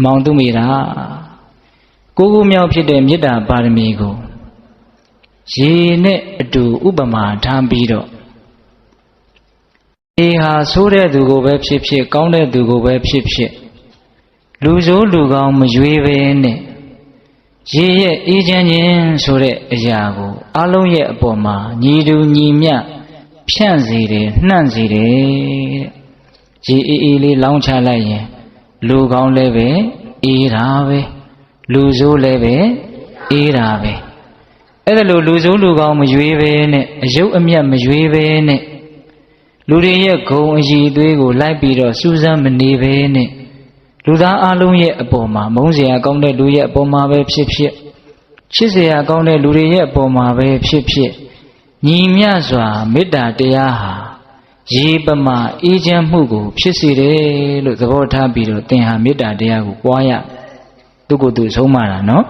မောင်သူမိတာကိုကိုမြောက်ဖြစ်တဲ့မေတ္တာပါရမီကိုရေနဲ့အတူဥပမာထားပြီးတော့အေဟာဆိုးတဲ့သူကိုပဲဖြစ်ဖြစ်ကောင်းတဲ့သူကိုပဲဖြစ်ဖြစ်လူဆိုးလူကောင်းမရွေးပဲနဲ့ရေရဲ့အေးချမ်းခြင်းဆိုတဲ့အရာကိုအလုံးရဲ့အပေါ်မှာညီတူညီမျှဖြန့်စေတယ်နှံ့စေတယ်ရေအေးအေးလေးလောင်းချလိုက်ရင်လူကောင်းလည်းပဲအေးတာပဲလူဆိုးလည်းပဲအေးတာပဲအဲ့ဒါလို့လူဆိုးလူကောင်းမရွေးပဲနဲ့အယုတ်အမြတ်မရွေးပဲနဲ့လူတွေရဲ့ဂုဏ်အရည်အသွေးကိုလိုက်ပြီးတော့စူးစမ်းမနေပဲနဲ့လူသားအလုံးရဲ့အပေါ်မှာမုန်းစရာကောင်းတဲ့လူရဲ့အပေါ်မှာပဲဖြစ်ဖြစ်ချစ်စရာကောင်းတဲ့လူတွေရဲ့အပေါ်မှာပဲဖြစ်ဖြစ်ညီမျှစွာမေတ္တာတရားဟာရေပမာအေးချမ်းမှုကိုဖြစ်စေတယ်လို့သဘောထားပြီးတော့သင်ဟာမေတ္တာတရားကိုပွားရသူကိုယ်သူဆုံးမတာနော်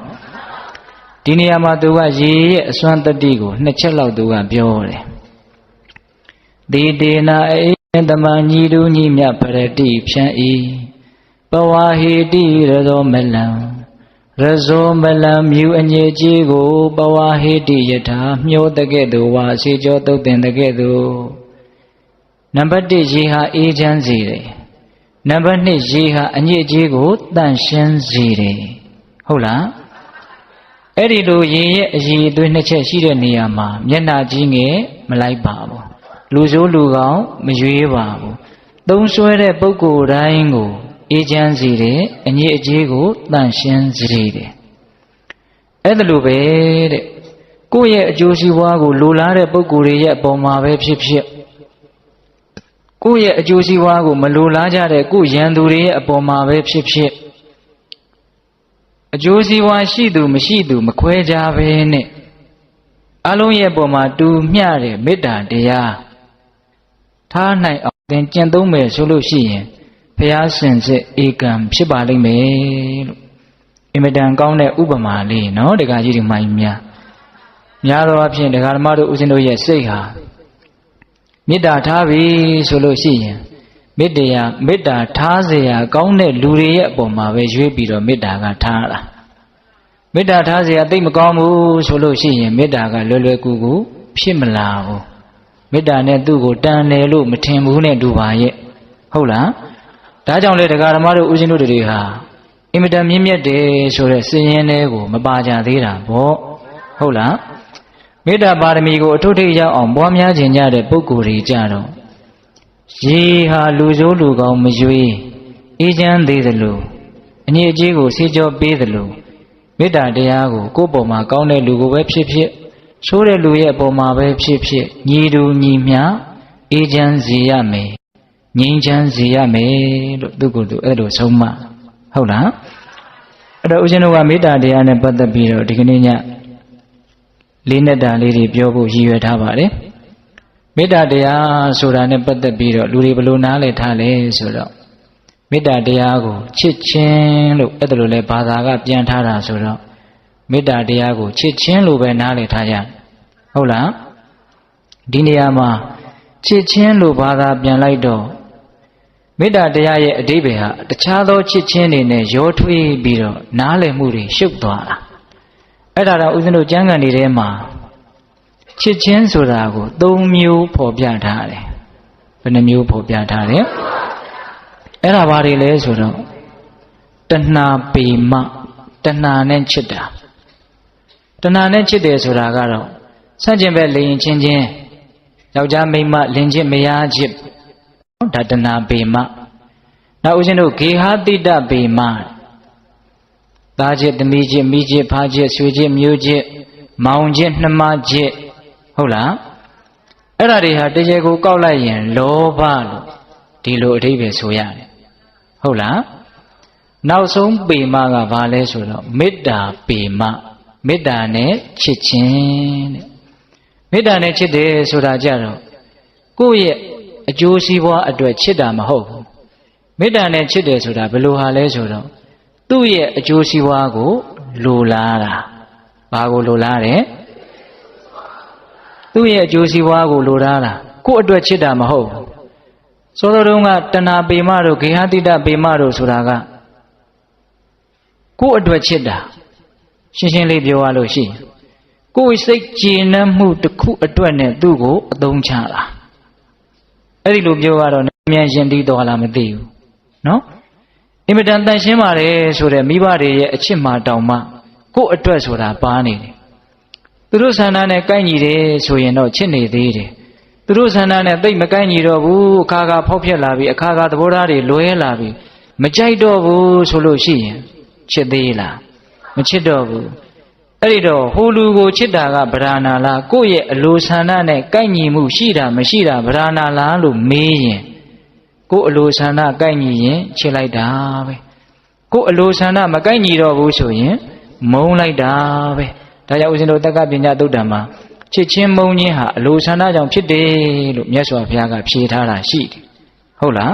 ဒီနေရာမှာသူကရေရဲ့အစွမ်းတတ္တိကိုနှစ်ချက်လောက်သူကပြောတယ်ဒေတေနာအေတမညီတူညီမြပရတိဖြန့်ဤပဝါဟိတိရဇောမလံရဇောမလံမြူအငြိကြီးကိုပဝါဟိတိယထာမျောတကဲ့သို့ဝါစေကြောတုတ်တင်တကဲ့သို့နံပါတ်1ရေဟာအေးချမ်းစေတယ်နံပါတ်2ရေဟာအငြိကြီးကိုတန့်ရှင်းစေတယ်ဟုတ်လားအဲ့ဒီလိုရေရဲ့အရည်အသွေးနှစ်ချက်ရှိတဲ့နေရာမှာမျက်နှာကြီးငယ်မလိုက်ပါဘူးလူဆိုးလူကောင်းမရွေးပါဘူးသုံးဆွဲတဲ့ပုဂ္ဂိုလ်တိုင်းကိုအေးချမ်းစေတယ်အငြိအကျေးကိုတန့်ရှင်းစေတယ်အဲ့ဒါလိုပဲတဲ့ကိုယ့်ရဲ့အကျိုးစီးပွားကိုလိုလားတဲ့ပုဂ္ဂိုလ်တွေရဲ့အပေါ်မှာပဲဖြစ်ဖြစ်ကိုယ့်ရဲ့အကျိုးစီးပွားကိုမလိုလားကြတဲ့ကိုယ့်ရန်သူတွေရဲ့အပေါ်မှာပဲဖြစ်ဖြစ်အကျိုးစီးပွားရှိသူမရှိသူမခွဲကြဘဲနဲ့အလုံးရဲ့ပေါ်မှာတူမျှတဲ့မေတ္တာတရားထားနိုင်အောင်သင်ကျင့်သုံးမယ်ဆိုလို့ရှိရင်ဘုရားရှင်စစ်ဧကံဖြစ်ပါလိမ့်မယ်လို့အင်မတန်ကောင်းတဲ့ဥပမာလေးနော်ဒကာကြီးဒီမိုင်းများသောအားဖြင့်ဒကာဓမ္မတို့ဦးဇင်းတို့ရဲ့စိတ်ဟာမေတ္တာထားပြီဆိုလို့ရှိရင်မေတ္တာထားเสียကောင်းတဲ့လူတွေရဲ့အပေါ်မှာပဲရွေးပြီးတော့မေတ္တာကထားတာမေတ္တာထားเสียသိမကောင်းဘူးဆိုလို့ရှိရင်မေတ္တာကလွယ်လွယ်ကူကူဖြစ်မလာဘူးမေတ္တာနဲ့သူ့ကိုတန်တယ်လို့မထင်ဘူးနဲ့တူပါရဲ့ဟုတ်လားဒါကြောင့်လေဒကာဓမ္မတို့ဦးဇင်းတို့တွေဟာအင်မတန်မြင့်မြတ်တယ်ဆိုတဲ့စိတ်ရင်းတွေကိုမပါကြသေးတာပေါ့ဟုတ်လားမေတ္တာပါရမီကိုအထုထိပ်ရောက်အောင်ပွားများခြင်းကြတဲ့ပုဂ္ဂိုလ်တွေကြတော့ရေဟာလူဆိုးလူကောင်းမရွေးအေးချမ်းသေးသလိုအငြိအကျေးကိုဆေးကြောပေးသလိုမေတ္တာတရားကိုကိုယ့်ပေါ်မှာကောင်းတဲ့လူကိုပဲဖြစ်ဖြစ်ဆိုးတဲ့လူရဲ့ပေါ်မှာပဲဖြစ်ဖြစ်ညီတူညီမျှအေးချမ်းစေရမယ်ငြိမ်းချမ်းစေရမယ်လို့သူကသူအဲ့လိုဆုံးမဟုတ်လားအဲ့တော့ဦးဇင်းတို့ကမေတ္တာတရားနဲ့ပတ်သက်ပြီးတော့ဒီကနေ့ညလေးနဲ့တာလေးတွေပြောဖို့ရည်ရွယ်ထားပါတယ်မေတ္တာတရားဆိုတာနဲ့ပတ်သက်ပြီးတော့လူတွေဘယ်လိုနားလည်ထားလဲဆိုတော့မေတ္တာတရားကိုချစ်ခြင်းလို့အဲ့ဒါလိုလဲဘာသာကပြန်ထားတာဆိုတော့မေတ္တာတရားကိုချစ်ခြင်းလို့ပဲနားလည်ထားကြဟုတ်လားဒီနေရာမှာချစ်ခြင်းလို့ဘာသာပြန်လိုက်တော့မေတ္တာတရားရဲ့အဓိပ္ပာယ်ဟာတခြားသောချစ်ခြင်းတွေနဲ့ရောထွေးပြီးတော့နားလည်မှုတွေရှုပ်သွားတာအဲ့ဒါတော့ဦးဇင်းတို့ကျမ်းဂန်တွေထဲမှာချစ်ခြင်းဆိုတာကို၃မျိုးဖော်ပြထားတယ်ဘယ်နှမျိုးဖော်ပြထားတယ်အဲ့ဒါဘာတွေလဲဆိုတော့တဏှာပေမတဏှာနဲ့ချစ်တာတဏှာနဲ့ချစ်တယ်ဆိုတာကတော့ဆန့်ကျင်ဘက်လိင်ချင်းချင်းယောက်ျားမိန်းမလင်ချစ်မယားချစ်ဒါတဏှာပေမနောက်ဦးဇင်းတို့ဂေဟတိတပေမသားချစ်သမီးချစ်မိချစ်ဖားချစ်ဆွေချစ်မျိုးချစ်မောင်ချစ်နှမချစ်ဟုတ်လားအဲ့ဒါတွေဟာတကယ်ကိုကောက်လိုက်ရင်လောဘလို့ဒီလိုအဓိပ္ပာယ်ဆိုရတယ်ဟုတ်လားနောက်ဆုံးပေမကဘာလဲဆိုတော့မေတ္တာပေမမေတ္တာနဲ့ချစ်ခြင်းတဲ့မေတ္တာနဲ့ချစ်တယ်ဆိုတာကြတော့ကိုယ့်ရဲ့အကျိုးစီးပွားအတွက်ချစ်တာမဟုတ်ဘူးမေတ္တာနဲ့ချစ်တယ်ဆိုတာဘယ်လိုဟာလဲဆိုတော့သူ့ရဲ့အကျိုးစီးပွားကိုလိုလားတာဘာကိုလိုလားတယ်သူ့ရဲ့အကျိုးစီးပွားကိုလိုလားတာကိုယ့်အတွက်ချစ်တာမဟုတ်ဘူးစောစောတုန်းကတဏှာပေမတို့ဂေဟတိတပေမတို့ဆိုတာက ကိုယ့်အတွက်ချစ်တာရှင်းရှင်းလေးပြောရလို့ရှိရင်ကိုယ်စိတ်ကျေနပ်မှုတစ်ခုအတွက်နဲ့သူ့ကိုအသုံးချတာအဲ့ဒီလိုပြောရတော့မြန်ရှင်တီးတော်လားမသိဘူးနော်အင်မတန်တန်ရှင်းပါတယ်ဆိုတဲ့မိဘတွေရဲ့အချစ်မှာတောင်မှကိုယ့်အတွက်ဆိုတာပါနေတယ်သူတို့ဆန္ဒနဲ့ကိုက်ညီတယ်ဆိုရင်တော့ချစ်နေသေးတယ်သူတို့ဆန္ဒနဲ့သိမကိုက်ညီတော့ဘူးအခါခါဖောက်ဖျက်လာပြီအခါခါသဘောထားတွေလွဲလာပြီမကြိုက်တော့ဘူးဆိုလို့ရှိရင်ချစ်သေးလားမချစ်တော့ဘူးအဲ့ဒီတော့ဟိုလူကိုချစ်တာကဗราဏာလားကိုယ့်ရဲ့အလိုဆန္ဒနဲ့ကိုက်ညီမှုရှိတာမရှိတာဗราဏာလားလို့မေးရင်ကိုယ့်အလိုဆန္ဒကိုက်ညီရင်ချစ်လိုက်တာပဲကိုယ့်အလိုဆန္ဒမကိုက်ညီတော့ဘူးဆိုရင်မုန်းလိုက်တာပဲဒါကြောင့်ဦးဇင်းတို့တက္ကပညာသုတ်တံမှာချစ်ချင်းမုန်းခြင်းဟာအလိုဆန္ဒကြောင့်ဖြစ်တယ်လို့မြတ်စွာဘုရားကဖြေထားတာရှိတယ်ဟုတ်လား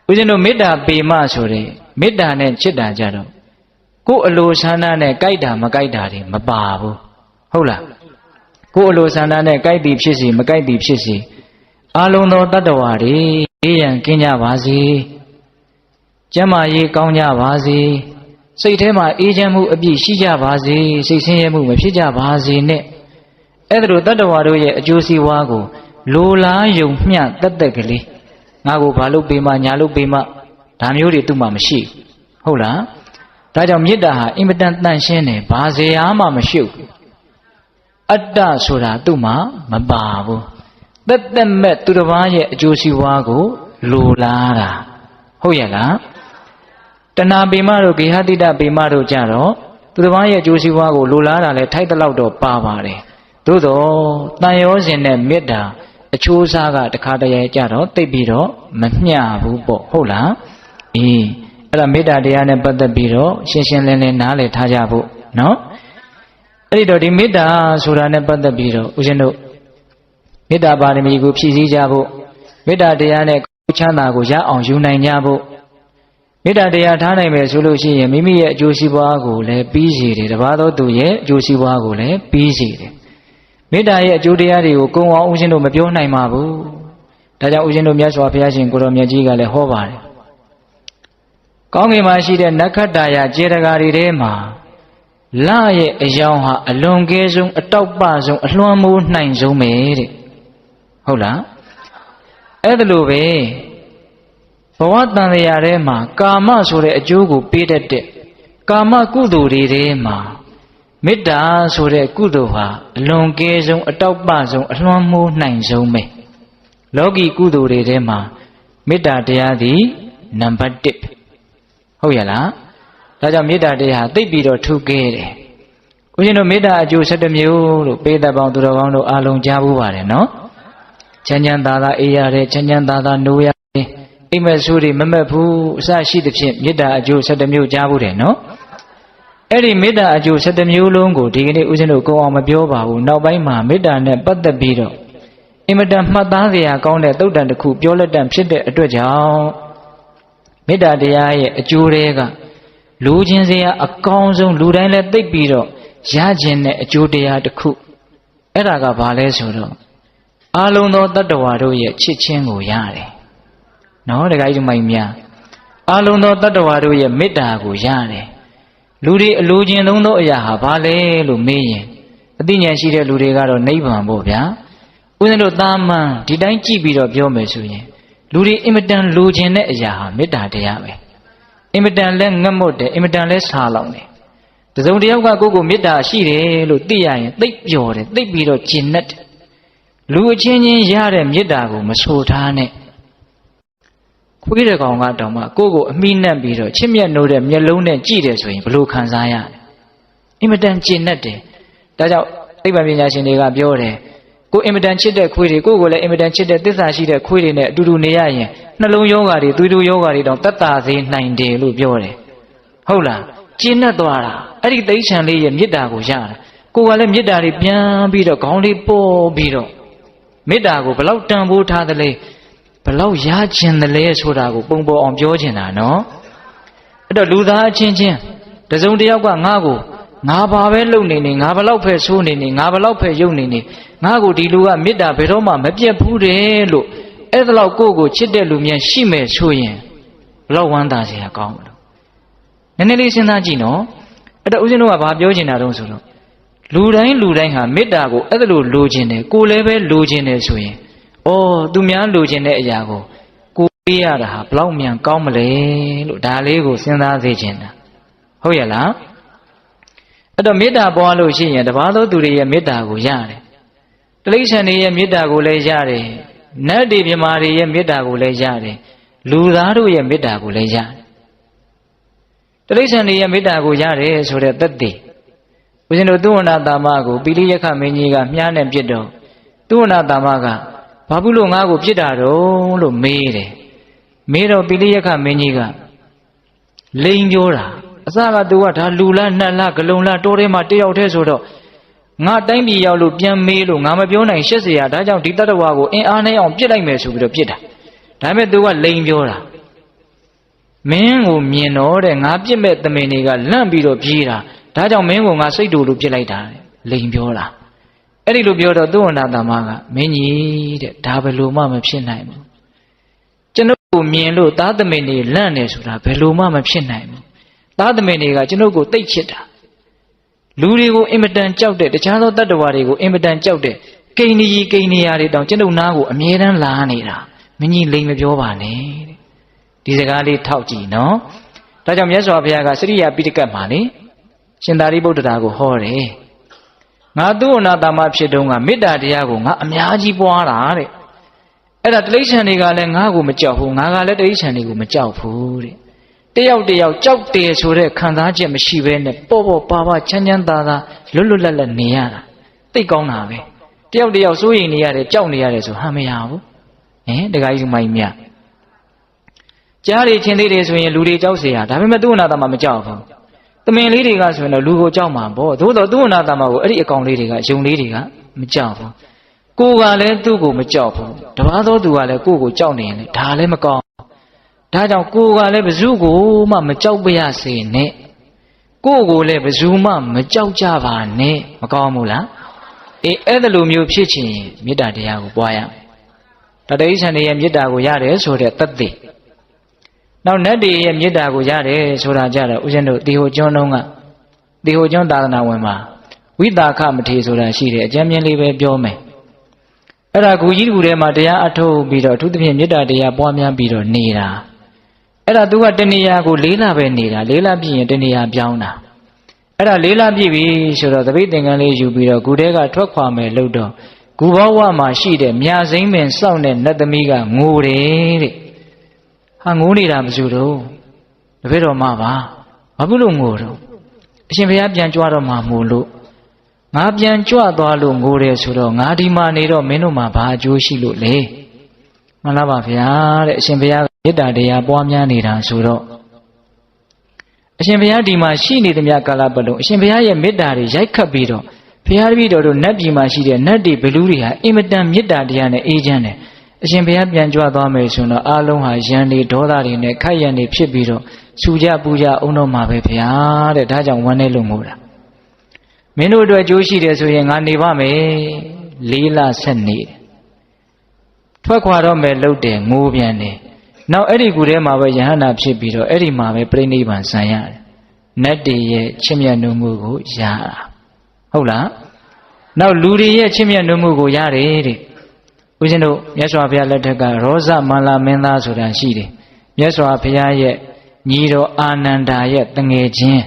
ဦးဇင်းတို့မေတ္တာပေမဆိုတဲ့မေတ္တာနဲ့ချစ်တာကြတော့ကိုယ်အလိုဆန္ဒနဲ့ကြိုက်တာမကြိုက်တာတွေမပါဘူးဟုတ်လားကိုယ်အလိုဆန္ဒနဲ့ကြိုက်သည်ဖြစ်စီမကြိုက်သည်ဖြစ်စီအလုံးသောတတ္တဝါတွေအေးရန်ကင်းကြပါစေကျမ်းမာရေးကောင်းကြပါစေစိတ်ထဲမှာအေးချမ်းမှုအပြည့်ရှိကြပါစေစိတ်ဆင်းရဲမှုမဖြစ်ကြပါစေနဲ့အဲ့ဒါလိုတတ္တဝါတို့ရဲ့အကျိုးစီးပွားကိုလိုလားယုံမျှတက်တက်ကလေးငါကိုဘာလို့ပေးမညာလို့ပေးမဒါမျိုးတွေသူ့မှာမရှိဘူးဟုတ်လားဒါကြောင့်မေတ္တာဟာအင်မတန်တန်ရှင်းတယ်ဘာစရာမှမရှိဘူးအတ္တဆိုတာသူ့မှာမပါဘူးသက်သက်မဲ့သူတစ်ပါးရဲ့အကျိုးစီးပွားကိုလိုလားတာဟုတ်ရဲ့လားတဏှာပေမတို့ဂေဟတိတပေမတို့ကြတော့သူတစ်ပါးရဲ့အကျိုးစီးပွားကိုလိုလားတာလဲထိုက်တဲ့လောက်တော့ပါပါတယ်သို့တော့တန်ရောစဉ်နဲ့မေတ္တာအချိုးစားကတခါတည်းကြတော့သိပြီးတော့မမျှဘူးပေါ့ဟုတ်လားအေးအဲ့ဒါမေတ္တာတရားနဲ့ပတ်သက်ပြီးတော့ရှင်းရှင်းလင်းလင်းနားလည်ထားကြဖို့နော်အဲ့ဒီတော့ဒီမေတ္တာဆိုတာနဲ့ပတ်သက်ပြီးတော့ဦးဇင်းတို့မေတ္တာပါရမီကိုဖြည့်ဆည်းကြဖို့မေတ္တာတရားနဲ့ကိုယ်ချမ်းသာကိုရအောင်ယူနိုင်ကြဖို့မေတ္တာတရားထားနိုင်မယ်ဆိုလို့ရှိရင်မိမိရဲ့အကျိုးစီးပွားကိုလည်းပြီးစီတယ်တပါးသောသူရဲ့အကျိုးစီးပွားကိုလည်းပြီးစီတယ်မေတ္တာရဲ့အကျိုးတရားတွေကိုကုံအောင်ဦးဇင်းတို့မပြောနိုင်ပါဘူးဒါကြောင့်ဦးဇင်းတို့မြတ်စွာဘုရားရှင်ကိုရောမြတ်ကြီးကလည်းဟောပါတယ်ကောင်းကင်မှာရှိတဲ့နက္ခတ္တရာကျေတကာတွေထဲမှာလရဲ့အယောင်ဟာအလွန်ကဲဆုံးအတောက်ပဆုံးအလွှမ်းမိုးနိုင်ဆုံးပဲတဲ့ဟုတ်လားအဲ့ဒါလိုပဲဘဝတန်တရားထဲမှာကာမဆိုတဲ့အကျိုးကိုပေးတတ်တဲ့ကာမကုသိုလ်တွေထဲမှာမေတ္တာဆိုတဲ့ကုသိုလ်ဟာအလွန်ကဲဆုံးအတောက်ပဆုံးအလွှမ်းမိုးနိုင်ဆုံးပဲလောကီကုသိုလ်တွေထဲမှာမေတ္တာတရားသည်နံပါတ်1ဟုတ်ရလားဒါကြောင့်မေတ္တာတရားသိပြီးတော့ထူးကဲတယ်ဦးဇင်းတို့မေတ္တာအကျိုး17မျိုးလို့ပေးသက်ပေါင်းသူတော်ကောင်းတို့အားလုံးကြားဖို့ပါတယ်နော်ချမ်းချမ်းသာသာအေးရတယ်ချမ်းချမ်းသာသာနိုးရတယ်အိမ်မက်ဆိုးတွေမမက်ဘူးအစရှိသဖြင့်မေတ္တာအကျိုး17မျိုးကြားဖို့တယ်နော်အဲ့ဒီမေတ္တာအကျိုး17မျိုးလုံးကိုဒီကနေ့ဦးဇင်းတို့ကိုအောင်မပြောပါဘူးနောက်ပိုင်းမှာမေတ္တာနဲ့ပတ်သက်ပြီးတော့အင်မတန်မှတ်သားစရာကောင်းတဲ့သုတ်တန်တစ်ခုပြောလက်တန်ဖြစ်တဲ့အတွက်ကြောင့်မေတ္တာတရားရဲ့အကျိုးတွေကလူချင်းစရာအကောင်းဆုံးလူတိုင်းလည်းသိပြီးတော့ရခြင်းတဲ့အကျိုးတရားတစ်ခုအဲ့ဒါကဘာလဲဆိုတော့အလုံးသောတတ္တဝါတို့ရဲ့ချစ်ချင်းကိုရတယ်နော်တခါကြီးမိုင်များအလုံးသောတတ္တဝါတို့ရဲ့မေတ္တာကိုရတယ်လူတွေအလိုချင်သုံးသောအရာဟာဘာလဲလို့မေးရင်အသိဉာဏ်ရှိတဲ့လူတွေကတော့နိဗ္ဗာန်ပေါ့ဗျာဦးဇင်းတို့သာမန်ဒီတိုင်းကြည့်ပြီးတော့ပြောမယ်ဆိုရင်လူတွေအင်မတန်လိုချင်တဲ့အရာဟာမေတ္တာတရားပဲအင်မတန်လဲငတ်မွတ်တယ်အင်မတန်လဲဆာလောင်တယ်တစုံတစ်ယောက်ကကိုယ့်ကိုမေတ္တာရှိတယ်လို့သိရရင်သိပ်ပျော်တယ်သိပ်ပြီးတော့ကျဉ်တ်တယ်လူအချင်းချင်းရတဲ့မေတ္တာကိုမဆိုထားနဲ့ခွေးတဲ့ကောင်ကတောင်မှကိုယ့်ကိုအမိနှက်ပြီးတော့ချစ်မြတ်နိုးတဲ့မျက်လုံးနဲ့ကြည့်တယ်ဆိုရင်ဘလို့ခံစားရလဲအင်မတန်ကျဉ်တ်တယ်ဒါကြောင့်သိပ္ပံပညာရှင်တွေကပြောတယ်ကိုအင်မတန်ချစ်တဲ့ခွေးတွေကိုယ်လည်းအင်မတန်ချစ်တဲ့သစ္စာရှိတဲ့ခွေးတွေနဲ့အတူတူနေရရင်နှလုံးယောဂါတွေသွေးတိုးယောဂါတွေတောင်တက်တာစေနိုင်တယ်လို့ပြောတယ်ဟုတ်လားကျဉ်တ်သွားတာအဲ့ဒီသိဋ္ဌံလေးရဲ့မေတ္တာကိုရတာကိုယ်ကလည်းမေတ္တာတွေပြန်ပြီးတော့ခေါင်းလေးပေါ်ပြီးတော့မေတ္တာကိုဘလောက်တန်ဖိုးထားသလဲဘလောက်ရခြင်းသလဲဆိုတာကိုပုံပေါ်အောင်ပြောချင်တာနော်အဲ့တော့လူသားအချင်းချင်းတစုံတစ်ယောက်ကငါ့ကိုငါဘာပဲလုပ်နေနေငါဘလောက်ဖဲဆိုးနေနေငါဘလောက်ဖဲယုံနေနေငါ့ကိုဒီလူကမေတ္တာဘယ်တော့မှမပြတ်ဘူးတယ်လို့အဲ့ဒါလောက်ကိုယ့်ကိုချစ်တဲ့လူများရှိမယ်ဆိုရင်ဘလောက်ဝမ်းသာစရာကောင်းမလို့ နည်းနည်းလေးစဉ်းစားကြည့်နော်အဲ့တော့ဦးဇင်းတို့ကဘာပြောချင်တာတုံးဆိုတော့လူတိုင်းဟာမေတ္တာကိုအဲ့ဒါလိုလိုချင်တယ်ကိုယ်လည်းပဲလိုချင်တယ်ဆိုရင်ဩသူများလိုချင်တဲ့အရာကိုကိုပေးရတာဟာဘလောက်မြန်ကောင်းမလဲလို့ဒါလေးကိုစဉ်းစားစေချင်တာဟုတ်ရဲ့လားအဲ့တော့မေတ္တာပွားလို့ရှိရင်တပါးသောသူတွေရဲ့မေတ္တာကိုရတယ်တိရစ္ဆာန်တွေရဲ့မေတ္တာကိုလည်းရတယ်နတ်တွေမြမာတွေရဲ့မေတ္တာကိုလည်းရတယ်လူသားတို့ရဲ့မေတ္တာကိုလည်းရတယ်တိရစ္ဆာန်တွေရဲ့မေတ္တာကိုရတယ်ဆိုတဲ့သက်သေဦးဇင်းတို့သုဝဏတာမကိုပိလိယက္ခမင်းကြီးကမြားနဲ့ပြစ်တော့သုဝဏတာမကဘာဘူးလို့ငါ့ကိုပြစ်တာတော့လို့မေးတယ်မေးတော့ပိလိယက္ခမင်းကြီးကလိန်ပြောတာအစကသူကဒါလူလားနှက်လားဂလုံလားတိုးထဲမှာတယောက်တည်းဆိုတော့ငါတိုင်းပြည်ရောက်လို့ပြန်မေးလို့ငါမပြောနိုင်ရှက်เสียရဒါကြောင့်ဒီတတ္တဝါကိုအင်အားနဲ့အောင်ပြစ်လိုက်မယ်ဆိုပြီးတော့ပြစ်တာဒါပေမဲ့သူကလိန်ပြောတာမင်းကိုမြင်တော့တဲ့ငါပြစ်မဲ့သမင်တွေကလန့်ပြီးတော့ပြေးတာဒါကြောင့်မင်းကိုငါစိတ်တူလို့ပြစ်လိုက်တာလိန်ပြောတာအဲ့ဒီလိုပြောတော့သုဝဏ္ဏတမကမင်းကြီးတဲ့ဒါဘယ်လိုမှမဖြစ်နိုင်ဘူးကျွန်ုပ်ကိုမြင်လို့သားသမင်တွေလန့်နေဆိုတာဘယ်လိုမှမဖြစ်နိုင်ဘူးသားသမင်တွေကကျွန်ုပ်ကိုတိတ်ချစ်တာလူတွေကိုအင်မတန်ကြောက်တဲ့တခြားသောတတ္တဝါတွေကိုအင်မတန်ကြောက်တဲ့ကိန်းကြီးကိန်းနေရာတွေတောင်ကျွန်ုပ်နားကိုအမြဲတမ်းလာနေတာမင်းကြီးလိန်မပြောပါနဲ့တဲ့ဒီစကားလေးထောက်ကြည့်နော်ဒါကြောင့်မြတ်စွာဘုရားကစရိယာပိဋကတ်မှာလေရှင်သာရိပုတ္တရာကိုဟောတယ်ငါသုဝဏတာမဖြစ်တုန်းကမေတ္တာတရားကိုငါအများကြီးပွားတာတဲ့အဲ့ဒါတိရစ္ဆာန်တွေကလည်းငါ့ကိုမကြောက်ဘူးငါကလည်းတိရစ္ဆာန်တွေကိုမကြောက်ဘူးတဲ့တယောက်ကြောက်တယ်ဆိုတဲ့ခံစားချက်မရှိဘဲနဲ့ပေါ့ပါချမ်းသာသာလွတ်လပ်နေရတာသိကောင်းတာပဲတယောက်စိုးရိမ်နေရတယ်ကြောက်နေရတယ်ဆိုဟမ်မရဘူးတခါကြီးမိုင်းမြကြားရချင်းသေးတယ်ဆိုရင်လူတွေကြောက်เสียရဒါပေမဲ့သုဝဏတာမမကြောက်ဘူးသမင်လေးတွေကဆိုရင်တော့လူကိုကြောက်မှာပေါ့သို့တော့သုဝဏတာမကိုအဲ့ဒီအကောင်လေးတွေကယုံလေးတွေကမကြောက်ဘူးကိုကလည်းသူ့ကိုမကြောက်ဘူးတပါးသောသူကလည်းကိုကိုကြောက်နေရင်လည်းဒါလည်းမကောင်းဒါကြောင့်ကိုကလည်းဘယ်သူကိုမှမကြောက်ပါရစေနဲ့ကိုကိုလည်းဘယ်သူမှမကြောက်ကြပါနဲ့မကောင်းဘူးလားအဲ့ဒါလိုမျိုးဖြစ်ချင်မေတ္တာတရားကိုပွားရမယ်တတိယဆန်ရဲ့မေတ္တာကိုရတယ်ဆိုတဲ့သက်သေနောက်နတ်တွေရဲ့မေတ္တာကိုရတယ်ဆိုတာကြတော့ဦးဇင်းတို့တေဟိုကျွန်းတုံးကတေဟိုကျွန်းသာသနာဝင်မှာဝိတာခမထေဆိုတာရှိတယ်အကျဉ်းမြင့်လေးပဲပြောမယ်အဲ့ဒါကူကြီးကူထဲမှာတရားအထုတ်ပြီးတော့အထူးသဖြင့်မေတ္တာတရားပွားများပြီးတော့နေတာအဲ့ဒါသူကတဏှာကို၄လပဲနေတာ၄လပြည့်ရင်တဏှာပြောင်းတာအဲ့ဒါ၄လပြည့်ပြီဆိုတော့သပိတ်သင်္ကန်းလေးယူပြီးတော့ဂူထဲကထွက်ခွာမယ်လို့တော့ဂူဘဝမှာရှိတဲ့မြာစိမ့်ပင်စောင့်တဲ့နတ်သမီးကငိုတယ်တဲ့ဟာငိုနေတာမစိုးတော့တပည့်တော်မှပါဘာဖြစ်လို့ငိုတော့အရှင်ဘုရားပြန်ကြွတော့မှမို့လို့ငါပြန်ကြွသွားလို့ငိုတယ်ဆိုတော့ငါဒီမှာနေတော့မင်းတို့မှာဘာအကျိုးရှိလို့လဲမှန်လားပါဗျာတဲ့အရှင်ဘုရားမေတ္တာတရားပွားများနေတာဆိုတော့အရှင်ဘုရားဒီမှာရှိနေသမျှကာလပတ်လုံးအရှင်ဘုရားရဲ့မေတ္တာတွေရိုက်ခတ်ပြီးတော့ဘုရားတပည့်တော်တို့နတ်ပြည်မှာရှိတဲ့နတ်တွေဘလူတွေဟာအင်မတန်မေတ္တာတရားနဲ့အေးချမ်းတယ်အရှင်ဘုရားပြန်ကြွသွားမယ်ဆိုတော့အားလုံးဟာယံတွေဒေါသတွေနဲ့ခိုက်ရန်တွေဖြစ်ပြီးတော့စူကြပူကြအောင်တော့မှာပဲဗျာတဲ့ဒါကြောင့်ဝမ်းနေလို့ငိုတာမင်းတို့အတွက်အကျိုးရှိတယ်ဆိုရင်ငါနေပါမယ်၄လဆက်နေတယ်ထွက်ခွာတော့မယ်လှုပ်တယ်ငိုပြန်တယ်နောက်အဲ့ဒီကူထဲမှာပဲယဟန္တာဖြစ်ပြီးတော့အဲ့ဒီမှာပဲပြိဋိဘံဆံရတယ်နတ်တွေရဲ့ချစ်မြတ်နိုးမှုကိုရတာဟုတ်လားနောက်လူတွေရဲ့ချစ်မြတ်နိုးမှုကိုရတယ်တဲ့ဦးဇင်းတို့မြတ်စွာဘုရားလက်ထက်ကရောဇမန္လာမင်းသားဆိုတာရှိတယ်မြတ်စွာဘုရားရဲ့ညီတော်အာနန္ဒာရဲ့တငယ်ချင်း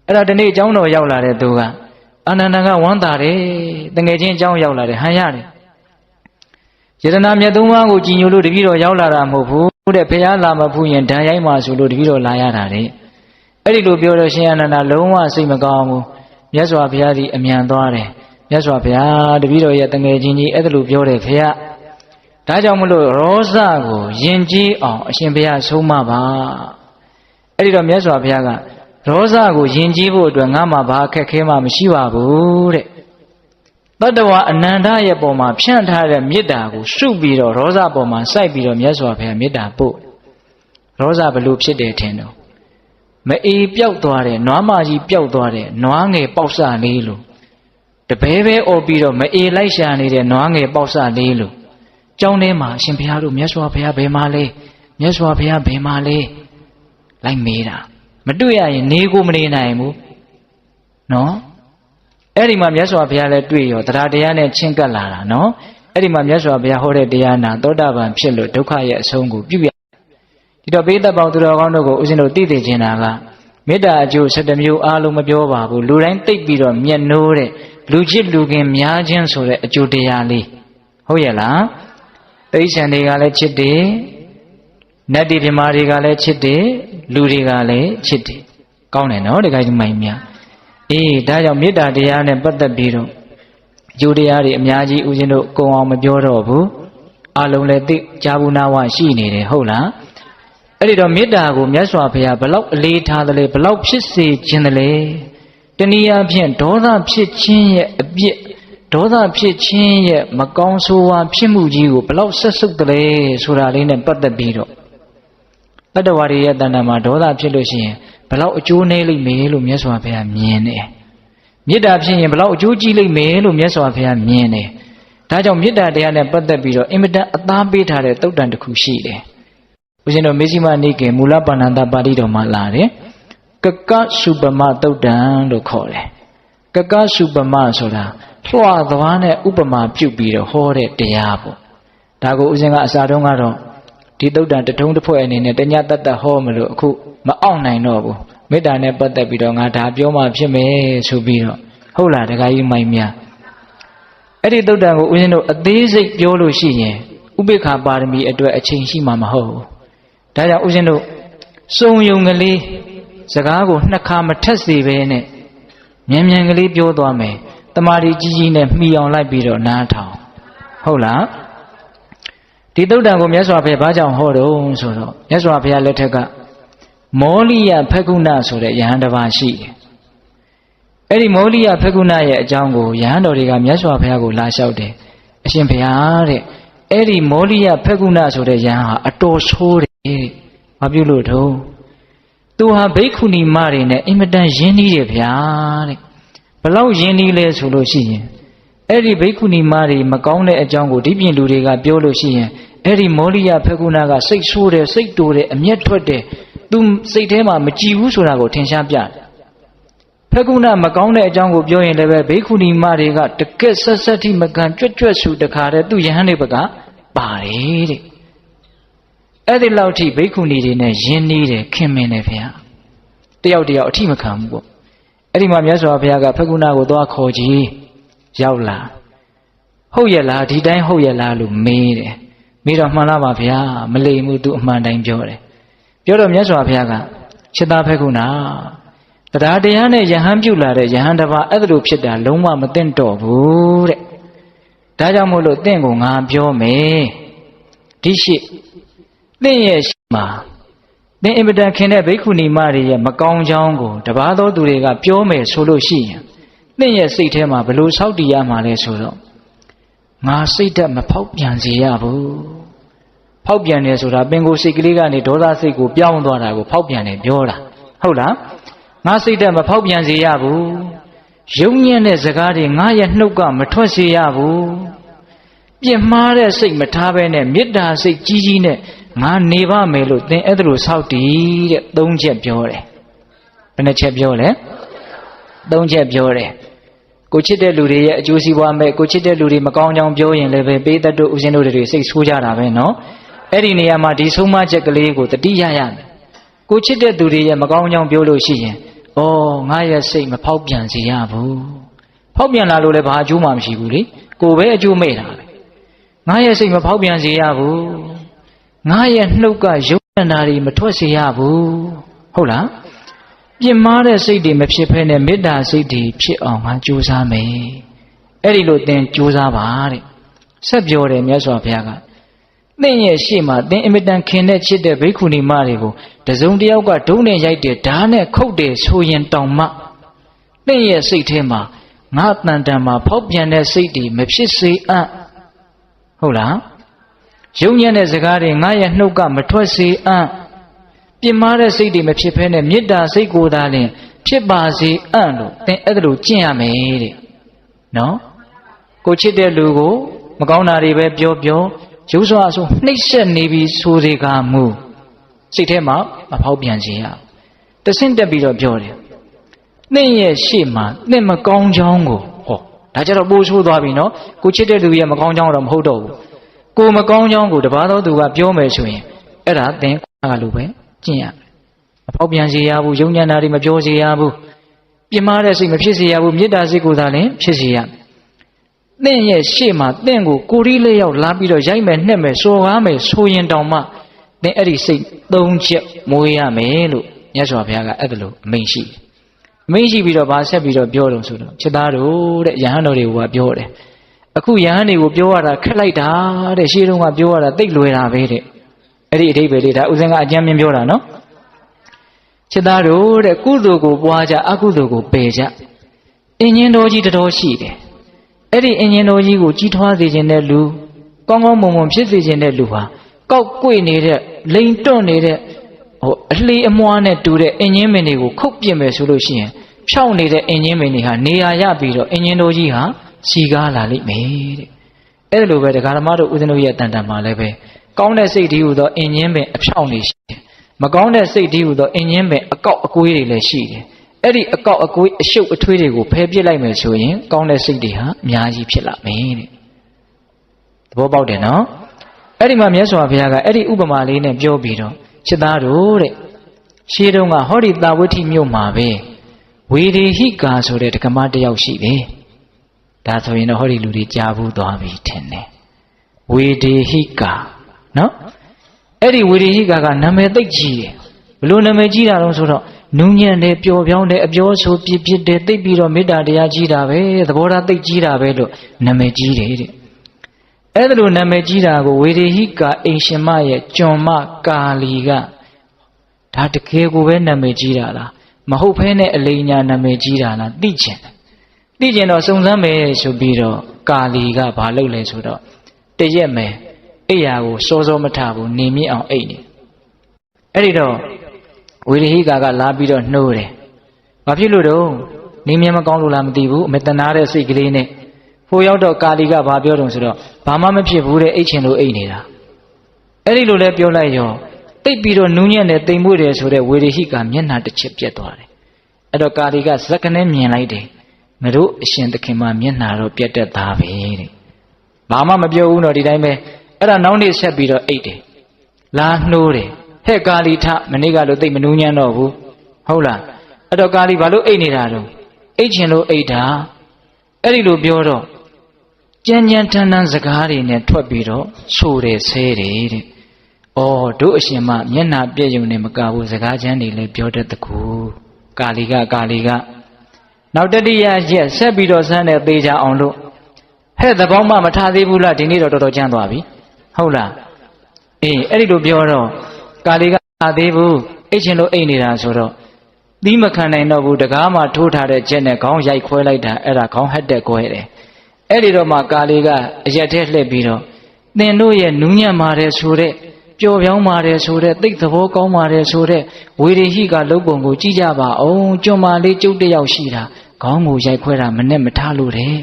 အဲ့ဒါဒီနေ့အကြောင်းတော်ရောက်လာတဲ့သူကအာနန္ဒာကဝမ်းသာတယ်တငယ်ချင်းအကြောင်းရောက်လာတယ်ဟန်ရတယ်ယတနာမြတ်သုံးပါးကိုကြည်ညိုလို့တပည့်တော်ရောက်လာတာမဟုတ်ဘူးတဲ့ဘုရားလာမဖူးရင်ဓာတ်ရိုက်မှဆိုလို့တပည့်တော်လာရတာတဲ့အဲ့ဒီလိုပြောတော့ရှင်အာနန္ဒာလုံးဝစိတ်မကောင်းဘူးမြတ်စွာဘုရားဒီအမြန်သွားတယ်မြတ်စွာဘုရားတပည့်တော်ရဲ့တငယ်ချင်းကြီးအဲ့ဒါလိုပြောတယ်ဖေရဒါကြောင့်မလို့ရောဇကိုယဉ်ကျေးအောင်အရှင်ဘုရားဆုံးမပါအဲ့ဒီတော့မြတ်စွာဘုရားကရောဇကိုယဉ်ကျေးဖို့အတွက်ငါမှဘာအခက်ခဲမှမရှိပါဘူးတဲ့တတ္တဝါအနန္တရဲ့ပုံမှာဖြန့်ထားတဲ့မေတ္တာကိုရှုပြီးတော့ရောဇပုံမှာစိုက်ပြီးတော့မြတ်စွာဘုရားမေတ္တာပို့ရောဇဘလို့ဖြစ်တယ်ထင်တော့မအေးပြောက်သွားတယ်နွားမကြီးပြောက်သွားတယ်နွားငယ်ပေါက်စလေးလို့တပဲပဲអော်ပြီးတော့မအေးလိုက်ရှာနေတဲ့နွားငယ်ပေါက်စလေးလို့ကျောင်းထဲမှာအရှင်ဘုရားတို့မြတ်စွာဘုရားဘယ်မှာလဲမြတ်စွာဘုရားဘယ်မှာလဲလိုက်မေးတာ မတွေ့ရရင်နေကိုမနေနိုင်ဘူးနော်အဲ့ဒီမှာမြတ်စွာဘုရားလည်းတွေ့ရောတရားတရားနဲ့ချင်းကပ်လာတာနော်အဲ့ဒီမှာမြတ်စွာဘုရားဟောတဲ့တရားနာသောတာပန်ဖြစ်လို့ဒုက္ခရဲ့အဆုံးကိုပြုရဒီတော့ပိဋကပေါင်းသူတော်ကောင်းတို့ကိုဦးဇင်းတို့သိသိချင်တာကမေတ္တာအကျိုး7မျိုးအားလုံးမပြောပါဘူးလူတိုင်းသိပြီးတော့မျက်နှိုးတဲ့လူချစ်လူခင်များခြင်းဆိုတဲ့အကျိုးတရားလေးဟုတ်ရဲ့လားတိရစ္ဆာန်တွေကလည်းချစ်တယ်နတ်တွေပြမာတွေကလည်းချစ်တယ်လူတွေကလည်းချစ်တယ်ကောင်းတယ်နော်တခါကြီးမိုင်းများအေးဒါကြောင့်မေတ္တာတရားနဲ့ပတ်သက်ပြီးတော့အကျိုးတရားတွေအများကြီးဦးဇင်းတို့ကုံအောင်မပြောတော့ဘူးအလုံးလည်းသိကြားဘူးနာဝရှိနေတယ်ဟုတ်လားအဲ့ဒီတော့မေတ္တာကိုမြတ်စွာဘုရားဘလောက်အလေးထားတယ်လဲဘလောက်ဖြစ်စေခြင်းတယ်လဲတနည်းအားဖြင့်ဒေါသဖြစ်ခြင်းရဲ့အပြစ်ဒေါသဖြစ်ခြင်းရဲ့မကောင်းဆိုးဝါးဖြစ်မှုကြီးကိုဘလောက်ဆက်ဆုပ်တယ်လဲဆိုတာလေးနဲ့ပတ်သက်ပြီးတော့တတ္တဝါတွေရဲ့တဏ္ဍာမှာဒေါသဖြစ်လို့ရှိရင်ဘလောက်အကျိုးနည်းလိမ့်မယ်လို့မြတ်စွာဘုရားမြင်တယ်မေတ္တာဖြစ်ရင်ဘလောက်အကျိုးကြီးလိမ့်မယ်လို့မြတ်စွာဘုရားမြင်တယ်ဒါကြောင့်မေတ္တာတရားနဲ့ပတ်သက်ပြီးတော့အင်မတန်အသားပေးထားတဲ့သုတ်တန်တစ်ခုရှိတယ်ဦးဇင်းတို့မေဇိမနိကေမူလပါဏာတပါဠိတော်မှာလာတယ်ကကစုပမသုတ်တံလို့ခေါ်တယ်ကကစုပမဆိုတာလွှတ်သွားနဲ့ဥပမာပြုတ်ပြီးတော့ဟောတဲ့တရားပေါ့ဒါကိုဦးဇင်းကအစာတုန်းကတော့ဒီသုတ်တံတထုံးတစ်ဖွဲ့အနေနဲ့တညတတ်တဟောမလို့အခုမအောင်နိုင်တော့ဘူးမေတ္တာနဲ့ပတ်သက်ပြီးတော့ငါဒါပြောမှဖြစ်မယ်ဆိုပြီးတော့ဟုတ်လားတခါကြီးမိုင်းများအဲ့ဒီသုတ်တံကိုဦးဇင်းတို့အသေးစိတ်ပြောလို့ရှိရင်ဥပိ္ပခာပါရမီအတွက်အချိန်ရှိမှာမဟုတ်ဘူးဒါကြောင့်ဦးဇင်းတို့စုံယုံကလေးစကားကိုနှစ်ခါမထက်စေပဲနဲ့မြန်မြန်ကလေးပြောသွားမယ်တမာတိကြီးကြီးနဲ့မှီအောင်လိုက်ပြီးတော့နားထောင်ဟုတ်လားဒီသုတ်တံကိုမြတ်စွာဘုရားဘာကြောင့်ဟောတော့ဆိုတော့မြတ်စွာဘုရားလက်ထက်ကမောလိယဖက္ကုဏဆိုတဲ့ယဟန်တစ်ပါးရှိတယ်အဲ့ဒီမောလိယဖက္ကုဏရဲ့အကြောင်းကိုယဟန်တော်တွေကမြတ်စွာဘုရားကိုလာလျှောက်တယ်အရှင်ဘုရားတဲ့အဲ့ဒီမောလိယဖက္ကုဏဆိုတဲ့ယဟန်ဟာအတော်ဆိုးတယ်ဘာပြုလို့တော့သူဟာဘိက္ခုနီမတွေနဲ့အင်မတန်ရင်းနှီးတယ်ဗျာတဲ့ဘလောက်ရင်းနှီးလဲဆိုလို့ရှိရင်အဲ့ဒီဘိက္ခုနီမတွေမကောင်းတဲ့အကြောင်းကိုဒီပြင်လူတွေကပြောလို့ရှိရင်အဲ့ဒီမောလိယဖက္ကုဏကစိတ်ဆိုးတယ်စိတ်တိုတယ်အမျက်ထွက်တယ်သူစိတ်ထဲမှာမကြည်ဘူးဆိုတာကိုထင်ရှားပြတယ်ဖက္ကုဏမကောင်းတဲ့အကြောင်းကိုပြောရင်လည်းပဲဘိက္ခုနီမတွေကတကက်ဆက်ဆက်ထိမကန်ကြွက်ကြွက်ဆူတခါတည်းသူယဟန်တွေဘကပါတယ်တဲ့အဲ့ဒီလောက်ထိဘိက္ခုနီတွေနဲ့ယဉ်နေတယ်ခင်မင်တယ်ဗျာတယောက်တယောက်အထိမခံဘူးပေါ့အဲ့ဒီမှာမြတ်စွာဘုရားကဖက္ကုဏကိုသွားခေါ်ကြည့်ရောက်လာဟုတ်ရဲ့လားဒီတိုင်းဟုတ်ရဲ့လားလို့မေးတယ်မေးတော့မှန်လားပါဗျာမလိမ်ဘူးသူအမှန်တိုင်းပြောတယ်ပြောတော့မြတ်စွာဘုရားကจิตသားဖက္ကုဏတရားတရားနဲ့ယဟန်ပြုလာတဲ့ယဟန်တစ်ပါးအဲ့လိုဖြစ်တာလုံးဝမသိတော့ဘူးတဲ့ဒါကြောင့်မို့လို့တင့်ကိုငါပြောမယ်ဒီရှိတင့်ရဲ့ရှိမှာသင်အင်မတန်ခင်တဲ့ဘိက္ခုနီမတွေရဲ့မကောင်းကြောင်းကိုတပါးသောသူတွေကပြောမယ်ဆိုလို့ရှိရင်သင်ရဲ့စိတ်ထဲမှာဘယ်လိုဆောက်တည်ရမှာလဲဆိုတော့ငါစိတ်ဓာတ်မဖောက်ပြန်စေရဘူးဖောက်ပြန်တယ်ဆိုတာပင်ကိုယ်စိတ်ကလေးကနေဒေါသစိတ်ကိုပြောင်းသွားတာကိုဖောက်ပြန်တယ်ပြောတာဟုတ်လားငါစိတ်ဓာတ်မဖောက်ပြန်စေရဘူးယုံညံ့တဲ့စကားတွေငါရဲ့နှုတ်ကမထွက်စေရဘူးပြစ်မှားတဲ့စိတ်မထားဘဲနဲ့မေတ္တာစိတ်ကြီးကြီးနဲ့ငါနေပါမယ်လို့သင်အဲ့ဒါလိုဆောက်တည်တဲ့၃ချက်ပြောတယ်ဘယ်နှချက်ပြောလဲ၃ချက်ပြောတယ်ကိုချစ်တဲ့လူတွေရဲ့အကျိုးစီးပွားမဲ့ကိုချစ်တဲ့လူတွေမကောင်းကြောင်ပြောရင်လည်းပဲပေးတတ်တို့ဥစဉ်တို့တွေစိတ်ဆိုးကြတာပဲเนาะအဲ့ဒီနေရာမှာဒီဆုံးမချက်ကလေးကိုတတိယရမယ်ကိုချစ်တဲ့သူတွေရဲ့မကောင်းကြောင်ပြောလို့ရှိရင်ဩငါရဲ့စိတ်မဖောက်ပြန်စေရဘူးဖောက်ပြန်လာလို့လည်းဘာအကျိုးမှမရှိဘူးလေကိုပဲအကျိုးမဲ့တာပဲငါရဲ့စိတ်မဖောက်ပြန်စေရဘူးငါရဲ့နှုတ်ကယုံနာတွေမထွက်စေရဘူးဟုတ်လားပြင်းမာတဲ့စိတ်တွေမဖြစ်ဖဲနဲ့မေတ္တာစိတ်တွေဖြစ်အောင်ငါကြိုးစားမယ်အဲ့ဒီလိုသင်ကြိုးစားပါတဲ့ဆက်ပြောတယ်မြတ်စွာဘုရားကသင်ရဲ့ရှေ့မှာသင်အင်မတန်ခင်တဲ့ချစ်တဲ့ဘိက္ခုနီမတွေကိုတစုံတစ်ယောက်ကဒုံးနဲ့ရိုက်တယ်ဓာတ်နဲ့ခုတ်တယ်ဆိုရင်တောင်မှသင်ရဲ့စိတ်ထဲမှာငါတန်တန်မှာဖောက်ပြန်တဲ့စိတ်တွေမဖြစ်စေအပ်ဟုတ်လားယုံညံ့တဲ့စကားတွေငါရဲ့နှုတ်ကမထွက်စေအပ်ပြင်းမာတဲ့စိတ်တွေမဖြစ်ဘဲနဲ့မေတ္တာစိတ်ကိုသာလျှင်ဖြစ်ပါစေအံ့လို့သင်အဲ့ဒါလိုကျင့်ရမယ်တဲ့နော်ကိုချစ်တဲ့လူကိုမကောင်းတာတွေပဲပြောရုပ်စွာဆိုနှိပ်စက်နေပြီဆိုစေကမူစိတ်ထဲမှာမဖောက်ပြန်စေရ တဆင့်တက်ပြီးတော့ပြောတယ်သင်ရဲ့ရှေ့မှာသင်မကောင်းကြောင်းကိုဟောဒါကြတော့ပိုးဆိုးသွားပြီနော်ကိုချစ်တဲ့သူရဲ့မကောင်းကြောင်းတော့မဟုတ်တော့ဘူးကိုမကောင်းကြောင်းကိုတပါးသောသူကပြောမယ်ဆိုရင်အဲ့ဒါသင်ကလိုပဲကျင့်ရမယ်မဖောက်ပြန်စေရဘူးယုံညံ့တာတွေမပြောစေရဘူးပြင်းမာတဲ့စိတ်မဖြစ်စေရဘူးမေတ္တာစိတ်ကိုသာလျှင်ဖြစ်စေရမယ်သင်ရဲ့ရှေ့မှာသင်ကိုကိုရီးလေးရောက်လာပြီးတော့ရိုက်မယ်နှက်မယ်စော်ကားမယ်ဆိုရင်တောင်မှသင်အဲ့ဒီစိတ်၃ချက်မွေးရမယ်လို့မြတ်စွာဘုရားကအဲ့ဒါလိုအမိန့်ရှိတယ်အမိန့်ရှိပြီးတော့ဗာဆက်ပြီးတော့ပြောတော့ဆိုတော့ချက်သားတို့တဲ့ယဟန်တော်တွေကပြောတယ်အခုယဟန်တွေကိုပြောရတာခက်လိုက်တာတဲ့ရှေးတုန်းကပြောရတာသိလွယ်တာပဲတဲ့အဲ့ဒီအဓိပ္ပာယ်လေးဒါဥစဉ်ကအကျမ်းမြင်ပြောတာနော်ချက်သားတို့တဲ့ကုသိုလ်ကိုပွားကြအကုသိုလ်ကိုပယ်ကြအင်ဂျင်တော်ကြီးတော်ရှိတယ်အဲ့ဒီအင်ဂျင်တော်ကြီးကိုကြီးထွားစေခြင်းတဲ့လူကောင်းကောင်းမွန်မွန်ဖြစ်စေခြင်းတဲ့လူဟာကောက်ကွေ့နေတဲ့လိန်တွန့်နေတဲ့အလှေအမွှားနဲ့တူတဲ့အင်ဂျင်မင်တွေကိုခုတ်ပြစ်မယ်ဆိုလို့ရှိရင်ဖြောင်းနေတဲ့အင်ဂျင်မင်တွေဟာနေရာရပြီးတော့အင်ဂျင်တော်ကြီးဟာစီကားလာလိမ့်မယ်တဲ့အဲ့လိုပဲဒကာဓမ္မတို့ဦးဇင်းတို့ရဲ့တန်တန်မှာလည်းပဲကောင်းတဲ့စိတ်တည်းဟူသောအင်ဂျင်ပင်အဖြောင်းနေရှိတယ်မကောင်းတဲ့စိတ်တည်းဟူသောအင်ဂျင်ပင်အကောက်အကွေးတွေလည်းရှိတယ်အဲ့ဒီအကောက်အကွေးအရှုပ်အထွေးတွေကိုဖယ်ပစ်လိုက်မယ်ဆိုရင်ကောင်းတဲ့စိတ်တွေဟာအများကြီးဖြစ်လာမယ်တဲ့သဘောပေါက်တယ်နော်အဲ့ဒီမှာမြတ်စွာဘုရားကအဲ့ဒီဥပမာလေးနဲ့ပြောပြီးတော့ချစ်သားတို့တဲ့ရှေးတုန်းကဟောဒီတာဝဋ္ဌိမြို့မှာပဲဝေဒေဟိကာဆိုတဲ့ဓကမတယောက်ရှိတယ်ဒါဆိုရင်တော့ဟောဒီလူတွေကြားဘူးသွားပြီထင်တယ်ဝေဒေဟိကာနော်အဲ့ဒီဝေဒေဟိကာကနာမည်သိပ်ကြီးတယ်ဘလို့နာမည်ကြီးတာတော့ဆိုတော့နူးညံ့တယ်ပျော်ပြောင်းတယ်အပြောဆိုပြစ်ပြစ်တယ်သိပ်ပြီးတော့မေတ္တာတရားကြီးတာပဲသဘောထားသိပ်ကြီးတာပဲလို့နာမည်ကြီးတယ်တဲ့အဲ့ဒါလိုနာမည်ကြီးတာကိုဝေဒေဟိကာအိမ်ရှင်မရဲ့ကျွန်မကာလီကဒါတကယ်ကိုပဲနာမည်ကြီးတာလားမဟုတ်ဘဲနဲ့အလိညာနာမည်ကြီးတာလားသိချင်တော့စုံစမ်းမယ်ဆိုပြီးတော့ကာလီကဘာလုပ်လဲဆိုတော့တရက်မယ်အိယာကိုစောစောမထဘူးနေမြင့်အောင်အိတ်နေအဲ့ဒီတော့ဝေရဟိကာကလာပြီးတော့နှိုးတယ်ဘာဖြစ်လို့တော့နေမြင့်မကောင်းလို့လားမသိဘူးအမေတနာတဲ့စိတ်ကလေးနဲ့ဟိုရောက်တော့ကာလီကဘာပြောတုံဆိုတော့ဘာမှမဖြစ်ဘူးတဲ့အိတ်ချင်လို့အိတ်နေတာအဲ့ဒီလိုလဲပြောလိုက်ရောတိတ်ပြီးတော့နူးညံ့တယ်တိမ်မွေ့တယ်ဆိုတဲ့ဝေရဟိကာမျက်နှာတစ်ချက်ပြတ်သွားတယ်အဲ့တော့ကာလီကဇက်ကနေမြင်လိုက်တယ်ငါတို့အရှင်သခင်မမျက်နှာတော့ပြတ်တတ်သားပဲတဲ့ဘာမှမပြောဘူးတော့ဒီတိုင်းပဲအဲ့ဒါနောက်နေ့ဆက်ပြီးတော့အိတ်တယ်လာနှိုးတယ်ဟဲ့ကာလီထမနေ့ကလို့သိမနူးညံ့တော့ဘူးဟုတ်လားအဲ့တော့ကာလီဘာလို့အိတ်နေတာတော့အိတ်ချင်လို့အိတ်တာအဲ့ဒီလိုပြောတော့ကြမ်းကြမ်းထန်ထန်စကားတွေနဲ့ထွက်ပြီးတော့ဆိုတယ်ဆဲတယ်တဲ့။အော်တို့အရှင်မမျက်နှာပြည့်ုံနဲ့မကဘူးစကားချမ်းတွေလည်းပြောတတ်တကူကာလီကနောက်တတိယရက်ဆက်ပြီးတော့ဆန်းတဲ့သေးကြအောင်လို့ဟဲ့သဘောမှမထားသေးဘူးလားဒီနေ့တော့တော်တော်ကြမ်းသွားပြီဟုတ်လားအေးအဲ့ဒီလိုပြောတော့ကာလီကထားသေးဘူးအိတ်ချင်လို့အိတ်နေတာဆိုတော့သီးမခံနိုင်တော့ဘူးတကားမှထိုးထားတဲ့ချက်နဲ့ခေါင်းရိုက်ခွဲလိုက်တာအဲ့ဒါခေါင်းဟက်တက်ကွဲတယ်အဲ့ဒီတော့မှကာလီကအရက်ထဲလှည့်ပြီးတော့သင်တို့ရဲ့နူးညံ့ပါတယ်ဆိုတဲ့ပျော်ပြောင်းပါတယ်ဆိုတဲ့သိသဘောကောင်းပါတယ်ဆိုတဲ့ဝေရဟိကလုတ်ပုံကိုကြည့်ကြပါအောင်ကျွမ်းမလေးကျုပ်တယောက်ရှိတာခေါင်းကိုရိုက်ခွဲတာမနဲ့မထားလို့တဲ့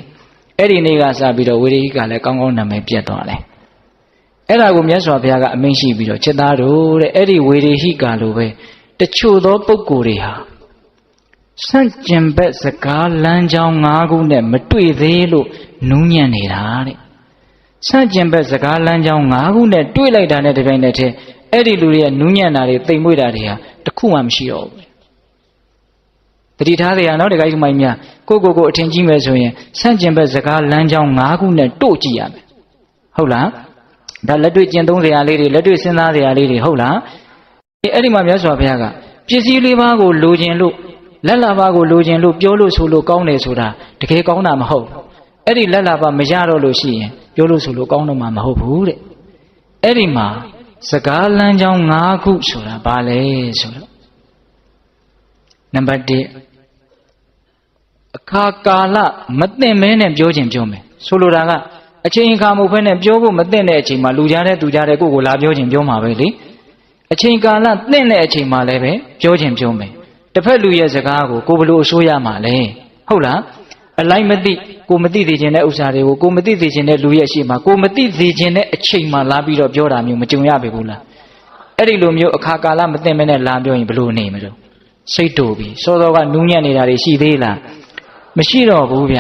အဲ့ဒီနေ့ကစပြီးတော့ဝေရဟိကလည်းကောင်းကောင်းနာမည်ပြတ်သွားတယ်အဲ့ဒါကိုမြတ်စွာဘုရားကအမိန့်ရှိပြီးတော့ချက်သားတို့တဲ့အဲ့ဒီဝေရဟိကလိုပဲတချို့သောပုဂ္ဂိုလ်တွေဟာဆန့်ကျင်ဘက်စကားလမ်းကြောင်း၅ခုနဲ့မတွေ့သေးလို့နူးညံ့နေတာတဲ့ဆန့်ကျင်ဘက်စကားလမ်းကြောင်း၅ခုနဲ့တွေ့လိုက်တာနဲ့တပြိုင်နက်တည်းအဲ့ဒီလူတွေရဲ့နူးညံ့တာတွေတိမ်မွေ့တာတွေဟာတခုမှမရှိတော့ဘူးတတိထားတွေကနော်တခါကြီးမိုင်းများကိုအထင်ကြီးမယ်ဆိုရင်ဆန့်ကျင်ဘက်စကားလမ်းကြောင်း၅ခုနဲ့တို့ကြည့်ရမယ်ဟုတ်လားဒါလက်တွေ့ကျင့်သုံးစရာလေးတွေလက်တွေ့စဉ်းစားစရာလေးတွေဟုတ်လားအဲ့ဒီမှာမြတ်စွာဘုရားကပစ္စည်းလေးပါးကိုလိုချင်လို့လက်လာပါကိုလိုချင်လို့ပြောလို့ဆိုလို့ကောင်းတယ်ဆိုတာတကယ်ကောင်းတာမဟုတ်အဲ့ဒီလက်လာပါမရတော့လို့ရှိရင်ပြောလို့ဆိုလို့ကောင်းတော့မှမဟုတ်ဘူးတဲ့အဲ့ဒီမှာစကားလမ်းကြောင်း၅ခုဆိုတာဘာလဲဆိုတော့နံပါတ်1အခါကာလမသိမဲနဲ့ပြောခြင်းပြောမယ်ဆိုလိုတာကအချိန်အခါမဟုတ်ဘဲနဲ့ပြောဖို့မသိတဲ့အချိန်မှာလူကြားတဲ့သူကြားတဲ့ကိုယ်ကိုလာပြောခြင်းပြောမှာပဲလေအချိန်ကာလသိတဲ့အချိန်မှာလည်းပဲပြောခြင်းပြောမယ်တစ်ဖက်လူရဲ့စကားကိုဘလို့အစိုးရမှာလဲဟုတ်လားအလိုက်မသိကိုမသိသေးခြင်းတဲ့ဥစ္စာတွေကိုကိုမသိသေးခြင်းတဲ့လူရဲ့ရှေ့မှာကိုမသိသေးခြင်းတဲ့အချိန်မှာလာပြီးတော့ပြောတာမျိုးမကြုံရပြီဘူးလားအဲ့ဒီလိုမျိုးအခါကာလမသိမဲနဲ့လာပြောရင်ဘလို့နေမလို့ စိတ်တို့ပြီစောစောကနူးညံ့နေတာတွေရှိသေးလားမရှိတော့ဘူးဗျ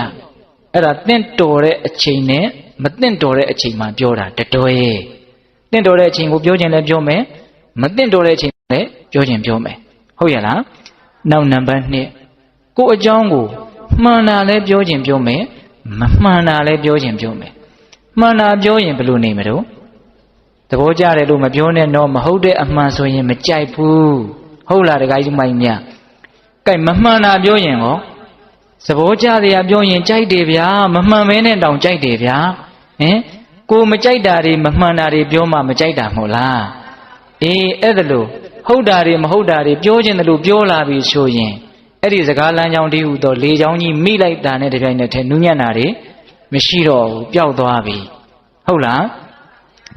အဲ့ဒါတင့်တော်တဲ့အချိန်နဲ့မတင့်တော်တဲ့အချိန်မှာပြောတာတတော်ရဲ့တင့်တော်တဲ့အချိန်ကိုပြောခြင်းလည်းပြောမယ်မတင့်တော်တဲ့အချိန်လည်းပြောခြင်းပြောမယ်ဟုတ်ရဲ့လားနောက်နံပါတ်2ကိုယ်အကြောင်းကိုမှန်တာလည်းပြောခြင်းပြောမယ်မမှန်တာလည်းပြောခြင်းပြောမယ်မှန်တာပြောရင်ဘယ်လိုနေမလို့သဘောကျတယ်လို့မပြောနဲ့တော့မဟုတ်တဲ့အမှန်ဆိုရင်မကြိုက်ဘူးဟုတ်လားတခါကြီးမိုင်းမြကဲမမှန်တာပြောရင်ဟောသဘောကျတရားပြောရင်ကြိုက်တယ်ဗျာမမှန်မဲနဲ့တောင်ကြိုက်တယ်ဗျာဟင်ကိုမကြိုက်တာတွေမမှန်တာတွေပြောမှမကြိုက်တာမဟုတ်လားအေးအဲ့ဒါလို့ဟုတ်တာတွေမဟုတ်တာတွေပြောခြင်းတယ်လို့ပြောလာပြီဆိုရင်အဲ့ဒီစကားလမ်းကြောင်းတည်းဟူသောလေချောင်းကြီးမိလိုက်တာနဲ့တပြိုင်နက်တည်းနူးညံ့တာတွေမရှိတော့ဘူးပျောက်သွားပြီဟုတ်လား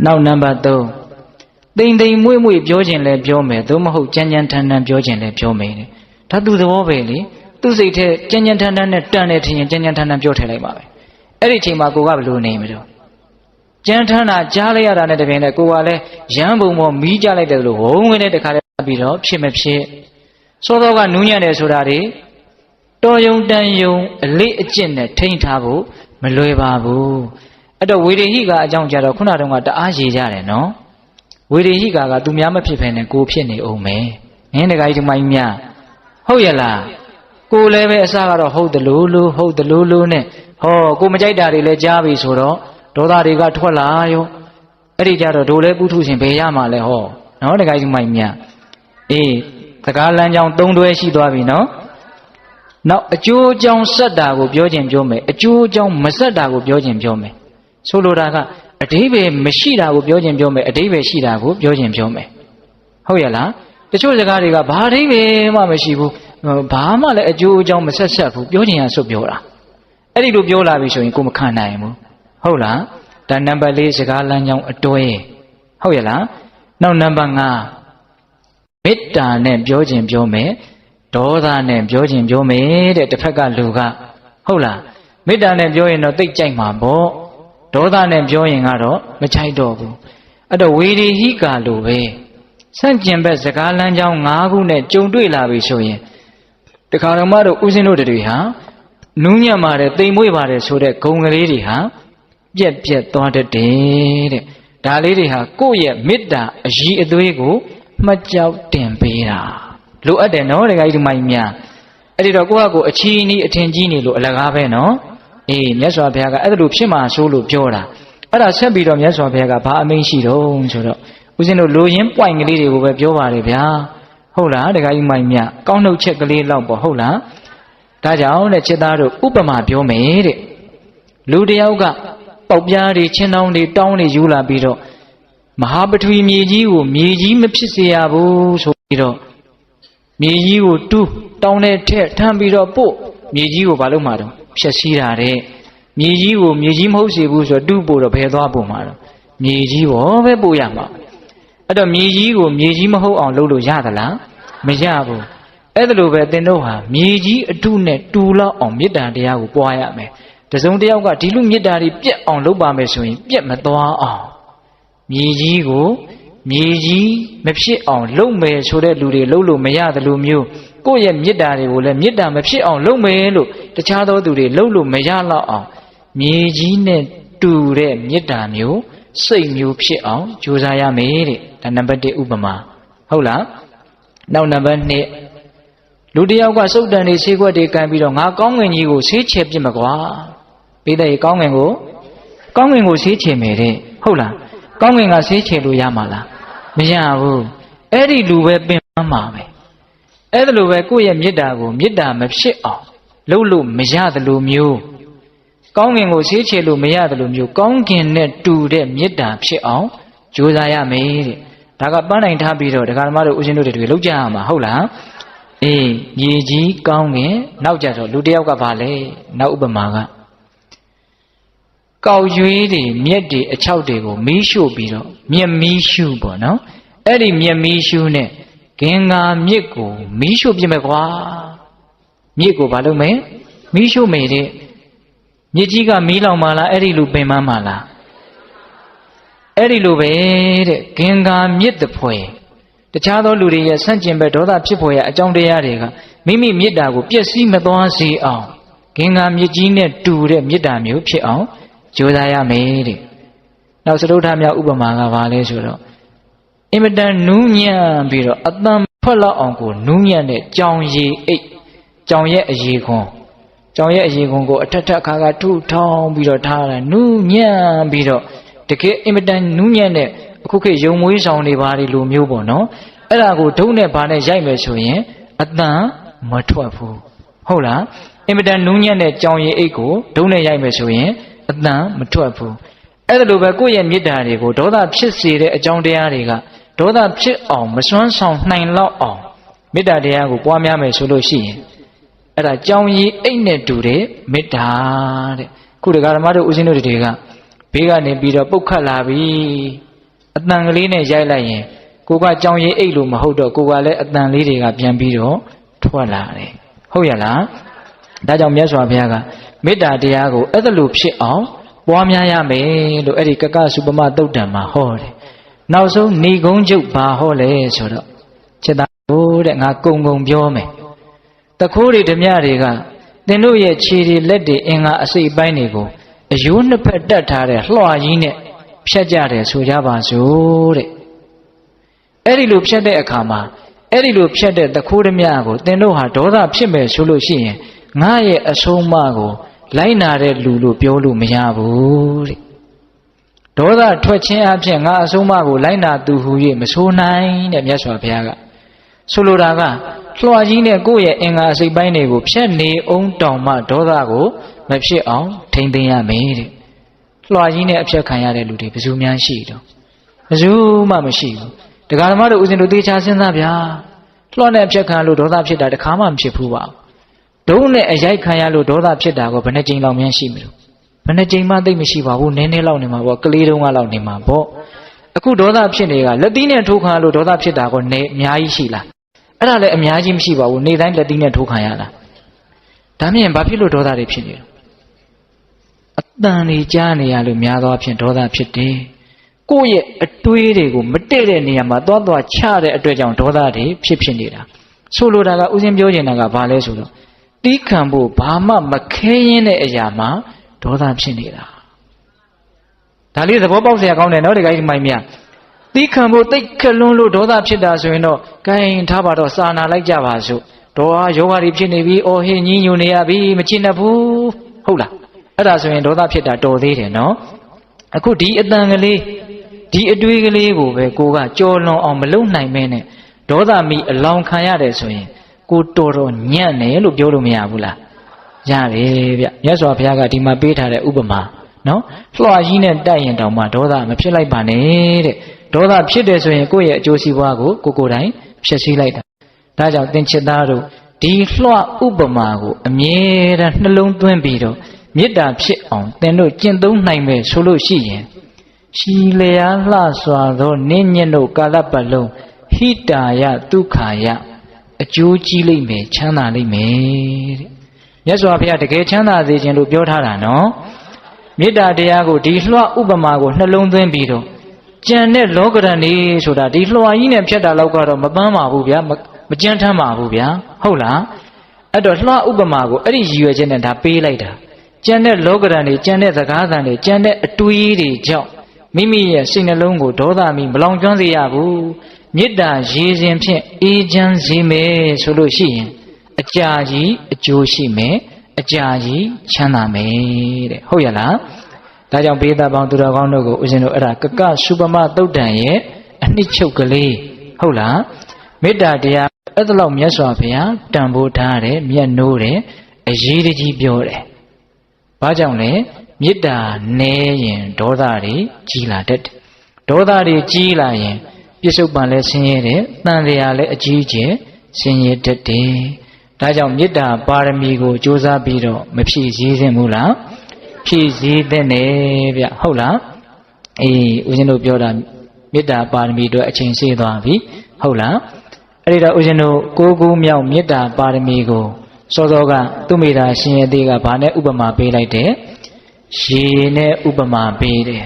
နောက်နံပါတ်3တိမ်တိမ်မွေ့မွေ့ပြောခြင်းလည်းပြောမယ်သို့မဟုတ်ကြမ်းကြမ်းထန်ထန်ပြောခြင်းလည်းပြောမယ်ဒါသူသဘောပဲလေသူစိတ်ထဲကြမ်းကြမ်းထန်ထန်နဲ့တန်တယ်ထင်ရင်ကြမ်းကြမ်းထန်ထန်ပြောထည့်လိုက်ပါပဲအဲ့ဒီအချိန်မှာကိုကဘယ်လိုနေမလို့ကြမ်းထန်တာကြားလိုက်ရတာနဲ့တပြိုင်နက်ကိုကလည်းရမ်းပုံပေါ်မီးကြလိုက်တယ်လို့ဝုန်းဝင်တဲ့တခါတည်းပြီးတော့ဖြစ်မဖြစ်စောစောကနူးညံ့တယ်ဆိုတာတွေတော်ယုံတန်ယုံအလေးအကျင့်နဲ့ထိန်းထားဖို့မလွယ်ပါဘူးအဲ့တော့ဝေဒဟိကအကြောင်းကြတော့ခုနတုန်းကတအားရေကြတယ်နော်ဝေဒဟိကသူများမဖြစ်ဖ ೇನೆ ကိုဖြစ်နေအောင်မယ်နင်းတခါကြီးဒီမိုင်းများဟုတ်ရဲ့လားကိုလည်းပဲအစကတော့ဟုတ်တယ်လို့ဟုတ်တယ်လို့နဲ့ဟောကိုမကြိုက်တာတွေလည်းကြားပြီဆိုတော့ဒေါသတွေကထွက်လာရောအဲ့ဒီကြတော့ဒိုလည်းပုထုရှင်ဘယ်ရမှာလဲဟောနော်တခါကြီးမိုင်းများအေးစကားလမ်းကြောင်း3တွဲရှိသွားပြီနော်နောက်အကျိုးအကြောင်းဆက်တာကိုပြောခြင်းပြောမယ်အကျိုးအကြောင်းမဆက်တာကိုပြောခြင်းပြောမယ်ဆိုလိုတာကအဓိပ္ပာယ်မရှိတာကိုပြောခြင်းပြောမယ်အဓိပ္ပာယ်ရှိတာကိုပြောခြင်းပြောမယ်ဟုတ်ရဲ့လားတချို့စကားတွေကဘာအဓိပ္ပာယ်မှမရှိဘူးဘာမှလည်းအကျိုးအကြောင်းမဆက်ဆက်ဘူးပြောခြင်းရဆွပြောတာအဲ့ဒီလိုပြောလာပြီဆိုရင်ကိုမခံနိုင်ဘူးဟုတ်လားဒါနံပါတ်4စကားလမ်းကြောင်းအတွဲဟုတ်ရဲ့လားနောက်နံပါတ်5မေတ္တာနဲ့ပြောခြင်းပြောမယ်ဒေါသနဲ့ပြောခြင်းပြောမယ်တဲ့တစ်ဖက်ကလူကဟုတ်လားမေတ္တာနဲ့ပြောရင်တော့သိကြိုက်မှာပေါ့ဒေါသနဲ့ပြောရင်ကတော့မချိုက်တော့ဘူးအဲ့တော့ဝေဒီဟိကာလိုပဲဆန့်ကျင်ဘက်စကားလမ်းကြောင်း5ခုနဲ့ကြုံတွေ့လာပြီဆိုရင်တခါတော့မတို့ဦးဇင်းတို့တွေဟာနူးညံ့ပါတယ်တိမ်မွေ့ပါတယ်ဆိုတဲ့ဂုံကလေးတွေဟာပြက်ပြက်သွားတတ်တယ်တဲ့ဒါလေးတွေဟာကိုယ့်ရဲ့မေတ္တာအည်အသွေးကိုမှတ်ကြောက်တင်ပေးတာလိုအပ်တယ်နော်တခါကြီးဒီမိုင်းများအဲ့ဒီတော့ကိုယ့်ဟာကိုယ်အချီးနီးအထင်ကြီးနေလို့အလကားပဲနော်အေးမြတ်စွာဘုရားကအဲ့ဒါလိုဖြစ်မှာဆိုလို့ပြောတာအဲ့ဒါဆက်ပြီးတော့မြတ်စွာဘုရားကဘာအမိန့်ရှိတော့ဆိုတော့ဦးဇင်းတို့လိုရင်း point ကလေးတွေကိုပဲပြောပါတယ်ဗျာဟုတ်လားတခါကြီးမိုင်းများကောင်းနှုတ်ချက်ကလေးလောက်ပေါ့ဟုတ်လားဒါကြောင့်တဲ့จิตသားတို့ဥပမာပြောမယ်တဲ့လူတယောက်ကပေါက်ပြားတွေချင်းတောင်းတွေတောင်းတွေယူလာပြီးတော့မဟာပထဝီမြေကြီးကိုမြေကြီးမဖြစ်စေရဘူးဆိုပြီးတော့မြေကြီးကိုတူးတောင်းတဲ့ထက်ထမ်းပြီးတော့ပို့မြေကြီးကိုဘာလို့မှာတော့ဖြက်စီးတာတဲ့မြေကြီးကိုမြေကြီးမဟုတ်စေဘူးဆိုတော့တူးပို့တော့ဘယ်သွားပို့မှာတော့မြေကြီးဘောပဲပို့ရမှာအဲ့တော့မြေကြီးကိုမြေကြီးမဟုတ်အောင်လုပ်လို့ရသလားမရဘူးအဲ့ဒါလိုပဲသင်တို့ဟာမြေကြီးအတုနဲ့တူလောက်အောင်မေတ္တာတရားကိုပွားရမယ်တစုံတစ်ယောက်ကဒီလိုမေတ္တာတွေပြက်အောင်လုပ်ပါမယ်ဆိုရင်ပြက်မသွားအောင်မြေကြီးကိုမြေကြီးမဖြစ်အောင်လုပ်မယ်ဆိုတဲ့လူတွေလုပ်လို့မရတယ်လို့မျိုးကိုယ့်ရဲ့မေတ္တာတွေကိုလည်းမေတ္တာမဖြစ်အောင်လုပ်မယ်လို့တခြားသောသူတွေလုပ်လို့မရတော့အောင်မြေကြီးနဲ့တူတဲ့မေတ္တာမျိုးစိတ်မျိုးဖြစ်အောင်ကြိုးစားရမယ်တဲ့ဒါနံပါတ်1ဥပမာဟုတ်လားနောက်နံပါတ်2လူတယောက်ကစုတ်တန်တွေဆေးခွက်တွေကန်ပြီးတော့ငါကောင်းငင်ကြီးကိုဆေးချေပြစ်မကွာပြီးတဲ့ကောင်းငင်ကိုဆေးချေမယ်တဲ့ဟုတ်လားကောင်းငင်ကဆေးချေလို့ရမှာလားမရဘူးအဲ့ဒီလူပဲပင်ပန်းမှာပဲအဲ့ဒါလိုပဲကိုယ့်ရဲ့မေတ္တာကိုမေတ္တာမဖြစ်အောင်လုပ်လို့မရတယ်လို့မျိုးကောင်းငင်ကိုဆေးချေလို့မရတယ်လို့မျိုးကောင်းကင်နဲ့တူတဲ့မေတ္တာဖြစ်အောင်ကြိုးစားရမယ်တဲ့ဒါကပန်းနိုင်ထားပြီးတော့ဒကာဓမ္မတို့ဦးဇင်းတို့တွေလောက်ကြရမှာဟုတ်လားအေးမြေကြီးကောင်းငင်နောက်ကြတော့လူတယောက်ကဘာလဲနောက်ဥပမာကကောက်ရွေးတွေမြက်တွေအချောက်တွေကိုမီးရှို့ပြီးတော့မြက်မီးရှူပေါ့နော်အဲ့ဒီမြက်မီးရှူနဲ့ဂင်္ဂါမြစ်ကိုမီးရှို့ပြမယ်ကွာမြစ်ကိုဘာလုပ်မယ်မီးရှို့မယ်တဲ့မြစ်ကြီးကမီးလောင်ပါလားအဲ့ဒီလိုပင်ပန်းပါလားအဲ့ဒီလိုပဲတဲ့ဂင်္ဂါမြစ်တဖွဲ တခြားသောလူတွေရဲ့ဆန့်ကျင်ဘက်ဒေါသဖြစ်ပေါ်ရာအကြောင်းတရားတွေကမိမိမေတ္တာကိုပျက်စီးမသွားစေအောင်ဂင်္ဂါမြစ်ကြီးနဲ့တူတဲ့မေတ္တာမျိုးဖြစ်အောင်ကြိုးစားရမယ်တဲ့နောက်စတုထမြောက်ဥပမာကဘာလဲဆိုတော့အင်မတန်နူးညံ့ပြီးတော့အတန်ဖွက်လောက်အောင်ကိုနူးညံ့တဲ့ကြောင်ရည်အိတ်ကြောင်ရဲ့အရေခွန်ကိုအထက်ထက်အခါကထုထောင်းပြီးတော့ထားတာနူးညံ့ပြီးတော့တကယ်အင်မတန်နူးညံ့တဲ့အခုခေတ်ရုံမွေးဆောင်တွေဘာတွေလိုမျိုးပေါ့နော်အဲ့ဒါကိုဒုံးနဲ့ဘာနဲ့ရိုက်မယ်ဆိုရင်အတန်မထွက်ဘူးဟုတ်လားအင်မတန်နူးညံ့တဲ့ကြောင်ရည်အိတ်ကိုဒုံးနဲ့ရိုက်မယ်ဆိုရင်အတန်မထွက်ဘူးအဲ့ဒါလိုပဲကိုယ့်ရဲ့မေတ္တာတွေကိုဒေါသဖြစ်စေတဲ့အကြောင်းတရားတွေကဒေါသဖြစ်အောင်မစွမ်းဆောင်နိုင်လောက်အောင်မေတ္တာတရားကိုပွားများမယ်ဆိုလို့ရှိရင်အဲ့ဒါကြောင်ရည်အိတ်နဲ့တူတဲ့မေတ္တာတဲ့ခုဒကာဓမ္မတို့ဦးဇင်းတို့တွေကဘေးကနေပြီးတော့ပုတ်ခတ်လာပြီအတန်ကလေးနဲ့ရိုက်လိုက်ရင်ကိုကကြောင်ရည်အိတ်လို့မဟုတ်တော့ကိုကလည်းအတန်လေးတွေကပြန်ပြီးတော့ထွက်လာတယ်ဟုတ်ရလားဒါကြောင့်မြတ်စွာဘုရားကမေတ္တာတရားကိုအဲ့ဒါလိုဖြစ်အောင်ပွားများရမယ်လို့အဲ့ဒီကကစုပမသုတ်တံမှာဟောတယ်နောက်ဆုံးဏိဂုံးကျုပ်ဘာဟောလဲဆိုတော့ချက်သားတို့တဲ့ငါကုံပြောမယ်တခိုးတွေဓမြတွေကသင်တို့ရဲ့ခြေတွေလက်တွေအင်္ဂါအစိတ်အပိုင်းတွေကိုအယိုးနှစ်ဖက်တက်ထားတဲ့လွှာကြီးနဲ့ဖြတ်ကြတယ်ဆိုကြပါစို့တဲ့အဲ့ဒီလိုဖြတ်တဲ့အခါမှာအဲ့ဒီလိုဖြတ်တဲ့တခိုးဓမြကိုသင်တို့ဟာဒေါသဖြစ်မယ်ဆိုလို့ရှိရင်ငါရဲ့အဆုံးအမကိုလိုက်နာတဲ့လူလို့ပြောလို့မရဘူးတဲ့ဒေါသထွက်ခြင်းအဖြစ်ငါအဆုံးအမကိုလိုက်နာသူဟူ၍မဆိုနိုင်တဲ့မြတ်စွာဘုရားကဆိုလိုတာကလွှာကြီးနဲ့ကိုယ့်ရဲ့အင်္ဂါအစိတ်ပိုင်းတွေကိုဖြတ်နေအောင်တောင်မှဒေါသကိုမဖြစ်အောင်ထိမ့်သိမ်းရမယ်တဲ့လွှာကြီးနဲ့အဖြတ်ခံရတဲ့လူတွေဘယ်သူများရှိတော့ဘယ်သူမှမရှိဘူးတရားဓမ္မတို့ဦးဇင်းတို့သေချာစဉ်းစားဗျာလွှာနဲ့အဖြတ်ခံလို့ဒေါသဖြစ်တာတခါမှမဖြစ်ဘူးပါဒုံးနဲ့အရိုက်ခံရလို့ဒေါသဖြစ်တာကိုဘယ်နှကြိမ်လောက်များရှိမလို့ဘယ်နှကြိမ်မှသိမ့်မရှိပါဘူးနည်းနည်းလောက်နေမှာပေါ့ကလေးတုံးကလောက်နေမှာပေါ့အခုဒေါသဖြစ်နေကလက်သီးနဲ့ထိုးခံလို့ဒေါသဖြစ်တာကိုနေအများကြီးရှိလားအဲ့ဒါလည်းအများကြီးမရှိပါဘူးနေတိုင်းလက်သီးနဲ့ထိုးခံရတာဒါမြင်ဘာဖြစ်လို့ဒေါသတွေဖြစ်နေလဲအတန်တွေကြားနေရလို့များသောအားဖြင့်ဒေါသဖြစ်တယ်ကိုယ့်ရဲ့အတွေးတွေကိုမတည့်တဲ့နေရာမှာသွားချတဲ့အတွက်ကြောင့်ဒေါသတွေဖြစ်နေတာဆိုလိုတာကဥစဉ်ပြောနေတာကဘာလဲဆိုတော့တီးခံဖို့ဘာမှမခဲရင်တဲ့အရာမှာဒေါသဖြစ်နေတာဒါလေးသဘောပေါက်เสียကောင်းတယ်နော်ဒီကိစ္စမိုင်းမြတီးခံဖို့တိတ်ခက်လွန်းလို့ဒေါသဖြစ်တာဆိုရင်တော့ဂိုင်းထားပါတော့စာနာလိုက်ကြပါစို့ဒေါ်ဟာယောဂါတွေဖြစ်နေပြီအော်ဟင်းညင်းညူနေရပြီမချစ်နဲ့ဘူးဟုတ်လားအဲ့ဒါဆိုရင်ဒေါသဖြစ်တာတော်သေးတယ်နော်အခုဒီအတန်ကလေးဒီအတွေးကလေးကိုပဲကိုကကြော်လွန်အောင်မလုံနိုင်မဲနဲ့ဒေါသမီအလောင်ခံရတယ်ဆိုရင်ကိုတော်ညံ့တယ်လို့ပြောလို့မရဘူးလားရတယ်ဗျမြတ်စွာဘုရားကဒီမှာပေးထားတဲ့ဥပမာနော်လွှာကြီးနဲ့တိုက်ရင်တောင်မှဒေါသမဖြစ်လိုက်ပါနဲ့တဲ့ဒေါသဖြစ်တယ်ဆိုရင်ကိုယ့်ရဲ့အကျိုးစီးပွားကိုကိုယ်တိုင်ဖျက်ဆီးလိုက်တာဒါကြောင့်သင်္ချစ်သားတို့ဒီလွှာဥပမာကိုအမြဲတမ်းနှလုံးသွင်းပြီးတော့မေတ္တာဖြစ်အောင်သင်တို့ကျင့်သုံးနိုင်မယ်ဆိုလို့ရှိရင်ရှီလျာလှစွာသောနင်းညက်တို့ကာလပတ်လုံးဟိတာယဒုက္ခယအကျိုးကြီးလိမ့်မယ်ချမ်းသာလိမ့်မယ်တဲ့မြတ်စွာဘုရားတကယ်ချမ်းသာစေခြင်းလို့ပြောထားတာနော်မေတ္တာတရားကိုဒီလွှာဥပမာကိုနှလုံးသွင်းပြီးတော့ကြံတဲ့လောကရဏီဆိုတာဒီလွှာကြီးနဲ့ဖြတ်တာလောက်ကတော့မပန်းပါဘူးဗျာမကြမ်းထမ်းပါဘူးဗျာဟုတ်လားအဲ့တော့လွှာဥပမာကိုအဲ့ဒီရည်ရွယ်ချက်နဲ့ဒါပေးလိုက်တာကြံတဲ့လောကရဏီကြံတဲ့စကားသံတွေကြံတဲ့အတွေးတွေကြောင့်မိမိရဲ့စိတ်နှလုံးကိုဒေါသမီမလောင်ကျွမ်းစေရဘူးမေတ္တာရည်စဉ်ဖြင့်အေးချမ်းစေမယ်ဆိုလို့ရှိရင်အကြာကြီးအကျိုးရှိမယ်အကြာကြီးချမ်းသာမယ်တဲ့ဟုတ်ရလားဒါကြောင့်ဘေးသားပေါင်းသူတော်ကောင်းတို့ကိုဦးဇင်းတို့အဲ့ဒါကကစုပမသုတ်တံရဲ့အနှစ်ချုပ်ကလေးဟုတ်လားမေတ္တာတရားအဲ့ဒါလောက်မြတ်စွာဘုရားတန်ဖိုးထားတယ်မြတ်နိုးတယ်အရေးတကြီးပြောတယ်ဘာကြောင့်လဲမေတ္တာနည်းရင်ဒေါသတွေကြီးလာတတ်တယ်ဒေါသတွေကြီးလာရင်ပြစ္ဆုတ်ပံလည်းဆင်းရဲတယ်တန်တရားလည်းအကြီးကျယ်ဆင်းရဲတတ်တယ်ဒါကြောင့်မေတ္တာပါရမီကိုကြိုးစားပြီးတော့မဖြည့်ဆည်းသင့်ဘူးလားဖြည့်ဆည်းသင့်တယ်ဗျဟုတ်လားအေးဦးဇင်းတို့ပြောတာမေတ္တာပါရမီတို့အချိန်ဆေးသွားပြီဟုတ်လားအဲ့ဒီတော့ဦးဇင်းတို့ကိုးခုမြောက်မေတ္တာပါရမီကိုစောစောကသူမိတာရှင်ရသေးကဘာနဲ့ဥပမာပေးလိုက်တယ်ရေနဲ့ဥပမာပေးတယ်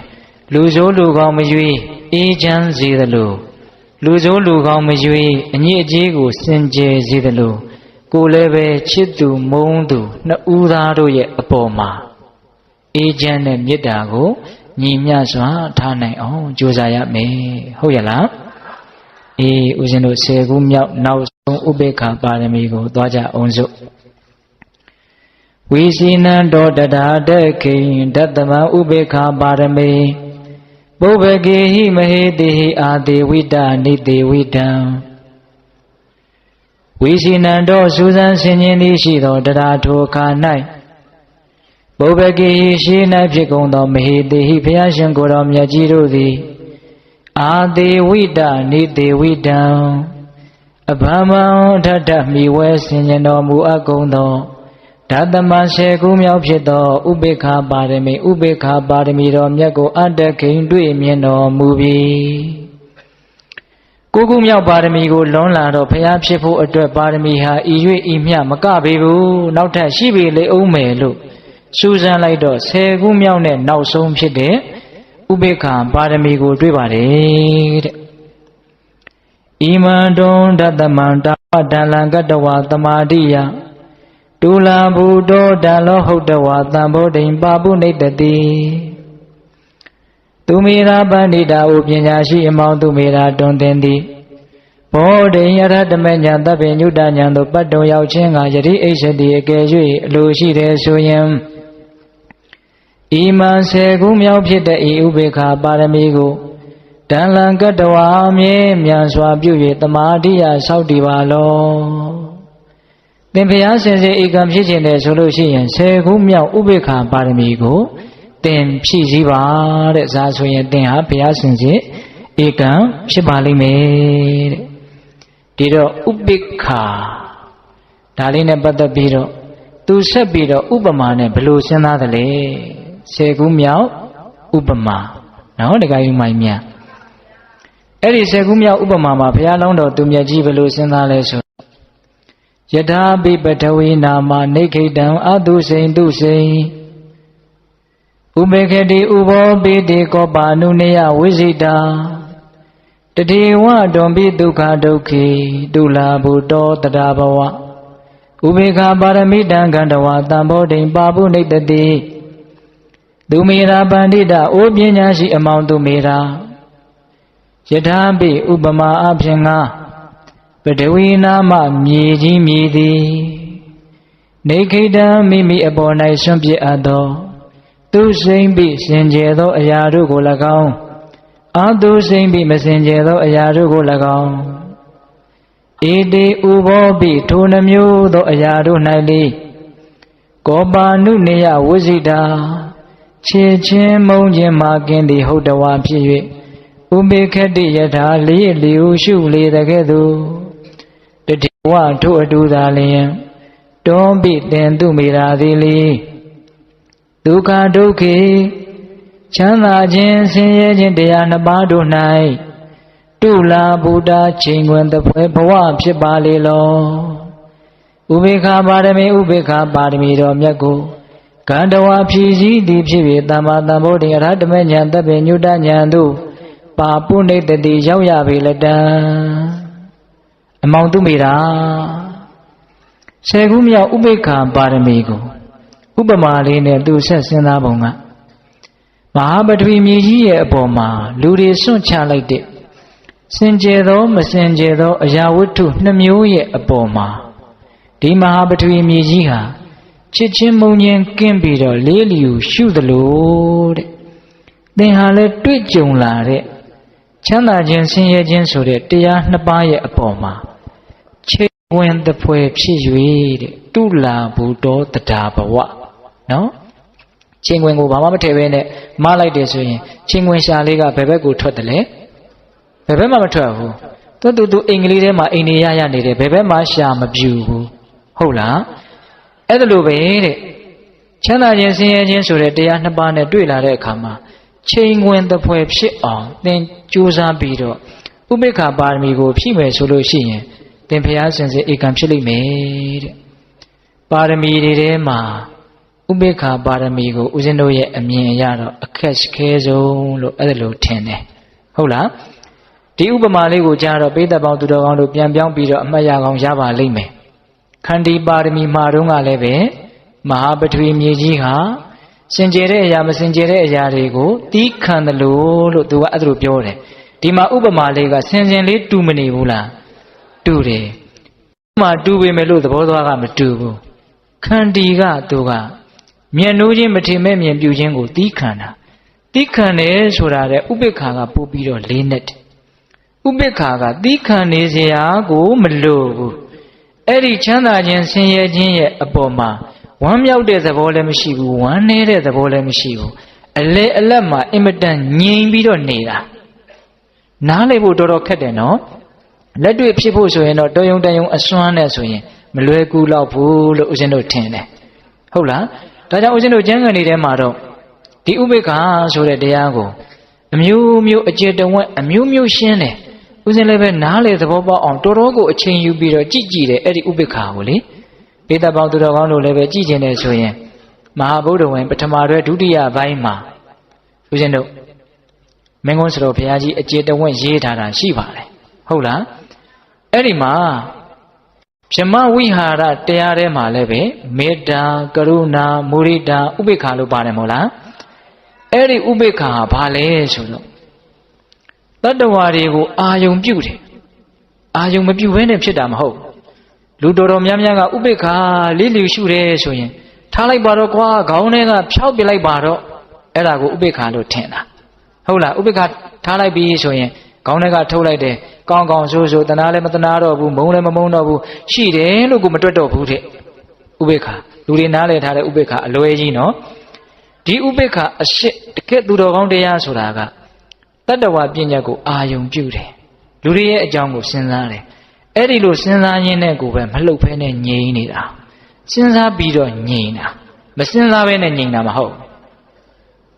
လူဆိုးလူကောင်းမရွေးအေးချမ်းစေသလို လူဆိုးလူကောင်းမရွေးအညစ်အကြေးကိုစင်ကြယ်စေသလိုကိုယ်လည်းပဲချစ်သူမုန်းသူနှစ်ဦးသားတို့ရဲ့အပေါ်မှာအေးချမ်းတဲ့မေတ္တာကိုညီမျှစွာထားနိုင်အောင်ကြိုးစားရမယ်ဟုတ်ရလားအေးဦးဇင်းတို့10ခုမြောက်နောက်ဆုံးဥပေက္ခပါရမီကိုသွားကြအောင်စို့ဝိစီနံတောတထာတေခိဒတ္တမဥပေက္ခပါရမီပုဗ္ဗကေဟိမဟေတိဟိအာတိဝိတနိတိဝိတံဝိစီနံတောစူးစမ်းဆင်ခြင်သည်ရှိသောတရားထိုအခါ၌ပုဗ္ဗကေဟိရှိ၌ဖြစ်ကုန်သောမဟေတိဟိဘုရားရှင်ကိုယ်တော်မြတ်ကြီးတို့သည်အာတိဝိတနိတိဝိတံအဘမံထထမိဝဲဆင်ခြင်တော်မူအပ်ကုန်သောဓတ္တမ10ခုမြောက်ဖြစ်သောဥပေက္ခပါရမီဥပေက္ခပါရမီတော်မြတ်ကိုအတ္တခိန်တွေ့မြင်တော်မူပြီ9ခုမြောက်ပါရမီကိုလွန်လာတော့ဘုရားဖြစ်ဖို့အတွက်ပါရမီဟာဤ၍ဤမျှမကပေဘူးနောက်ထပ်ရှိပေလေအောင်မယ်လို့စူးစမ်းလိုက်တော့10ခုမြောက်နဲ့နောက်ဆုံးဖြစ်တဲ့ဥပေက္ခပါရမီကိုတွေ့ပါတယ်တဲ့ဣမံတုံဓတ္တမံတာဝတံလံကတ္တဝသမာတိယတူလာဘူတောတံလောဟုတ်တဝသံဘောဓိံပါပုနိတတိသူမေရာပဏိတာဥပညာရှိအမောင်သူမေရာတွင်တင်သည်ဘောဓိံယရတမညာတပ်ပင်ညုတညာတို့ပတ်တုံရောက်ခြင်းကယတိအိစတိအကယ်၍အလိုရှိတယ်ဆိုရင်ဣမံ10ခုမြောက်ဖြစ်တဲ့ဤဥပေက္ခပါရမီကိုတန်လံကတ္တဝါမြဲမြံစွာပြု၍တမာတိယဆောက်တည်ပါလောသင်ဘုရားရှင်စေဧကံဖြစ်ခြင်းနဲ့ဆိုလို့ရှိရင်10ခုမြောက်ဥပေက္ခပါရမီကိုသင်ဖြည့်စည်းပါတဲ့ဇာဆိုရင်သင်ဟာဘုရားရှင်စေဧကံဖြစ်ပါလိမ့်မယ်တဲ့ဒီတော့ဥပေက္ခဒါလေးနဲ့ပတ်သက်ပြီးတော့သူဆက်ပြီးတော့ဥပမာနဲ့ဘယ်လိုစဉ်းစားသလဲ10ခုမြောက်ဥပမာနော်တခါယူမိုင်းမြအဲ့ဒီ10ခုမြောက်ဥပမာမှာဘုရားလောင်းတော်သူမြတ်ကြီးဘယ်လိုစဉ်းစားလဲဆိုယထာပိပထဝီနာမနေခိတံအတုစိန်တုစိန်ဥပေက္ခတိဥဘောပိတိကောပါနုနေယဝိဇိတာတတိဝတွန်ပိဒုက္ခဒုက္ခိတုလာဘုတောတရာဘဝဥပေက္ခပါရမိတံကန္တဝသံဘောဓိံပါပုနိတတိသူမေရာပန္တိတဩပညာရှိအမောင်သူမေရာယထာပိဥပမာအဖြင့်ငါပထဝီနာမမြေကြီးမြေသည်နေခိတံမိမိအပေါ်၌ဆွန့်ပစ်အပ်သောသူစိမ့်ပြီးစင်ကြယ်သောအရာတို့ကို၎င်းအာသူစိမ့်ပြီးမစင်ကြယ်သောအရာတို့ကို၎င်းဧတေဥဘောပိထိုနှမျိုးသောအရာတို့၌လေကောပါနုနေယဝိဇိတာခြေချင်းမုံခြင်းမှာကင်းသည်ဟုတ်တော်ဝါဖြစ်၍ဥပေက္ခတိယထာလျက်လျူရှုလေတကဲ့သို့တတိဝထိုအတူသာလျင်တွန်းပိတင်သူမေရာသည်လေဒုက္ခဒုက္ခိချမ်းသာခြင်းဆင်းရဲခြင်းတရားနှစ်ပါးတို့၌တုလာဘုဒ္ဓချိန်ခွင်တပွဲဘဝဖြစ်ပါလေလောဥပေက္ခပါရမီဥပေက္ခပါရမီတော်မြတ်ကိုကန္တဝါဖြည့်စည်းသည်ဖြစ်၍သမ္မာသမ္ဗုဒ္ဓအရဟတမေညာတပ်ပင်ညုတညာတို့ပါပုနိတတိရောက်ရပေလတံအမောင်သူမေရာ10ခုမြောက်ဥပေက္ခပါရမီကိုဥပမာလေးနဲ့သူဆက်စဉ်းစားပုံကမဟာပထဝီမြေကြီးရဲ့အပေါ်မှာလူတွေစွန့်ချလိုက်တဲ့စင်ကြယ်သောမစင်ကြယ်သောအရာဝတ္ထု2မျိုးရဲ့အပေါ်မှာဒီမဟာပထဝီမြေကြီးဟာချစ်ချင်းမုန်းချင်းကင်းပြီးတော့လေးလျူရှုသလိုတဲ့သင်ဟာလည်းတွေ့ကြုံလာတဲ့ချမ်းသာခြင်းဆင်းရဲခြင်းဆိုတဲ့တရား2ပါးရဲ့အပေါ်မှာချိန်ဝင်တပွဲဖြစ်၍တဲ့တုလာဘုတောတရာဘဝနော်ချိန်ဝင်ကိုဘာမှမထည့်ဘဲနဲ့မလိုက်တယ်ဆိုရင်ချိန်ဝင်ရှာလေးကဘယ်ဘက်ကိုထွက်တယ်လဲဘယ်ဘက်မှမထွက်ဘူးသူအိမ်ကလေးထဲမှာအိမ်နေရနေတယ်ဘယ်ဘက်မှရှာမပြူဘူးဟုတ်လားအဲ့ဒါလိုပဲတဲ့ချမ်းသာခြင်းဆင်းရဲခြင်းဆိုတဲ့တရား2ပါးနဲ့တွေ့လာတဲ့အခါမှာချိန်ဝင်တပွဲဖြစ်အောင်သင်ကြိုးစားပြီးတော့ဥပေက္ခပါရမီကိုဖြည့်မယ်ဆိုလို့ရှိရင်သင်ဘုရားရှင်စေဧကံဖြစ်လိမ့်မယ်တဲ့ပါရမီတွေထဲမှာဥပေက္ခပါရမီကိုဦးဇင်းတို့ရဲ့အမြင်အရတော့အခက်ခဲဆုံးလို့အဲ့ဒါလိုထင်တယ်ဟုတ်လား ဒီဥပမာလေးကိုကြားတော့ပိဋကပေါင်းသူတော်ကောင်းတို့ပြန်ပြောင်းပြီးတော့အမှတ်ရကောင်းရပါလိမ့်မယ်ခန္တီပါရမီမှာတုန်းကလည်းပဲမဟာပထဝီမြေကြီးဟာစင်ကြယ်တဲ့အရာမစင်ကြယ်တဲ့အရာတွေကိုတီးခံတယ်လို့သူကအဲ့ဒါလိုပြောတယ်ဒီမှာဥပမာလေးကစင်စင်လေးတူမနေဘူးလားတူတယ်ဥပမာတူပေမဲ့လို့သဘောသွားကမတူဘူးခန္တီကသူကမျက်နှိုးချင်းမထင်မဲ့မြင်ပြူခြင်းကိုတီးခံတာတီးခံတယ်ဆိုတာတဲ့ဥပိ္ပခာကပို့ပြီးတော့လေးနဲ့ဥပိ္ပခာကတီးခံနေစရာကိုမလိုဘူးအဲ့ဒီချမ်းသာခြင်းဆင်းရဲခြင်းရဲ့အပေါ်မှာဝမ်းမြောက်တဲ့သဘောလည်းမရှိဘူးဝမ်းနည်းတဲ့သဘောလည်းမရှိဘူးအလေအလတ်မှာအင်မတန်ငြိမ်ပြီးတော့နေတာနားလည်ဖို့တော်တော်ခက်တယ်နော်လက်တွေ့ဖြစ်ဖို့ဆိုရင်တော့တော်ယုံတန်ယုံအစွမ်းနဲ့ဆိုရင်မလွယ်ကူတော့ဘူးလို့ဦးဇင်းတို့ထင်တယ်ဟုတ်လားဒါကြောင့်ဦးဇင်းတို့ကျမ်းဂန်တွေထဲမှာတော့ဒီဥပိ္ပခာဆိုတဲ့တရားကိုအမျိုးမျိုးအကျေတဝက်အမျိုးမျိုးရှင်းတယ်ဦးဇင်းလည်းပဲနားလေသဘောပေါက်အောင်တော်တော်ကိုအချိန်ယူပြီးတော့ကြည်တယ်အဲ့ဒီဥပိ္ပခာကိုလေပိဋကပေါင်းသူတော်ကောင်းတို့လည်းပဲကြည်ကျင်တယ်ဆိုရင်မဟာဗုဒ္ဓဝင်ပထမတွဲဒုတိယပိုင်းမှာဦးဇင်းတို့မင်းကုန်းစတော်ဘုရားကြီးအကျေတဝက်ရေးထားတာရှိပါတယ်ဟုတ်လားအဲ့ဒီမှာဗြဟ္မဝိဟာရတရားထဲမှာလည်းပဲမေတ္တာကရုဏာမုဒိတာဥပိ္ပခာလို့ပါတယ်မဟုတ်လားအဲ့ဒီဥပိ္ပခာဟာဘာလဲဆိုတော့တတ္တဝါတွေကိုအာယုံပြုတယ်အာယုံမပြုဘဲနဲ့ဖြစ်တာမဟုတ်လူတော်တော်များများကဥပိ္ပခာလေးလျူရှုတယ်ဆိုရင်ထားလိုက်ပါတော့ကွာခေါင်းထဲကဖြောက်ပြလိုက်ပါတော့အဲ့ဒါကိုဥပိ္ပခာလို့ထင်တာဟုတ်လားဥပိ္ပခာထားလိုက်ပြီဆိုရင်ခေါင်းထဲကထုတ်လိုက်တယ်ကောင်းကောင်းဆိုးဆိုးတနာလည်းမတနာတော့ဘူးမုန်းလည်းမမုန်းတော့ဘူးရှိတယ်လို့ကိုမတွက်တော့ဘူးတဲ့ဥပိ္ပခာလူတွေနားလည်ထားတဲ့ဥပိ္ပခာအလွဲကြီးနော်ဒီဥပိ္ပခာအရှိတကယ်သူတော်ကောင်းတရားဆိုတာကတတ္တဝါပညာကိုအာယုံပြုတယ်လူတွေရဲ့အကြောင်းကိုစဉ်းစားတယ်အဲ့ဒီလိုစဉ်းစားရင်းနဲ့ကိုပဲမလှုပ်ဖဲနဲ့ငြိမ်နေတာစဉ်းစားပြီးတော့ငြိမ်တာမစဉ်းစားဘဲနဲ့ငြိမ်တာမဟုတ်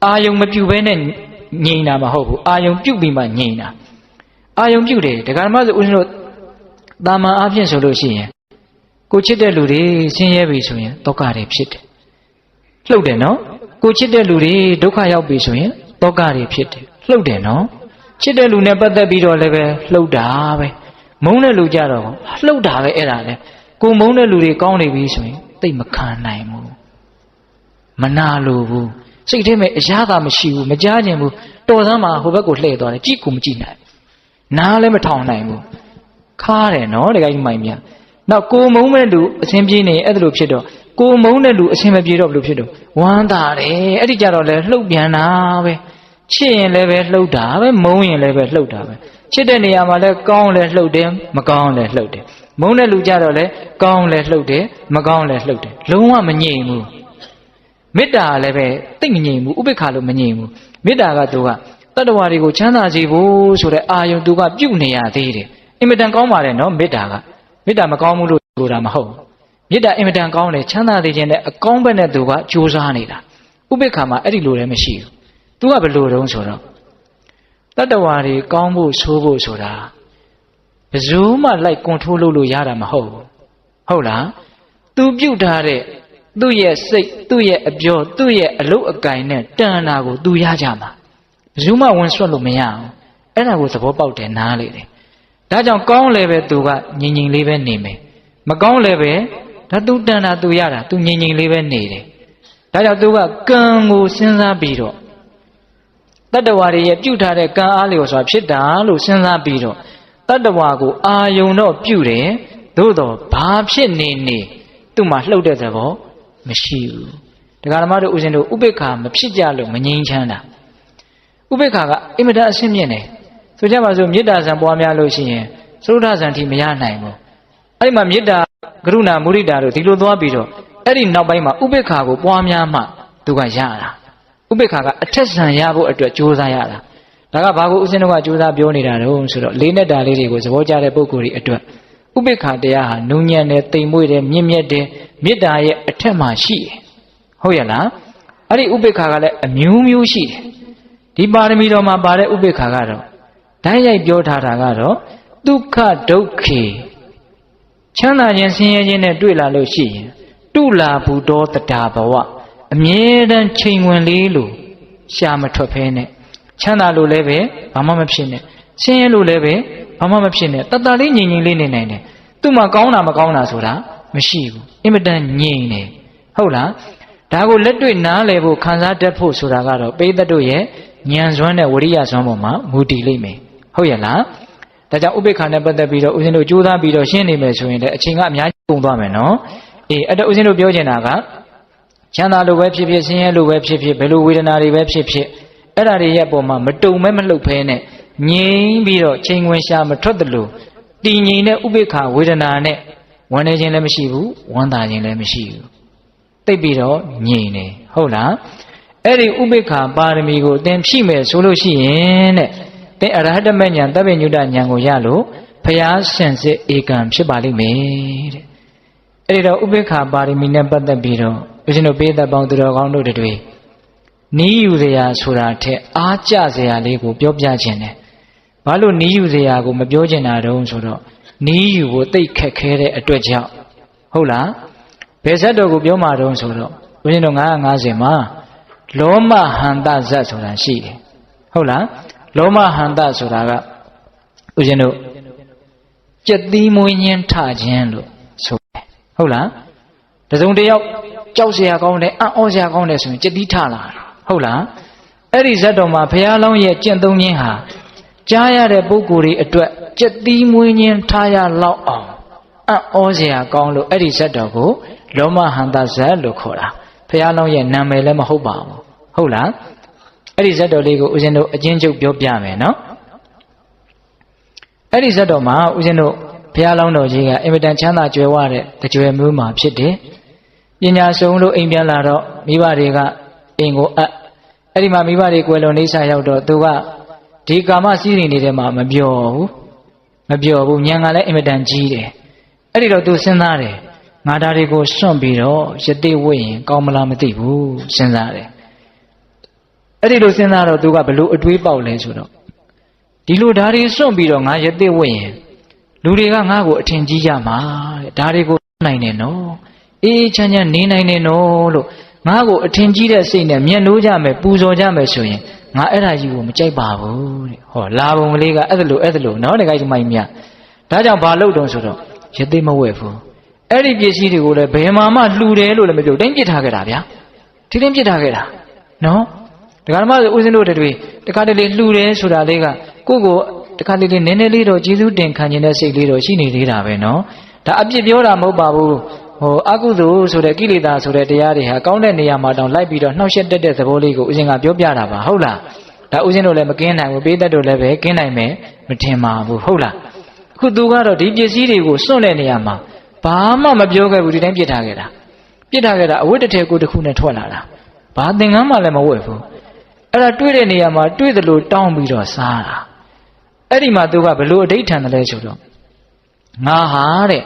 အာယုံမပြုဘဲနဲ့ငြိမ်တာမဟုတ်ဘူးအာယုံပြုပြီးမှငြိမ်တာအာယုံပြုတယ်ဒကာဓမ္မဆိုဦးဇင်းတို့တာမန်အားဖြင့်ဆိုလို့ရှိရင်ကိုချစ်တဲ့လူတွေဆင်းရဲပြီဆိုရင်ဒုက္ခတွေဖြစ်တယ်လှုပ်တယ်နော်ကိုချစ်တဲ့လူတွေဒုက္ခရောက်ပြီဆိုရင်ဒုက္ခတွေဖြစ်တယ်လှုပ်တယ်နော်ချစ်တဲ့လူနဲ့ပတ်သက်ပြီးတော့လည်းပဲလှုပ်တာပဲမုန်းတဲ့လူကြတော့လှုပ်တာပဲအဲ့ဒါလေကိုမုန်းတဲ့လူတွေကောင်းနေပြီဆိုရင်သိမခံနိုင်ဘူးမနာလိုဘူးစိတ်ထဲမှာအရာသာမရှိဘူးမကြားခြင်းဘူးတော်စမ်းမှာဟိုဘက်ကိုလှည့်သွားတယ်ကြည့်ကိုမကြည့်နိုင်နားလည်းမထောင်နိုင်ဘူးခါတယ်နော်တကယ်ကြီးမိုင်မြန်နောက်ကိုမုန်းမဲ့လူအဆင်ပြေနေအဲ့ဒါလိုဖြစ်တော့ကိုမုန်းတဲ့လူအဆင်မပြေတော့ဘယ်လိုဖြစ်တော့ဝမ်းသာတယ်အဲ့ဒီကြတော့လဲလှုပ်ပြန်တာပဲချစ်ရင်လည်းပဲလှုပ်တာပဲမုန်းရင်လည်းပဲလှုပ်တာပဲချစ်တဲ့နေရာမှာလဲကောင်းလဲလှုပ်တယ်မကောင်းလဲလှုပ်တယ်မုန်းတဲ့လူကြတော့လဲကောင်းလဲလှုပ်တယ်မကောင်းလဲလှုပ်တယ်လုံးဝမငြိမ်ဘူးမေတ္တာလည်းပဲသိမငြိမ်ဘူးဥပိ္ပခာလို့မငြိမ်ဘူးမေတ္တာကသူကတတ္တဝါတွေကိုချမ်းသာစေဖို့ဆိုတဲ့အာယုံသူကပြုတ်နေရသေးတယ်အင်မတန်ကောင်းပါတယ်နော်မေတ္တာကမေတ္တာမကောင်းဘူးလို့ဆိုတာမဟုတ်မေတ္တာအင်မတန်ကောင်းတယ်ချမ်းသာစေခြင်းနဲ့အကောင်းဘက်နဲ့သူကကြိုးစားနေတာဥပိ္ပခာမှာအဲ့ဒီလိုလည်းမရှိဘူးသူကဘယ်လိုတုံးဆိုတော့တတ္တဝါတွေကောင်းဖို့ဆိုးဖို့ဆိုတာဘယ်သူမှလိုက်ကွန်ထရိုးလုပ်လို့ရတာမဟုတ်ဘူးဟုတ်လားသူပြုတ်ထားတဲ့သူ့ရဲ့စိတ်သူ့ရဲ့အပြောသူ့ရဲ့အလုပ်အကင်နဲ့တန်တာကိုသူရကြမှာဘယ်သူမှဝင်ဆွတ်လို့မရအောင်အဲ့ဒါကိုသဘောပေါက်တယ်နားလေတယ်ဒါကြောင့်ကောင်းလည်းပဲသူကငြိမ်ငြိမ်လေးပဲနေမယ်မကောင်းလည်းပဲဒါသူတန်တာသူရတာသူငြိမ်ငြိမ်လေးပဲနေတယ်ဒါကြောင့်သူကကံကိုစဉ်းစားပြီးတော့တတ္တဝါတွေရဲ့ပြုထားတဲ့ကံအားလျော်စွာဖြစ်တာလို့စဉ်းစားပြီးတော့တတ္တဝါကိုအာယုံတော့ပြုတယ်သို့တော့ဘာဖြစ်နေနေသူ့မှာလှုပ်တဲ့သဘောမရှိဘူးဒကာဓမ္မတို့ဦးဇင်းတို့ဥပိ္ပခာမဖြစ်ကြလို့မငြိမ်းချမ်းတာဥပိ္ပခာကအင်မတန်အဆင့်မြင့်တယ်ဆိုကြပါစို့မေတ္တာဇံပွားများလို့ရှိရင်သုဒ္ဓဇံထိမရနိုင်ဘူးအဲ့ဒီမှာမေတ္တာကရုဏာမုဒိတာတို့ဒီလိုသွားပြီးတော့အဲ့ဒီနောက်ပိုင်းမှာဥပိ္ပခာကိုပွားများမှသူကရတာဥပိ္ပခာကအထက်ဇံရဖို့အတွက်ကြိုးစားရတာဒါကဘာကိုဦးဇင်းတို့ကကြိုးစားပြောနေတာတုံးဆိုတော့လေးနဲ့တာလေးတွေကိုသဘောကျတဲ့ပုဂ္ဂိုလ်တွေအတွက်ဥပိ္ပခာတရားဟာနုညံ့တယ်တိမ်မွေ့တယ်မြင့်မြတ်တယ်မေတ္တာရဲ့အထက်မှာရှိတယ်ဟုတ်ရဲ့လားအဲ့ဒီဥပိ္ပခာကလည်းအမျိုးမျိုးရှိတယ်ဒီပါရမီတော်မှာပါတဲ့ဥပိ္ပခာကတော့ဓာတ်ရိုက်ပြောထားတာကတော့ဒုက္ခဒုက္ခေချမ်းသာခြင်းဆင်းရဲခြင်းနဲ့တွေ့လာလို့ရှိရင်တုလာဘူတောတတာဘဝအမြဲတမ်းချိန်ဝင်လေးလို့ရှာမထွက်ဖဲနဲ့ချမ်းသာလို့လည်းပဲဘာမှမဖြစ်နဲ့ ဆင်းရဲလို့လည်းပဲဘာမှမဖြစ်နဲ့တတလေးငြိမ်ငြိမ်လေးနေနိုင်တယ်သူ့မှာကောင်းတာမကောင်းတာဆိုတာမရှိဘူးအင်မတန်ငြိမ်နေဟုတ်လားဒါကိုလက်တွေ့နားလည်ဖို့ခံစားတတ်ဖို့ဆိုတာကတော့ပိဋကတ်တို့ရဲ့ဉာဏ်စွမ်းနဲ့ဝိရိယစွမ်းပေါ်မှာမူတည်လိမ့်မယ်ဟုတ်ရဲ့လားဒါကြောင့်ဥပိ္ပခာနဲ့ပတ်သက်ပြီးတော့ဦးဇင်းတို့ကြိုးစားပြီးတော့ရှင်းနေမယ်ဆိုရင်လည်းအချိန်ကအများကြီးကုန်သွားမယ်နော်အဲ့တော့ဦးဇင်းတို့ပြောချင်တာကချမ်းသာလို့ပဲဖြစ်ဖြစ်ဆင်းရဲလို့ပဲဖြစ်ဖြစ်ဘယ်လိုဝေဒနာတွေပဲဖြစ်ဖြစ်အဲ့ဒါတွေရဲ့အပေါ်မှာမတုံမဲမလှုပ်ဖဲနဲ့ငြိမ်ပြီးတော့ချိန်ခွင်ရှာမထွက်တယ်လို့တည်ငြိမ်တဲ့ဥပိ္ပခာဝေဒနာနဲ့ဝမ်းနေခြင်းလည်းမရှိဘူးဝမ်းသာခြင်းလည်းမရှိဘူးသိပ်ပြီးတော့ငြိမ်နေဟုတ်လားအဲ့ဒီဥပိ္ပခာပါရမီကိုသင်ဖြည့်မယ်ဆိုလို့ရှိရင်တဲ့သင်အရဟတမဉ္ဇဉ်တပ္ပညုတဉာဏ်ကိုရလို့ဘုရားရှင်စစ်ဧကံဖြစ်ပါလိမ့်မယ်တဲ့အဲ့ဒီတော့ဥပိ္ပခာပါရမီနဲ့ပတ်သက်ပြီးတော့ဦးဇင်းတို့ပေးသက်ပေါင်းသူတော်ကောင်းတို့တွေနီးယူစရာဆိုတာထက်အားကျစရာလေးကိုပြောပြခြင်းတယ်ဘာလို့နီးယူစရာကိုမပြောချင်တာတုံးဆိုတော့နီးယူကိုသိခက်ခဲတဲ့အတွက်ကြောင့်ဟုတ်လားဘယ်ဇတ်တော်ကိုပြောမှာတုံးဆိုတော့ဦးဇင်းတို့950မှာလောမဟန္တဇတ်ဆိုတာရှိတယ်ဟုတ်လားလောမဟန္တဆိုတာကဦးဇင်းတို့ကြက်သီးမွေးညင်းထခြင်းလို့ဆိုတယ်ဟုတ်လားတစုံတစ်ယောက်ကြောက်เสียကောင်းတယ်အံ့ဩเสียကောင်းတယ်ဆိုရင်ကြက်သီးထလာဟုတ်လားအဲ့ဒီဇတ်တော်မှာဘုရားလောင်းရဲ့ကျင့်သုံးခြင်းဟာကြားရတဲ့ပုဂ္ဂိုလ်တွေအတွက်ကြက်သီးမွေးညင်းထားရလောက်အောင်အံ့ဩเสียကောင်းလို့အဲ့ဒီဇတ်တော်ကိုလောမဟန္တဇတ်လို့ခေါ်တာဘုရားလောင်းရဲ့နာမည်လည်းမဟုတ်ပါဘူးဟုတ်လားအဲ့ဒီဇတ်တော်လေးကိုဦးဇင်းတို့အချင်းချုပ်ပြောပြမယ်နော်အဲ့ဒီဇတ်တော်မှာဦးဇင်းတို့ဘုရားလောင်းတော်ကြီးကအင်မတန်ချမ်းသာကြွယ်ဝတဲ့ကြွယ်မျိုးမှာဖြစ်တယ်ပညာဆုံးလို့အိမ်ပြန်လာတော့မိဘတွေကအိမ်ကိုအဲ့ဒီမှာမိဘတွေကွယ်လွန်နေဆာရောက်တော့သူကဒီကာမစည်းစိမ်တွေထဲမှာမပြောဘူးဉာဏ်ကလည်းအင်မတန်ကြီးတယ်အဲ့ဒီတော့သူစဉ်းစားတယ်ငါဒါတွေကိုစွန့်ပြီးတော့ယသိဝိရင်ကောင်းမလားမသိဘူးစဉ်းစားတယ်အဲ့ဒီလိုစဉ်းစားတော့သူကဘလို့အတွေးပေါက်လဲဆိုတော့ဒီလိုဓာရီစွန့်ပြီးတော့ငါယသိဝိရင်လူတွေကငါ့ကိုအထင်ကြီးကြမှာတဲ့ဓာရီကိုနိုင်တယ်နော်အေးချမ်းချမ်းနေနိုင်တယ်နော်လို့ငါ့ကိုအထင်ကြီးတဲ့စိတ်နဲ့မျက်နှိုးကြမယ်ပူဇော်ကြမယ်ဆိုရင်ငါအဲ့ဒါကြီးကိုမကြိုက်ပါဘူးတဲ့ဟောလာပုံကလေးကအဲ့ဒါလိုနော်တခါကြီးမိုင်းမြဒါကြောင့်ဘာလုပ်တုံးဆိုတော့ယသိမဝဲဘူးအဲ့ဒီပစ္စည်းတွေကိုလည်းဘယ်မှာမှလှူတယ်လို့လည်းမပြောတိုင်းပြစ်ထားခဲ့တာဗျာဒီတိုင်းပြစ်ထားခဲ့တာနော်ဒကာဓမ္မဆိုဦးဇင်းတို့တွေတခါတလေလှူတယ်ဆိုတာလေးကကိုယ့်ကိုတခါတလေနည်းနည်းလေးတော့ကျေးဇူးတင်ခံခြင်းတဲ့စိတ်လေးတော့ရှိနေသေးတာပဲနော်ဒါအပြစ်ပြောတာမဟုတ်ပါဘူးဟိုအကုသိုလ်ဆိုတဲ့ကိလေသာဆိုတဲ့တရားတွေဟာကောင်းတဲ့နေရာမှာတောင်လိုက်ပြီးတော့နှောက်ယှက်တတ်တဲ့သဘောလေးကိုဦးဇင်းကပြောပြတာပါဟုတ်လားဒါဦးဇင်းတို့လည်းမကင်းနိုင်ဘူးပေးတတ်တို့လည်းပဲကင်းနိုင်မယ်မထင်ပါဘူးဟုတ်လားအခုသူကတော့ဒီပစ္စည်းတွေကိုစွန့်တဲ့နေရာမှာဘာမှမပြောခဲ့ဘူးဒီတိုင်းပြစ်ထားခဲ့တာအဝတ်တစ်ထည်ကိုတစ်ခုနဲ့ထွက်လာတာဘာသင်္ကန်းမှလည်းမဝတ်ဘူးအဲ့ဒါတွေ့တဲ့နေရာမှာတွေ့သလိုတောင်းပြီးတော့စားတာအဲ့ဒီမှာသူကဘလို့အဋိဋ္ဌံတယ်လဲဆိုတော့ငါဟာတဲ့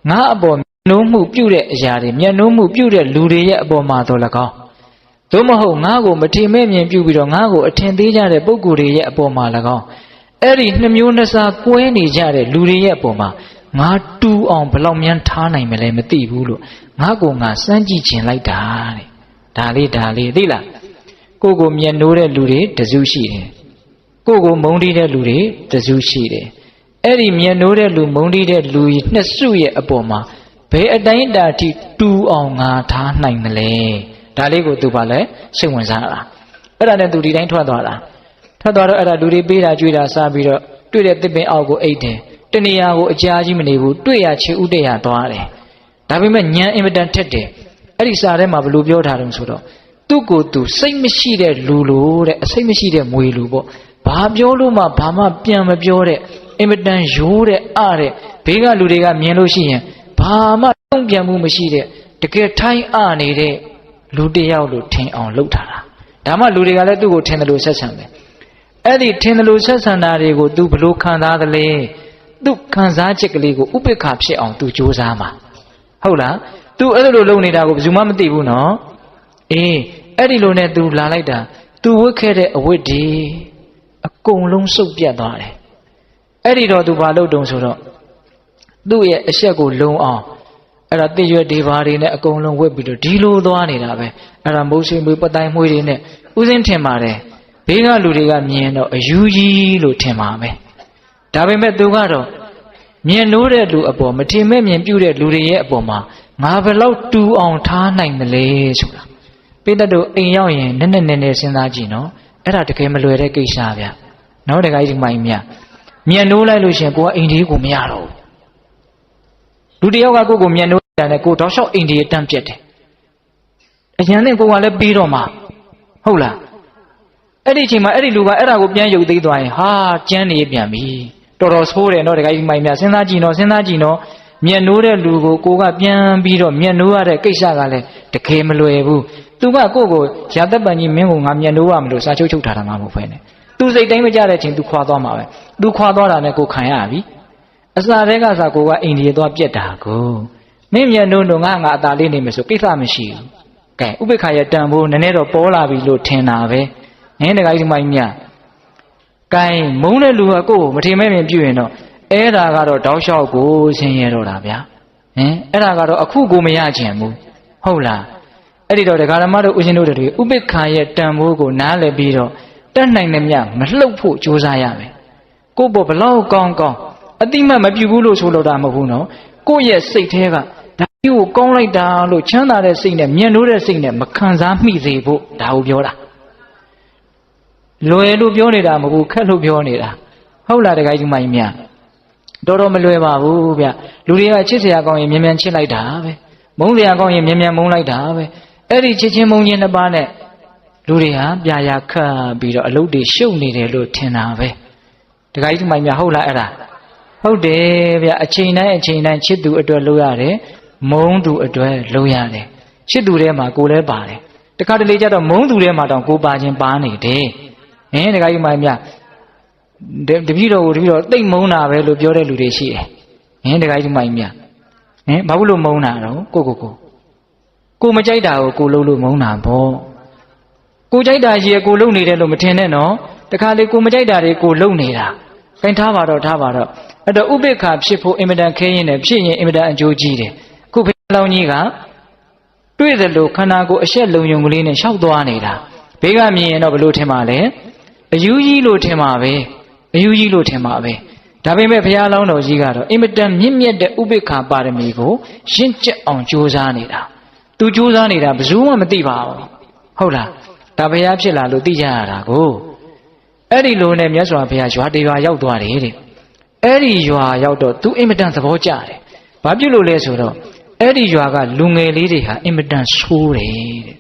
ငါအပေါ်မျက်နှိုးမှုပြုတဲ့အရာတွေမျက်နှိုးမှုပြုတဲ့လူတွေရဲ့အပေါ်မှာတော့၎င်းသို့မဟုတ်ငါကိုမထင်မဲ့မြင်ပြုပြီးတော့ငါကိုအထင်သေးကြတဲ့ပုဂ္ဂိုလ်တွေရဲ့အပေါ်မှာ၎င်းအဲ့ဒီနှမျိုးနှစားကွဲနေကြတဲ့လူတွေရဲ့အပေါ်မှာငါတူအောင်ဘယ်လောက်များထားနိုင်မလဲမသိဘူးလို့ငါကိုငါစမ်းကြည့်ခြင်းလိုက်တာတဲ့ဒါလေးသိလားကိုမျက်နှိုးတဲ့လူတွေတစုရှိတယ်ကိုမုန်းတီးတဲ့လူတွေတစုရှိတယ်အဲ့ဒီမျက်နှိုးတဲ့လူမုန်းတီးတဲ့လူနှစ်စုရဲ့အပေါ်မှာဘယ်အတိုင်းအတာထိတူအောင်ငါထားနိုင်မလဲဒါလေးကိုသူပါလဲစိတ်ဝင်စားတာအဲ့ဒါနဲ့သူဒီတိုင်းထွက်သွားတော့အဲ့ဒါလူတွေပေးတာကြွေးတာစားပြီးတော့တွေ့တဲ့တစ်ပင်အောက်ကိုအိတ်တယ်တနေရာကိုအကြာကြီးမနေဘူးတွေ့ရချေဥတရသွားတယ်ဒါပေမဲ့ညံအင်မတန်ထက်တယ်အဲ့ဒီစာထဲမှာဘယ်လိုပြောထားတယ်ဆိုတော့သူ့ကိုယ်သူစိတ်မရှိတဲ့လူလို့တဲ့အစိတ်မရှိတဲ့မွေလူပေါ့ဘာပြောလို့မှဘာမှပြန်မပြောတဲ့အင်မတန်ရိုးတဲ့တဲ့ဘေးကလူတွေကမြင်လို့ရှိရင်ဘာမှတုံ့ပြန်မှုမရှိတဲ့တကယ်ထိုင်းနေတဲ့လူတယောက်လို့ထင်အောင်လုပ်ထားတာဒါမှလူတွေကလည်းသူ့ကိုထင်တယ်လို့ဆက်ဆံတယ်အဲ့ဒီထင်တယ်လို့ဆက်ဆံတာတွေကို तू ဘလို့ခံစားသလဲသူ့ခံစားချက်ကလေးကိုဥပိ္ပခာဖြစ်အောင် तू စ조사မှာဟုတ်လား तू အဲ့လိုလုပ်နေတာကိုဘယ်သူမှမသိဘူးနော်အေးအဲ့ဒီလိုနဲ့ तू လာလိုက်တာ तू ဝတ်ခဲ့တဲ့အဝတ်ဒီအကုန်လုံးစုပ်ပြတ်သွားတယ်အဲ့ဒီတော့ तू ဘာလုပ်တုံဆိုတော့သူ့ရဲ့အဆက်ကိုလုံအောင်အဲ့ဒါတည့်ရွက်ဒီဘာတွေနဲ့အကုန်လုံးဝတ်ပြီးတော့ဒီလိုသွားနေတာပဲအဲ့ဒါမိုးဆွေးမွေးပတိုင်းမွေးတွေနဲ့ဥစဉ်ထင်ပါတယ်ဘေးကလူတွေကမြင်တော့အယူကြီးလို့ထင်ပါမယ် ဒါပေမဲ့သူကတော့မြင်လို့တဲ့လူအပေါ်မထင်မဲ့မြင်ပြုတဲ့လူတွေရဲ့အပေါ်မှာငါဘယ်လောက်တူအောင်ထားနိုင်မလဲဆိုတာပိဋကတို့အိမ်ရောက်ရင်နည်းနည်းစဉ်းစားကြည့်နော်အဲ့ဒါတကယ်မလွယ်တဲ့ကိစ္စဗျနော်တကယ်ကြီးမိုင်းမြမြင်လို့လိုက်လို့ရှင်ကိုကအိမ်ဒီကိုမရတော့ဘူးလူတယောက်ကကိုမြင်လို့တယ်နဲ့ကိုတောက်လျှောက်အိမ်ဒီတန်းပြက်တယ်အရန်နဲ့ကိုကလည်းပြီးတော့မှာဟုတ်လားအဲ့ဒီအချိန်မှာအဲ့ဒီလူကအဲ့ဒါကိုပြန်ရုပ်သိမ်းသွားရင်ဟာကျန်းနေပြန်ပြီတော်တော်ဆိုးတယ်နော်တကယ်ကြီးမိုင်းမြစဉ်းစားကြည့်နော်မျက်နှိုးတဲ့လူကိုကပြန်ပြီးတော့မျက်နှိုးရတဲ့ကိစ္စကလည်းတကယ်မလွယ်ဘူးသူကကိုရာသက်ပံကြီးမင်းကိုငါမျက်နှိုးရမလို့စာချုပ်ထားတာမှမဟုတ်ဘဲနဲ့သူစိတ်တိုင်းမကြတဲ့အချိန်သူခွာသွားမှာပဲသူခွာသွားတာနဲ့ကိုခံရပြီအစာတဲကစားကိုကအိန္ဒိယသွားပြက်တာကိုမင်းမျက်နှိုးတော့ငါအသာလေးနေမယ်ဆိုကိစ္စမရှိဘူးကဲဥပိ္ပခာရဲ့တန်ဖိုးနည်းနည်းတော့ပေါ်လာပြီလို့ထင်တာပဲနင်းတကယ်ကြီးမိုင်းမြကဲမုန်းတဲ့လူကကိုမထင်မဲ့မြင်ပြုရင်တော့အဲ့ဒါကတော့တောက်လျှောက်ကိုဆင်းရဲတော့တာဗျာအဲ့ဒါကတော့အခုကိုမရချင်ဘူးဟုတ်လားအဲ့ဒီတော့ဒကာဓမ္မတို့ဦးဇင်းတို့တွေဥပိ္ပခာရဲ့တန်ဖိုးကိုနားလည်ပြီးတော့တက်နိုင်တဲ့မြမလှုပ်ဖို့ကြိုးစားရမယ်ကိုယ့်ဘောဘလောက်ကောင်းအတိမတ်မပြုဘူးလို့ဆိုလို့တာမဟုတ်ဘူးနော်ကိုယ့်ရဲ့စိတ်ထဲကဒါကြီးကိုကောင်းလိုက်တာလို့ချမ်းသာတဲ့စိတ်နဲ့မြင်လို့တဲ့စိတ်နဲ့မခံစားမိစေဖို့ဒါကိုပြောတာလွယ်လို့ပြောနေတာမဟုတ်ဘူးခက်လို့ပြောနေတာဟုတ်လားတကယ်ကြီးမိုင်းမြတော်မလွယ်ပါဘူးဗျလူတွေကချစ်စရာကောင်းရင်မြန်ချစ်လိုက်တာပဲမုန်းစရာကောင်းရင်မြန်မုန်းလိုက်တာပဲအဲ့ဒီချစ်ချင်းမုန်းချင်းနှစ်ပါးနဲ့လူတွေဟာပြာခတ်ပြီးတော့အလုပ်တွေရှုပ်နေတယ်လို့ထင်တာပဲတခါကြီးမိုင်မြဟုတ်လားအဲ့ဒါဟုတ်တယ်ဗျအချိန်တိုင်းချစ်သူအတွက်လုပ်ရတယ်မုန်းသူအတွက်လုပ်ရတယ်ချစ်သူထဲမှာကိုယ်လည်းပါတယ်တခါတလေကျတော့မုန်းသူထဲမှာတောင်ကိုပါခြင်းပါနေတယ်တခါကြီးမိုင်မြတပည့်တော်တိတ်မုန်းတာပဲလို့ပြောတဲ့လူတွေရှိတယ်တခါကြီးမိုင်မြဘာလို့မုန်းတာတော့ကိုမကြိုက်တာကိုလှုပ်လို့မုန်းတာပေါ့ကိုကြိုက်တာကြီးကိုလုံနေတယ်လို့မထင်နဲ့နော်တခါလေကိုမကြိုက်တာတွေကိုလုံနေတာခိုင်းထားပါတော့အဲ့တော့ဥပိ္ပခာဖြစ်ဖို့အင်မတန်ခဲရင်နဲ့ဖြစ်ရင်အင်မတန်အကျိုးကြီးတယ်ခုဘုရားလောင်းကြီးကတွေ့တယ်လို့ခန္ဓာကိုယ်အရှက်လုံယုံကလေးနဲ့ရှောက်သွားနေတာဘေးကမြင်ရင်တော့ဘယ်လိုထင်ပါလဲအယူကြီးလို့ထင်ပါပဲဒါပေမဲ့ဘုရားလောင်းတော်ကြီးကတော့အင်မတန်မြင့်မြတ်တဲ့ဥပိ္ပခာပါရမီကိုရင့်ကျက်အောင်ကြိုးစားနေတာသူကြိုးစားနေတာဘယ်သူမှမသိပါဘူးဟုတ်လားဒါဘုရားဖြစ်လာလို့သိကြရတာကိုအဲ့ဒီလိုနဲ့မြတ်စွာဘုရားရွာတရွာရောက်သွားတယ်တဲ့အဲ့ဒီရွာရောက်တော့သူအင်မတန်သဘောကျတယ်ဘာဖြစ်လို့လဲဆိုတော့အဲ့ဒီရွာကလူငယ်လေးတွေဟာအင်မတန်ဆိုးတယ်တဲ့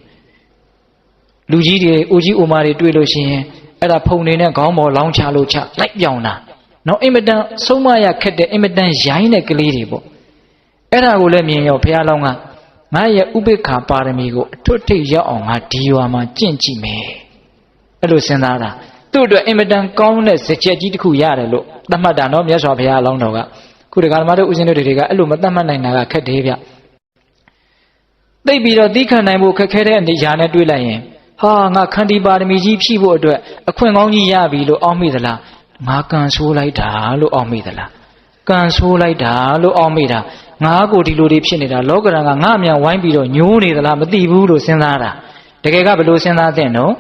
လူကြီးတွေအိုကြီးအိုမတွေတွေ့လို့ရှိရင်အဲ့ဒါဖုန်နေနဲ့ခေါင်းပေါ်လောင်းချလို့ချလိုက်ပြောင်တာနော်အင်မတန်ဆုံးမရခက်တဲ့အင်မတန်ရိုင်းတဲ့ကလေးတွေပေါ့အဲ့ဒါကိုလည်းမြင်ရောဘုရားလောင်းကငါရဲ့ဥပိ္ပခာပါရမီကိုအထွတ်ထိပ်ရောက်အောင်ငါဒီရွာမှာကျင့်ကြည့်မယ်အဲ့လိုစဉ်းစားတာသူ့အတွက်အင်မတန်ကောင်းတဲ့စကြက်ကြီးတစ်ခုရတယ်လို့သတ်မှတ်တာနော်မြတ်စွာဘုရားအလောင်းတော်ကခုဒီကဓမ္မတို့ဦးဇင်းတို့တွေကအဲ့လိုမသတ်မှတ်နိုင်တာကခက်တယ်ဗျသိပြီးတော့သီးခံနိုင်ဖို့ခက်ခဲတဲ့အနေရာနဲ့တွေးလိုက်ရင်ဟာငါခန္တီပါရမီကြီးဖြည့်ဖို့အတွက်အခွင့်ကောင်းကြီးရပြီလို့အောက်မိသလားငါကန်ဆိုးလိုက်တာလို့အောက်မိသလားကန်ဆိုးလိုက်တာလို့အောက်မိတာငါကိုဒီလိုတွေဖြစ်နေတာလောကရန်ကငါအမြန်ဝိုင်းပြီးတော့ညိုးနေသလားမသိဘူးလို့စဉ်းစားတာတကယ်ကဘယ်လိုစဉ်းစားသင့်နော်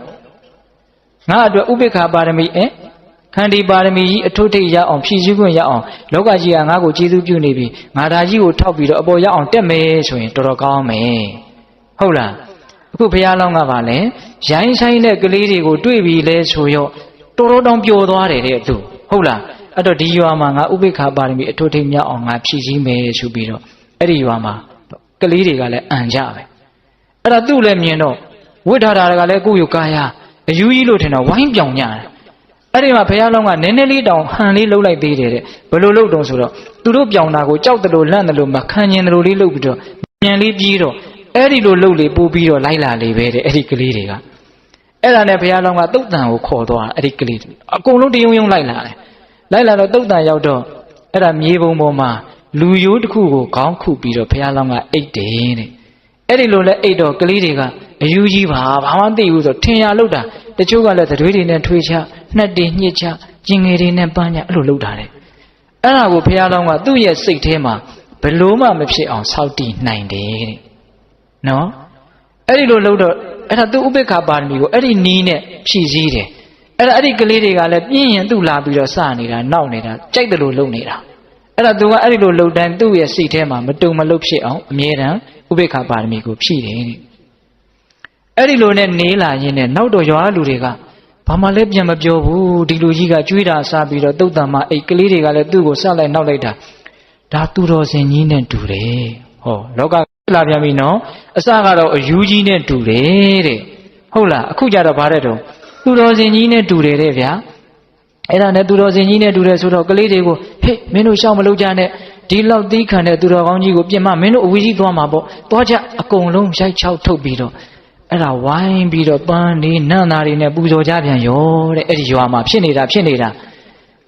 ငါအတွက်ဥပိ္ပခာပါရမီခန္တီပါရမီကြီးအထွတ်ထိပ်ရအောင်ဖြည့်ဆည်းခွင့်ရအောင်လောကကြီးကငါ့ကိုကျေးဇူးပြုနေပြီငါဒါကြီးကိုထောက်ပြီးတော့အပေါ်ရအောင်တက်မယ်ဆိုရင်တော်တော်ကောင်းမယ်ဟုတ်လားအခုဘုရားလောင်းကပါလဲရိုင်းဆိုင်တဲ့ကလေးတွေကိုတွေ့ပြီလဲဆိုရောတော်တော်တောင်ပျော်သွားတယ်တဲ့သူဟုတ်လားအဲ့တော့ဒီရွာမှာငါဥပိ္ပခာပါရမီအထွတ်ထိပ်မြောက်အောင်ငါဖြည့်ဆည်းမယ်ဆိုပြီးတော့အဲ့ဒီရွာမှာကလေးတွေကလည်းအံကြပဲအဲ့ဒါသူ့လည်းမြင်တော့ဝိထာတာကလည်းကိုယ့်ယူကာယအယူကြီးလို့ထင်တော့ဝိုင်းပြောင်ကြတယ်အဲ့ဒီမှာဘုရားလောင်းကနည်းနည်းလေးတောင်ဟန်လေးလှုပ်လိုက်သေးတယ်တဲ့ဘယ်လိုလှုပ်တုံဆိုတော့သူတို့ပြောင်တာကိုကြောက်တယ်လို့လန့်တယ်လို့မခံကျင်တယ်လို့လေးလှုပ်ပြီးတော့မြန်လေးပြေးတော့အဲ့ဒီလိုလှုပ်လေပို့ပြီးတော့လိုက်လာလေပဲတဲ့အဲ့ဒီကလေးတွေကအဲ့ဒါနဲ့ဘုရားလောင်းကတုတ်တန်ကိုခေါ်သွားအဲ့ဒီကလေးအကုန်လုံးတယုံယုံလိုက်လာတယ်လိုက်လာတော့တုတ်တန်ရောက်တော့အဲ့ဒါမြေပုံပေါ်မှာလူရိုးတစ်ခုကိုခေါင်းခုပြီးတော့ဘုရားလောင်းကအိတ်တယ်တဲ့အဲ့ဒီလိုလဲအိတ်တော့ကလေးတွေကအယူကြီးဘာမှမသိဘူးဆိုထင်ရလို့တာတချို့ကလည်းသတွေးတွေနဲ့ထွေးချနှက်တွေညှစ်ချကျင်ငယ်တွေနဲ့ပန်းချအဲ့လိုလုပ်တာတဲ့အဲ့ဒါကိုဘုရားလောင်းကသူ့ရဲ့စိတ်ထဲမှာဘယ်လို့မှမဖြစ်အောင်စောင့်တည်နိုင်တယ်တဲ့နော်အဲ့ဒီလိုလုပ်တော့အဲ့ဒါသူ့ဥပိ္ပခာပါရမီကိုအဲ့ဒီနီးနဲ့ဖြည့်ဆည်းတယ် အဲ့ဒီကလေးတွေကလည်းပြင်းရင်သူ့လာပြီးတော့စနေတာနောက်နေတာကြိုက်တယ်လို့လုပ်နေတာအဲ့ဒါသူကအဲ့ဒီလိုလှုပ်တိုင်းသူ့ရဲ့စိတ်ထဲမှာမတုံမလှုပ်ဖြစ်အောင်အမြဲတမ်းဥပေက္ခပါရမီကိုဖြည့်တယ်တဲ့အဲ့ဒီလိုနဲ့နေလာရင်းနဲ့နောက်တော့ရွာလူတွေကဘာမှလည်းပြန်မပြောဘူးဒီလူကြီးကကြွေးတာစားပြီးတော့တုတ်တံမအိတ်ကလေးတွေကလည်းသူ့ကိုဆက်လိုက်နောက်လိုက်တာဒါသူတော်စင်ကြီးနဲ့တူတယ်ဟောလောကလာပြန်ပြီနော်အစကတော့အယူကြီးနဲ့တူတယ်တဲ့ဟုတ်လားအခုကျတော့ဗါတဲ့တော့သူတော်စင်ကြီးနဲ့တူတယ်တဲ့ဗျာအဲ့ဒါနဲ့သူတော်စင်ကြီးနဲ့တူတယ်ဆိုတော့ကလေးတွေကိုဟေ့မင်းတို့ရှောက်မလုပ်ကြနဲ့ဒီလောက်သီးခံတဲ့သူတော်ကောင်းကြီးကိုပြင်မမင်းတို့အဝီကြီးသွားမှာပေါ့သွားကြအကုန်လုံးရိုက်ချောက်ထုတ်ပြီးတော့အဲ့ဒါဝိုင်းပြီးတော့ပန်းနေနန့်သားတွေနဲ့ပူဇော်ကြပြန်ရောတဲ့အဲ့ဒီရွာမှာဖြစ်နေတာ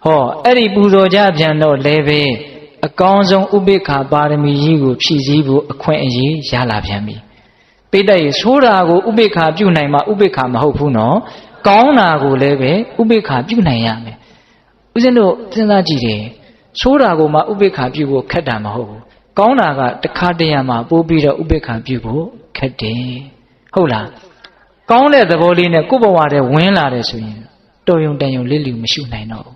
ဟောအဲ့ဒီပူဇော်ကြပြန်တော့လည်းပဲအကောင်းဆုံးဥပိ္ပခာပါရမီကြီးကိုဖြည့်ဆည်းဖို့အခွင့်အရေးရလာပြန်ပြီပိဋကရေဆိုးတာကိုဥပိ္ပခာပြုနိုင်မှဥပိ္ပခာမဟုတ်ဘူးနော်ကောင်းတာကိုလည်းပဲဥပိ္ပခာပြုနိုင်ရမယ်ဦးဇင်းတို့စဉ်းစားကြည့်တယ်ဆိုးတာကိုမှဥပိ္ပခာပြုဖို့ခက်တာမဟုတ်ဘူးကောင်းတာကတခါတရံမှာပို့ပြီးတော့ဥပိ္ပခာပြုဖို့ခက်တယ်ဟုတ်လားကောင်းတဲ့သဘောလေးနဲ့ကိုယ့်ဘဝထဲဝင်လာတယ်ဆိုရင်တော်ရုံတန်ရုံလေးလူမရှုနိုင်တော့ဘူး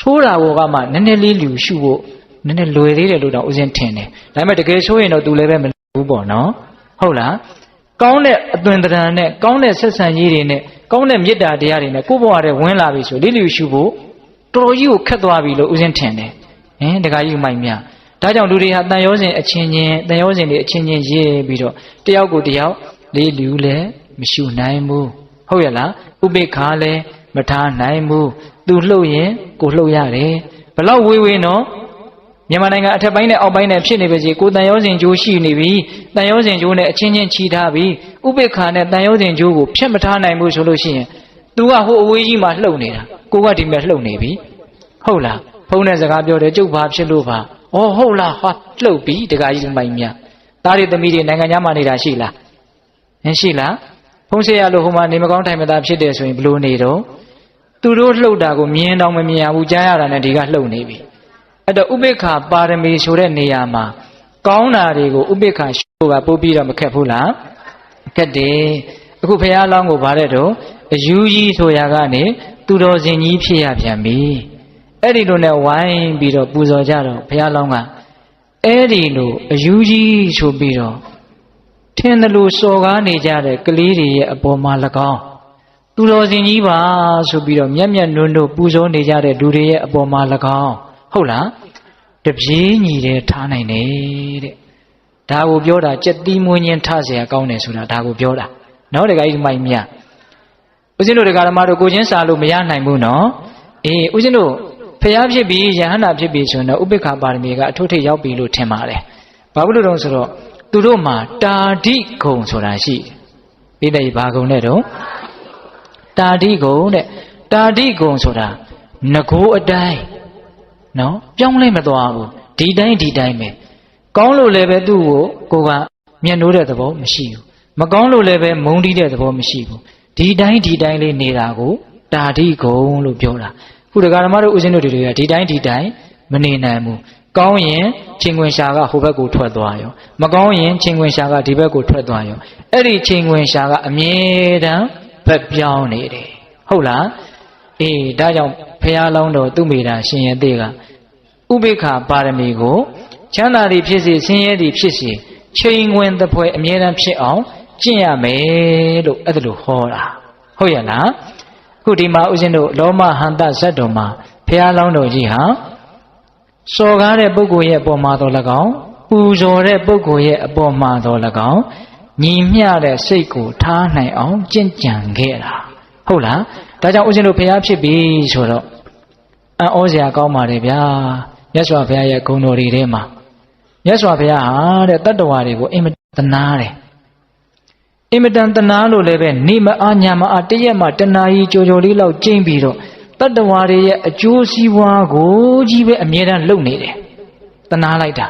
ဆိုးတာကိုကမှနည်းနည်းလေးလူရှုဖို့နည်းနည်းလွယ်သေးတယ်လို့တော့ဦးဇင်းထင်တယ်ဒါပေမဲ့တကယ်ဆိုရင်တော့သူလည်းပဲမလုပ်ဘူးပေါ့နော်ဟုတ်လားကောင်းတဲ့အသွင်သဏ္ဍာန်နဲ့ကောင်းတဲ့ဆက်ဆံရေးတွေနဲ့ကောင်းတဲ့မေတ္တာတရားတွေနဲ့ကိုယ့်ဘဝထဲဝင်လာပြီဆိုလေးလူရှုဖို့တော်တော်ကြီးကိုခက်သွားပြီလို့ဦးဇင်းထင်တယ်တခါကြီးမိုက်မြဒါကြောင့်လူတွေဟာတန်ရောစဉ်အချင်းချင်းတန်ရောစဉ်တွေအချင်းချင်းရေးပြီးတော့တယောက်ကိုတယောက်လေးလူလည်းမရှုနိုင်ဘူးဟုတ်ရဲ့လားဥပိ္ပခာလည်းမထားနိုင်ဘူးသူလှုပ်ရင်ကိုလှုပ်ရတယ်ဘလောက်ဝေးဝေးနော်မြန်မာနိုင်ငံအထက်ပိုင်းနဲ့အောက်ပိုင်းနဲ့ဖြစ်နေပါစေကိုတန်ရောစဉ်ကျိုးရှိနေပြီတန်ရောစဉ်ကျိုးနဲ့အချင်းချင်းချီထားပြီဥပိ္ပခာနဲ့တန်ရောစဉ်ကျိုးကိုဖြတ်မထားနိုင်ဘူးဆိုလို့ရှိရင် तू ကဟိုအဝေးကြီးမှာလှုပ်နေတာကိုကဒီမဲ့လှုပ်နေပြီဟုတ်လားဖုန်းနဲ့စကားပြောတယ်ကျုပ်ဘာဖြစ်လို့ပါဩဟုတ်လားဟာလှုပ်ပြီတခါကြီးမိုင်းမြသားတွေသမီးတွေနိုင်ငံသားမှာနေတာရှိလားရှိလားဖုန်းဆက်ရလို့ဟိုမှာနေမကောင်းထိုင်မသာဖြစ်တယ်ဆိုရင်ဘလို့နေတော့သူတို့လှုပ်တာကိုမြင်တော့မမြင်ရဘူးကြားရတာနဲ့ဒီကလှုပ်နေပြီအဲ့တော့ဥပိ္ပခာပါရမီဆိုတဲ့နေရာမှာကောင်းတာတွေကိုဥပိ္ပခာရှုကပို့ပြီးတော့မခက်ဘူးလားခက်တယ်အခုဘုရားလောင်းကိုဗါတဲ့တော့အယူကြီးဆိုရာကနေသူတော်စင်ကြီးဖြစ်ရပြန်ပြီအဲ့ဒီလိုနဲ့ဝိုင်းပြီးတော့ပူဇော်ကြတော့ဘုရားလောင်းကအဲ့ဒီလိုအယူကြီးဆိုပြီးတော့ထင်တယ်လို့စော်ကားနေကြတဲ့ကလေးတွေရဲ့အပေါ်မှာ၎င်းသူတော်စင်ကြီးပါဆိုပြီးတော့မျက်မျက်နှုံနှုံပူဇော်နေကြတဲ့လူတွေရဲ့အပေါ်မှာ၎င်းဟုတ်လားတပြေးညီတယ်ထားနိုင်တယ်တဲ့ဒါကိုပြောတာကြက်သီးမွေးချင်းထားเสียကောင်းတယ်ဆိုတာဒါကိုပြောတာနော်တခါကြီးမိုက်မြဦးဇင်းတို့တရားဓမ္မတို့ကိုချင်းစာလို့မရနိုင်ဘူးနော်ဦးဇင်းတို့ဖျားဖြစ်ပြီးယဟန္တာဖြစ်ပြီးဆိုတော့ဥပိ္ပခာပါရမီကအထွတ်ထိပ်ရောက်ပြီလို့ထင်ပါတယ်ဘာဖြစ်လို့တုံးဆိုတော့သူတို့မှာတာဓိဂုံဆိုတာရှိပြီးတဲ့ဘာဂုံနဲ့တော့တာဓိဂုံတဲ့တာဓိဂုံဆိုတာငကိုးအတိုင်းနော်ပြောင်းလဲမသွားဘူးဒီတိုင်းပဲကောင်းလို့လည်းပဲသူ့ကိုကမျက်နှိုးတဲ့သဘောမရှိဘူးမကောင်းလို့လည်းပဲမုန်းတီးတဲ့သဘောမရှိဘူးဒီတိုင်းလေးနေတာကိုတာဓိဂုံလို့ပြောတာခုတရားဓမ္မတို့ဦးဇင်းတို့တွေကဒီတိုင်းမနေနိုင်ဘူးကောင်းရင်ချိန်ခွင်ရှာကဟိုဘက်ကိုထွက်သွားရောမကောင်းရင်ချိန်ခွင်ရှာကဒီဘက်ကိုထွက်သွားရောအဲ့ဒီချိန်ခွင်ရှာကအမြဲတမ်းဘက်ပြောင်းနေတယ်ဟုတ်လားဒါကြောင့်ဘုရားလောင်းတော်သူမိတာရှင်ရသေးကဥပိ္ပခာပါရမီကိုချမ်းသာသည်ဖြစ်စေဆင်းရဲသည်ဖြစ်စေချိန်ခွင်တစ်ဖွဲအမြဲတမ်းဖြစ်အောင်ကျင့်ရမယ်လို့အဲ့ဒါလိုဟောတာဟုတ်ရဲ့လားခုဒီမှာဦးဇင်းတို့လောမဟန္တဇတ်တော်မှာဘုရားလောင်းတော်ကြီးဟာစော်ကားတဲ့ပုဂ္ဂိုလ်ရဲ့အပေါ်မှာတော်၎င်းပူဇော်တဲ့ပုဂ္ဂိုလ်ရဲ့အပေါ်မှာတော်၎င်းညီမျှတဲ့စိတ်ကိုထားနိုင်အောင်ကြင်ကြံခဲ့တာဟုတ်လားဒါကြောင့်ဦးဇင်းတို့ဘုရားဖြစ်ပြီဆိုတော့အံ့ဩစရာကောင်းပါတယ်ဗျာမြတ်စွာဘုရားရဲ့ဂုဏ်တော်တွေထဲမှာမြတ်စွာဘုရားဟာတဲ့တတ္တဝါတွေကိုအင်မတန်သနာတယ်အင်မတန်သနာလို့လည်းပဲနေမအားညာမအားတရက်မှတနာကြီးကြော်ကြော်လေးလောက်ကျင်းပြီးတော့တတ္တဝါတွေရဲ့အကျိုးစီးပွားကိုကြီးပဲအမြဲတမ်းလုပ်နေတယ်သနာလိုက်တာ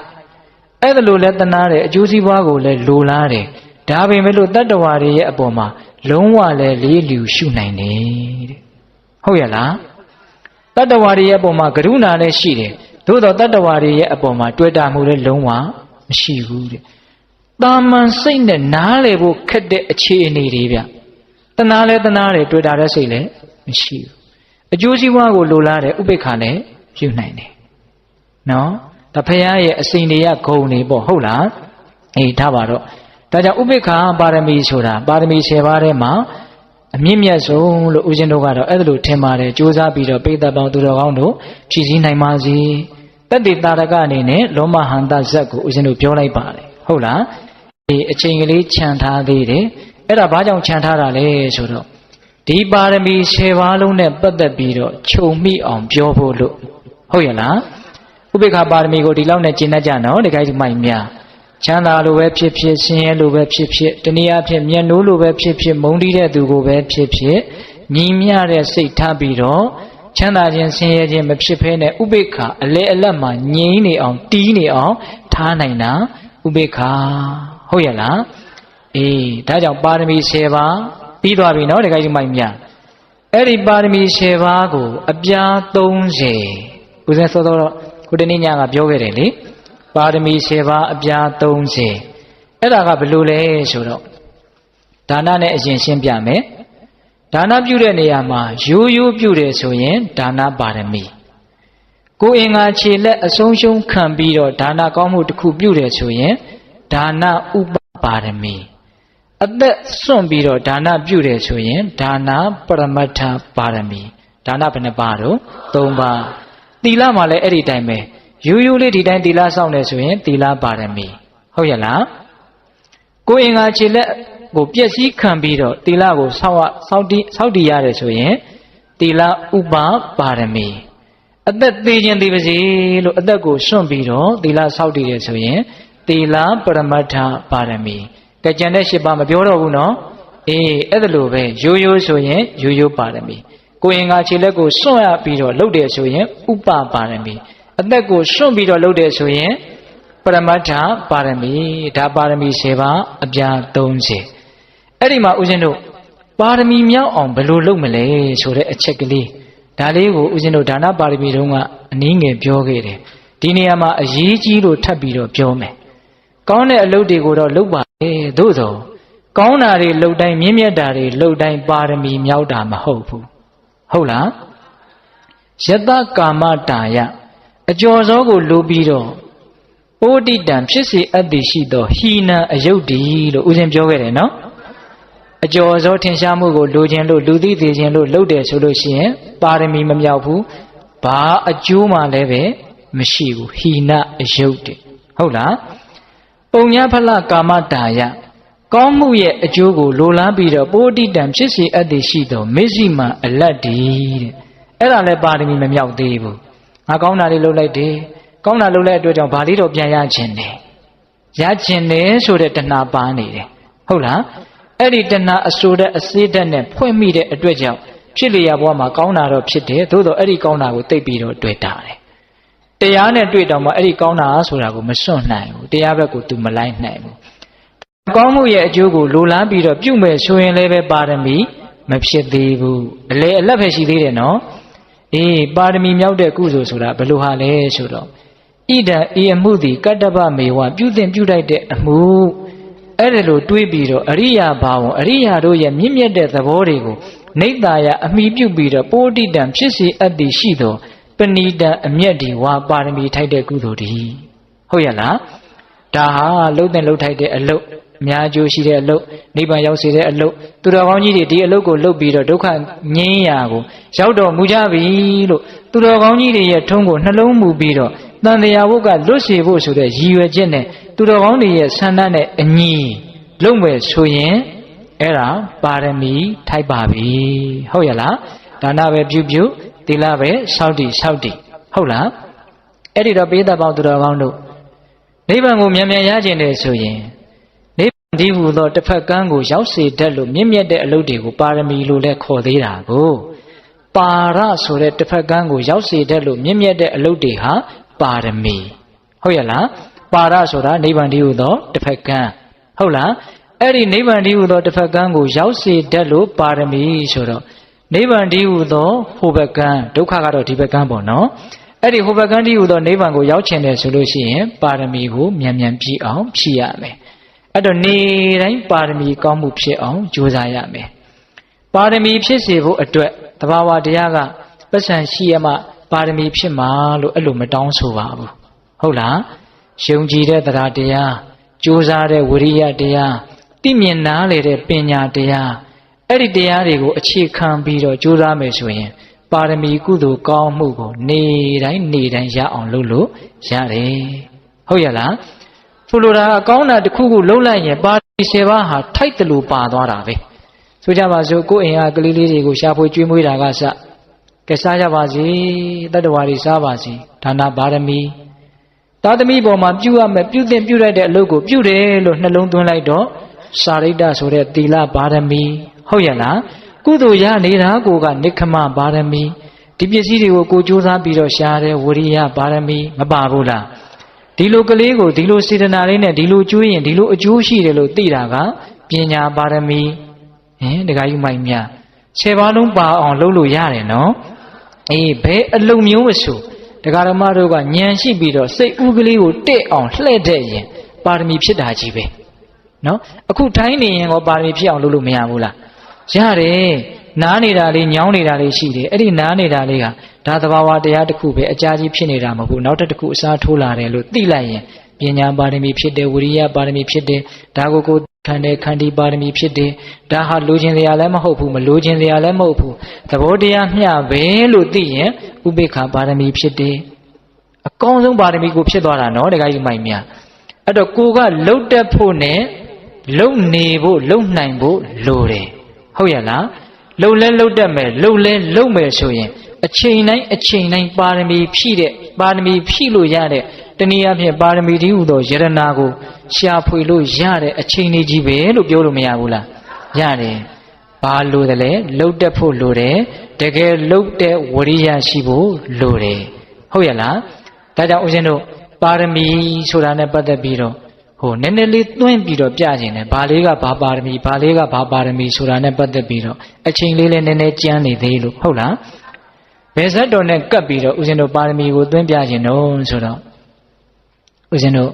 အဲ့ဒါလို့လဲသနာတယ်အကျိုးစီးပွားကိုလည်းလိုလားတယ်ဒါပေမဲ့လို့တတ္တဝါတွေရဲ့အပေါ်မှာလုံးဝလည်းလေးလျူရှုနိုင်တယ်တဲ့ဟုတ်ရဲ့လားတတ္တဝါတွေရဲ့အပေါ်မှာကရုဏာလည်းရှိတယ်သို့တော့တတ္တဝါတွေရဲ့အပေါ်မှာတွေ့တာမှုလည်းလုံးဝမရှိဘူးတဲ့တာမန်စိတ်နဲ့နားလည်ဖို့ခက်တဲ့အခြေအနေတွေဗျတနာလဲတနာတယ်တွေ့တာတဲ့စိတ်လည်းမ မရှိဘူးအကျိုးစီးပွားကိုလိုလားတဲ့ဥပိ္ပခာလည်းပြုနိုင်တယ်နော်ဒါဖရာရဲ့အစိန်တွေကဂုံနေပေါ့ဟုတ်လားအေးထားပါတော့ဒါကြောင့်ဥပိ္ပခာပါရမီဆိုတာပါရမီ10ပါးထဲမှာအမြင့်မြတ်ဆုံးလို့ဦးဇင်းတို့ကတော့အဲ့ဒါလိုထင်ပါတယ်ကြိုးစားပြီးတော့ပိဋကပေါင်းသူတော်ကောင်းတို့ဖြည့်ဆည်းနိုင်ပါစေတတ္တိတာရကအနေနဲ့လောမဟန္တဇက်ကိုဦးဇင်းတို့ပြောလိုက်ပါတယ်ဟုတ်လားဒီအချိန်ကလေးခြံထားသေးတယ်အဲ့ဒါဘာကြောင့်ခြံထားတာလဲဆိုတော့ဒီပါရမီ10ပါးလုံးနဲ့ပတ်သက်ပြီးတော့ခြုံမိအောင်ပြောဖို့လို့ဟုတ်ရလားဥပိ္ပခာပါရမီကိုဒီလောက်နဲ့ကျင့်တတ်ကြနော်ဒီခိုင်းဒီမိုက်များချမ်းသာလိုပဲဖြစ်ဖြစ်ဆင်းရဲလိုပဲဖြစ်ဖြစ်တနည်းအားဖြင့်မျက်နှိုးလိုပဲဖြစ်ဖြစ်မုန်းတီးတဲ့သူကိုပဲဖြစ်ဖြစ်ညီမျှတဲ့စိတ်ထားပြီးတော့ချမ်းသာခြင်းဆင်းရဲခြင်းမဖြစ်ဘဲနဲ့ဥပိ္ပခာအလဲအလတ်မှာငြိမ်းနေအောင်တီးနေအောင်ထားနိုင်တာဥပိ္ပခာဟုတ်ရလားအေးဒါကြောင့်ပါရမီ10ပါးပြီးသွားပြီနော်ဒီခိုင်းဒီမိုက်များအဲ့ဒီပါရမီ10ပါးကိုအပြား30ဦးဇင်းစောတော့ခုတနေ့ညကပြောခဲ့တယ်လေပါရမီ10ပါးအပြား30အဲ့ဒါကဘယ်လိုလဲဆိုတော့ဒါနနဲ့အရင်ရှင်းပြမယ်ဒါနပြုတဲ့နေရာမှာရိုးရိုးပြုတယ်ဆိုရင်ဒါနပါရမီကိုယ်အင်္ဂါခြေလက်အဆုံးရှုံးခံပြီးတော့ဒါနကောင်းမှုတစ်ခုပြုတယ်ဆိုရင်ဒါနဥပပါရမီအသက်စွန့်ပြီးတော့ဒါနပြုတယ်ဆိုရင်ဒါနပရမတ္ထပါရမီဒါနဘယ်နှပါတော့3ပါးသီလမှာလည်းအဲ့ဒီတိုင်းပဲရိုးရိုးလေးဒီတိုင်းသီလစောင့်နေဆိုရင်သီလပါရမီဟုတ်ရဲ့လားကိုယ်အင်္ဂါခြေလက်ကိုပျက်စီးခံပြီးတော့သီလကိုစောင့်တည်ရတယ်ဆိုရင်သီလဥပပါရမီအသက်သေးခြင်းသေးပါစေလို့အသက်ကိုစွန့်ပြီးတော့သီလစောင့်တည်တယ်ဆိုရင်သီလပရမတ္ထပါရမီကြံတဲ့10ပါးမပြောတော့ဘူးနော်အေးအဲ့ဒါလိုပဲရိုးရိုးဆိုရင်ရိုးရိုးပါရမီကိုယ်အင်္ဂါခြေလက်ကိုစွန့်ရပြီးတော့လုပ်တယ်ဆိုရင်ဥပပါရမီအသက်ကိုစွန့်ပြီးတော့လုပ်တယ်ဆိုရင်ပရမတ္ထပါရမီဒါပါရမီ10ပါးအပြား30အဲ့ဒီမှာဦးဇင်းတို့ပါရမီမြောက်အောင်ဘယ်လိုလုပ်မလဲဆိုတဲ့အချက်ကလေးဒါလေးကိုဦးဇင်းတို့ဒါနပါရမီတုန်းကအနည်းငယ်ပြောခဲ့တယ်ဒီနေရာမှာအရေးကြီးလို့ထပ်ပြီးတော့ပြောမယ်ကောင်းတဲ့အလုပ်တွေကိုတော့လုပ်ပါလေသို့သောကောင်းတာတွေလုပ်တိုင်းမြင့်မြတ်တာတွေလုပ်တိုင်းပါရမီမြောက်တာမဟုတ်ဘူးဟုတ်လားယတကာမတာယအကျော်စောကိုလိုပြီးတော့ဩတိတံဖြစ်စေအပ်သည်ရှိသောဟီနံအယုတ်ဒီလို့ဦးဇင်းပြောခဲ့တယ်နော်အကျော်စောထင်ရှားမှုကိုလိုခြင်းလို့လူသိသေးခြင်းလို့လုပ်တယ်ဆိုလို့ရှိရင်ပါရမီမမြောက်ဘူးဘာအကျိုးမှလည်းပဲမရှိဘူးဟီနအယုတ်တဟုတ်လားပုံညာဖလကာမတာယကောင်းမှုရဲ့အကျိုးကိုလိုလားပြီးတော့ပိုဋိတံဖြစ်စေအပ်သည်ရှိသောမေဇိမံအလတ်တည်းတဲ့အဲ့ဒါလည်းပါရမီမမြောက်သေးဘူးငါကောင်းတာလေးလုပ်လိုက်တယ်ကောင်းတာလုပ်လိုက်အတွက်ကြောင့်ဘာလေးတော့ပြန်ရခြင်းတယ်ရခြင်းတယ်ဆိုတဲ့တဏှာပါနေတယ်ဟုတ်လားအဲ့ဒီတဏှာအဆိုတဲ့အစေးတက်နဲ့ဖွင့်မိတဲ့အတွက်ကြောင့်ဖြစ်လျာဘဝမှာကောင်းတာတော့ဖြစ်တယ်သို့တော့အဲ့ဒီကောင်းတာကိုသိပြီးတော့တွေ့တာတယ်တရားနဲ့တွေ့တော့မှအဲ့ဒီကောင်းတာဆိုတာကိုမစွန့်နိုင်ဘူးတရားဘက်ကို तू မလိုက်နိုင်ဘူးကောင်းမှုရဲ့အကျိုးကိုလိုလားပြီးတော့ပြုမယ်ဆိုရင်လည်းပဲပါရမီမဖြစ်သေးဘူးအလေအလတ်ပဲရှိသေးတယ်နော်အေးပါရမီမြောက်တဲ့ကုသိုလ်ဆိုတာဘယ်လိုဟာလဲဆိုတော့ဣဒံဤအမှုသည်ကတ္တပမေဝပြုသင်ပြုလိုက်တဲ့အမှုအဲ့ဒါလိုတွေးပြီးတော့အရိယာဘာဝအရိယာတို့ရဲ့မြင့်မြတ်တဲ့သဘောတွေကိုနိတ္တာယအမိပြုပြီးတော့ပိုဋိတံဖြစ်စေအပ်သည်ရှိသောပဏိတံအမျက်ဒီဝါပါရမီထိုက်တဲ့ကုသိုလ်ဒီဟုတ်ရလားဒါဟာလှုပ်တဲ့လှုပ်ထိုက်တဲ့အလုပ်အများအကျိုးရှိတဲ့အလုပ်နိဗ္ဗာန်ရောက်စေတဲ့အလုပ်သူတော်ကောင်းကြီးတွေဒီအလုပ်ကိုလုပ်ပြီးတော့ဒုက္ခငြိမ်းရာကိုရောက်တော်မူကြပြီလို့သူတော်ကောင်းကြီးတွေရဲ့ထုံးကိုနှလုံးမူပြီးတော့တန်တရားဝုတ်ကလွတ်စေဖို့ဆိုတဲ့ရည်ရွယ်ချက်နဲ့သူတော်ကောင်းတွေရဲ့ဆန္ဒနဲ့အညီလုပ်မယ်ဆိုရင်အဲ့ဒါပါရမီထိုက်ပါပြီဟုတ်ရလားဒါနပဲပြုပြုသီလပဲစောင့်တည်ဟုတ်လားအဲ့ဒီတော့ပိဋကပေါင်းသူတော်ကောင်းတို့နိဗ္ဗာန်ကိုမြန်မြန်ရကျင်တယ်ဆိုရင်နိဗ္ဗာန်ဒီဟူသောတစ်ဖက်ကန်းကိုရောက်စေတတ်လို့မြင့်မြတ်တဲ့အလုပ်တွေကိုပါရမီလို့လည်းခေါ်သေးတာကိုပါရဆိုတဲ့တစ်ဖက်ကန်းကိုရောက်စေတတ်လို့မြင့်မြတ်တဲ့အလုပ်တွေဟာပါရမီဟုတ်ရလားပါရဆိုတာနိဗ္ဗာန်ဒီဟူသောတစ်ဖက်ကန်းဟုတ်လားအဲ့ဒီနိဗ္ဗာန်ဒီဟူသောတစ်ဖက်ကန်းကိုရောက်စေတတ်လို့ပါရမီဆိုတော့နိဗ္ဗာန်ဒီဟူသောဟိုဘက်ကန်းဒုက္ခကတော့ဒီဘက်ကန်းပေါ့နော်အဲ့ဒီဟိုဘက်ကန်းဒီဟူသောနိဗ္ဗာန်ကိုရောက်ချင်တယ်ဆိုလို့ရှိရင်ပါရမီကိုမြန်မြန်ပြည့်အောင်ဖြည့်ရမယ်အဲ့တော့နေတိုင်းပါရမီကောင်းမှုဖြစ်အောင်ကြိုးစားရမယ်ပါရမီဖြစ်စေဖို့အတွက် တဘာဝတရားကပတ်စံရှိရမှပါရမီဖြစ်မှာလို့အဲ့လိုမတောင်းဆိုပါဘူးဟုတ်လားယုံကြည်တဲ့တရားတရားကြိုးစားတဲ့ဝိရိယတရားသိမြင်နားလေတဲ့ပညာတရားအဲ့ဒီတရားတွေကိုအခြေခံပြီးတော့ကြိုးစားမယ်ဆိုရင်ပါရမီကုသိုလ်ကောင်းမှုကိုနေတိုင်းရအောင်လုပ်လို့ရတယ်ဟုတ်ရလားဆိုလိုတာအကောင်းတာတစ်ခုခုလုံးလိုက်ရင်ပါရမီ10ပါးဟာထိုက်တယ်လို့ပါသွားတာပဲဆိုကြပါစို့ကိုယ်အိမ်ကကလေးလေးတွေကိုရှာဖွေကျွေးမွေးတာကစကဲစားကြပါစေတတ္တဝါတွေစားပါစေဒါနပါရမီသာသမီပေါ်မှာပြုရမယ်ပြုသင့်ပြုရတဲ့အလုပ်ကိုပြုတယ်လို့နှလုံးသွင်းလိုက်တော့စာရိတ္တဆိုတဲ့သီလပါရမီဟုတ်ရလားကုသိုလ်ရနေတာကိုကနိခမပါရမီဒီပစ္စည်းတွေကိုကိုကြိုးစားပြီးတော့ရှားတဲ့ဝိရိယပါရမီမပါဘူးလားဒီလိုကလေးကိုဒီလိုစေတနာလေးနဲ့ဒီလိုကျွေးရင်ဒီလိုအကျိုးရှိတယ်လို့သိတာကပညာပါရမီဒကာကြီးမိုက်မြ10ပါးလုံးပါအောင်လုပ်လို့ရတယ်နော်အေးဘယ်အလုံးမျိုးမဆိုဒကာဓမ္မတို့ကဉာဏ်ရှိပြီးတော့စိတ်ဥကလေးကိုတဲ့အောင်လှည့်တဲ့ရင်ပါရမီဖြစ်တာကြီးပဲနော်အခုထိုင်းနေရင်ကောပါရမီဖြစ်အောင်လုပ်လို့မရဘူးလားရတယ်နားနေတာလေးညောင်းနေတာလေးရှိတယ်အဲ့ဒီနားနေတာလေးဟာဒါသဘာဝတရားတစ်ခုပဲအကြာကြီးဖြစ်နေတာမဟုတ်ဘူးနောက်တစ်ခုအစားထိုးလာတယ်လို့သိလိုက်ရင်ပညာပါရမီဖြစ်တယ်ဝိရိယပါရမီဖြစ်တယ်ဒါကိုခန္ဓာခန္တီပါရမီဖြစ်တယ်ဒါဟာလိုချင်စရာလည်းမဟုတ်ဘူးမလိုချင်စရာလည်းမဟုတ်ဘူးသဘောတရားမျှပဲလို့သိရင်ဥပိ္ပခာပါရမီဖြစ်တယ်အကောင်းဆုံးပါရမီကိုဖြစ်သွားတာနော်တခါကြီးမိုက်မြအဲ့တော့ကိုကလှုပ်တက်ဖို့နဲ့လှုပ်နေဖို့လှုပ်နိုင်ဖို့လိုတယ်ဟုတ်ရလားလှုပ်လဲလှုပ်တတ်မယ်လှုပ်လဲလှုပ်မယ်ဆိုရင်အချိန်တိုင်းပါရမီဖြည့်တဲ့ပါရမီဖြည့်လို့ရတဲ့တနည်းအားဖြင့်ပါရမီတည်းဟူသောယရနာကိုရှာဖွေလို့ရတဲ့အချိန်လေးကြီးပဲလို့ပြောလို့မရဘူးလားရတယ်ဘာလို့တလဲလှုပ်တက်ဖို့လိုတယ်တကယ်လှုပ်တဲ့ဝရိယရှိဖို့လိုတယ်ဟုတ်ရလားဒါကြောင့်ဦးဇင်းတို့ပါရမီဆိုတာနဲ့ပတ်သက်ပြီးတော့ဟိုနည်းနည်းလေးသွင်းပြီးတော့ပြခြင်းတယ်ဘာလေးကဘာပါရမီဘာလေးကဘာပါရမီဆိုတာနဲ့ပတ်သက်ပြီးတော့အချိန်လေးလည်းနည်းနည်းကြမ်းနေသေးလို့ဟုတ်လားဘယ်ဇတ်တော်နဲ့ကပ်ပြီးတော့ဦးဇင်းတို့ပါရမီကိုသွင်းပြခြင်းတော့ဆိုတော့ဦးဇင်းတို့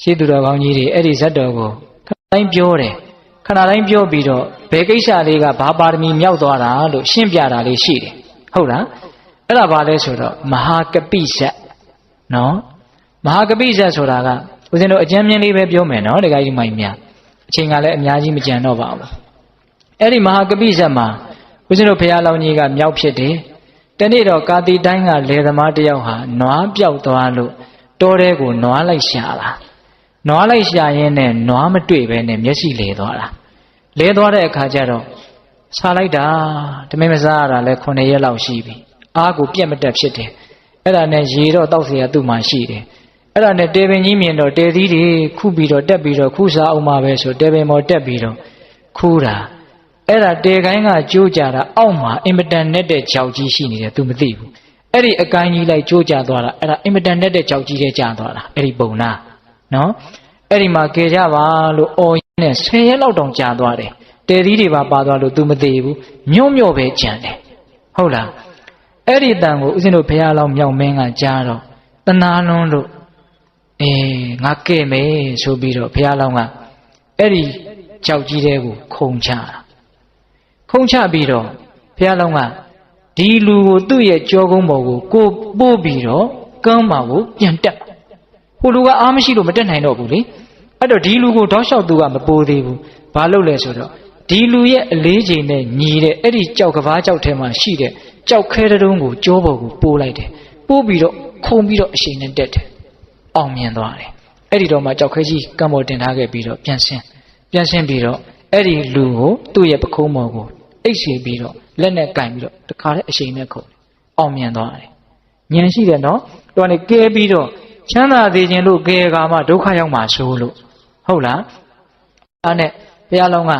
ရှိသူတော်ကောင်းကြီးတွေအဲ့ဒီဇတ်တော်ကိုခဏတိုင်းပြောတယ်ခဏတိုင်းပြောပြီးတော့ဘယ်ကိစ္စလေးကဘာပါရမီမြောက်သွားတာလို့ရှင်းပြတာလေးရှိတယ်ဟုတ်လားအဲ့ဒါဘာလဲဆိုတော့မဟာကပိဇတ်နော်မဟာကပိဇတ်ဆိုတာကဦးဇင်းတို့အကျဉ်းမြင်လေးပဲပြောမယ်နော်တခါကြီးမိုင်များအချိန်ကလည်းအများကြီးမကြံတော့ပါဘူးအဲ့ဒီမဟာကပိဇတ်မှာဦးဇင်းတို့ဘုရားလောင်းကြီးကမြောက်ဖြစ်တယ်တနေ့တော့ကာတိတိုင်းကလယ်သမားတယောက်ဟာနွားပြောက်သွားလို့တောထဲကိုနွားလိုက်ရှာလာနွားလိုက်ရှာရင်းနဲ့နွားမတွေ့ပဲနဲ့မျက်စိလဲသွားတာလဲသွားတဲ့အခါကျတော့စားလိုက်တာတမင်မစားရတာလဲ9ရက်လောက်ရှိပြီအားကိုပြက်မတက်ဖြစ်တယ်အဲ့ဒါနဲ့ရေတော့တောက်เสียသူ့မှာရှိတယ်အဲ့ဒါနဲ့တေပင်ကြီးမြင်တော့တေသီးတွေခုပြီးတော့တက်ပြီးတော့ခုစားအောင်မှာပဲဆိုတေပင်မော်တက်ပြီးတော့ခူးတာအဲ့ဒါတေကိုင်းကကြိုးကြတာအောက်မှာအင်မတန်နဲ့တဲ့ကြောက်ကြီးရှိနေတယ် तू မသိဘူးအဲ့ဒီအကိုင်းကြီးလိုက်ကြိုးကြသွားတာအဲ့ဒါအင်မတန်နဲ့တဲ့ကြောက်ကြီးထဲကျသွားတာအဲ့ဒီပုံနာနော်အဲ့ဒီမှာကေကြပါလို့အော်ရင်းနဲ့10ရက်လောက်တောင်ကြာသွားတယ်တေသီးတွေပါသွားလို့ तू မသိဘူးညွန့်ပဲကြံတယ်ဟုတ်လားအဲ့ဒီတန်ကိုဦးဇင်းတို့ဘုရားလောင်းမြောက်မင်းကကြားတော့တနာလွန်းလို့ငါကဲ့မယ်ဆိုပြီးတော့ဘုရားလောင်းကအဲ့ဒီကြောက်ကြီးတဲ့ကိုခုံချတာခုံချပြီးတော့ဘုရားလောင်းကဒီလူကိုသူ့ရဲ့ကြောကုန်းပေါ်ကိုပို့ပြီးတော့ကမ်းပါကိုပြန်တက်ဟိုလူကအားမရှိလို့မတက်နိုင်တော့ဘူးလေအဲ့တော့ဒီလူကိုတောက်လျှောက်သူကမပိုးသေးဘူးဘာလုပ်လဲဆိုတော့ဒီလူရဲ့အလေးချိန်နဲ့ညီတဲ့အဲ့ဒီကြောက်ကဘာကြောက်ထဲမှာရှိတဲ့ကြောက်ခဲတုံးကိုကြောပေါ်ကိုပိုးလိုက်တယ်ပိုးပြီးတော့ခုံပြီးတော့အရှိန်နဲ့တက်တယ်အောင်မြင်သွားတယ်အဲ့ဒီတော့မှကြောက်ခဲကြီးကံပေါ်တင်ထားခဲ့ပြီးတော့ပြန်ဆင်းပြီးတော့အဲ့ဒီလူကိုသူ့ရဲ့ပခုံးပေါ်ကိုအိတ်စီပြီးတော့လက်နဲ့ကင်ပြီးတော့တခါတည်းအရှိန်နဲ့ခုံအောင်မြင်သွားတယ်ဉာဏ်ရှိတယ်နော်တော်နေကဲပြီးတော့ချမ်းသာသေးခြင်းလို့ကဲကာမှဒုက္ခရောက်မှာဆိုလို့ဟုတ်လားအဲ့နဲ့ဘုရားလောင်းက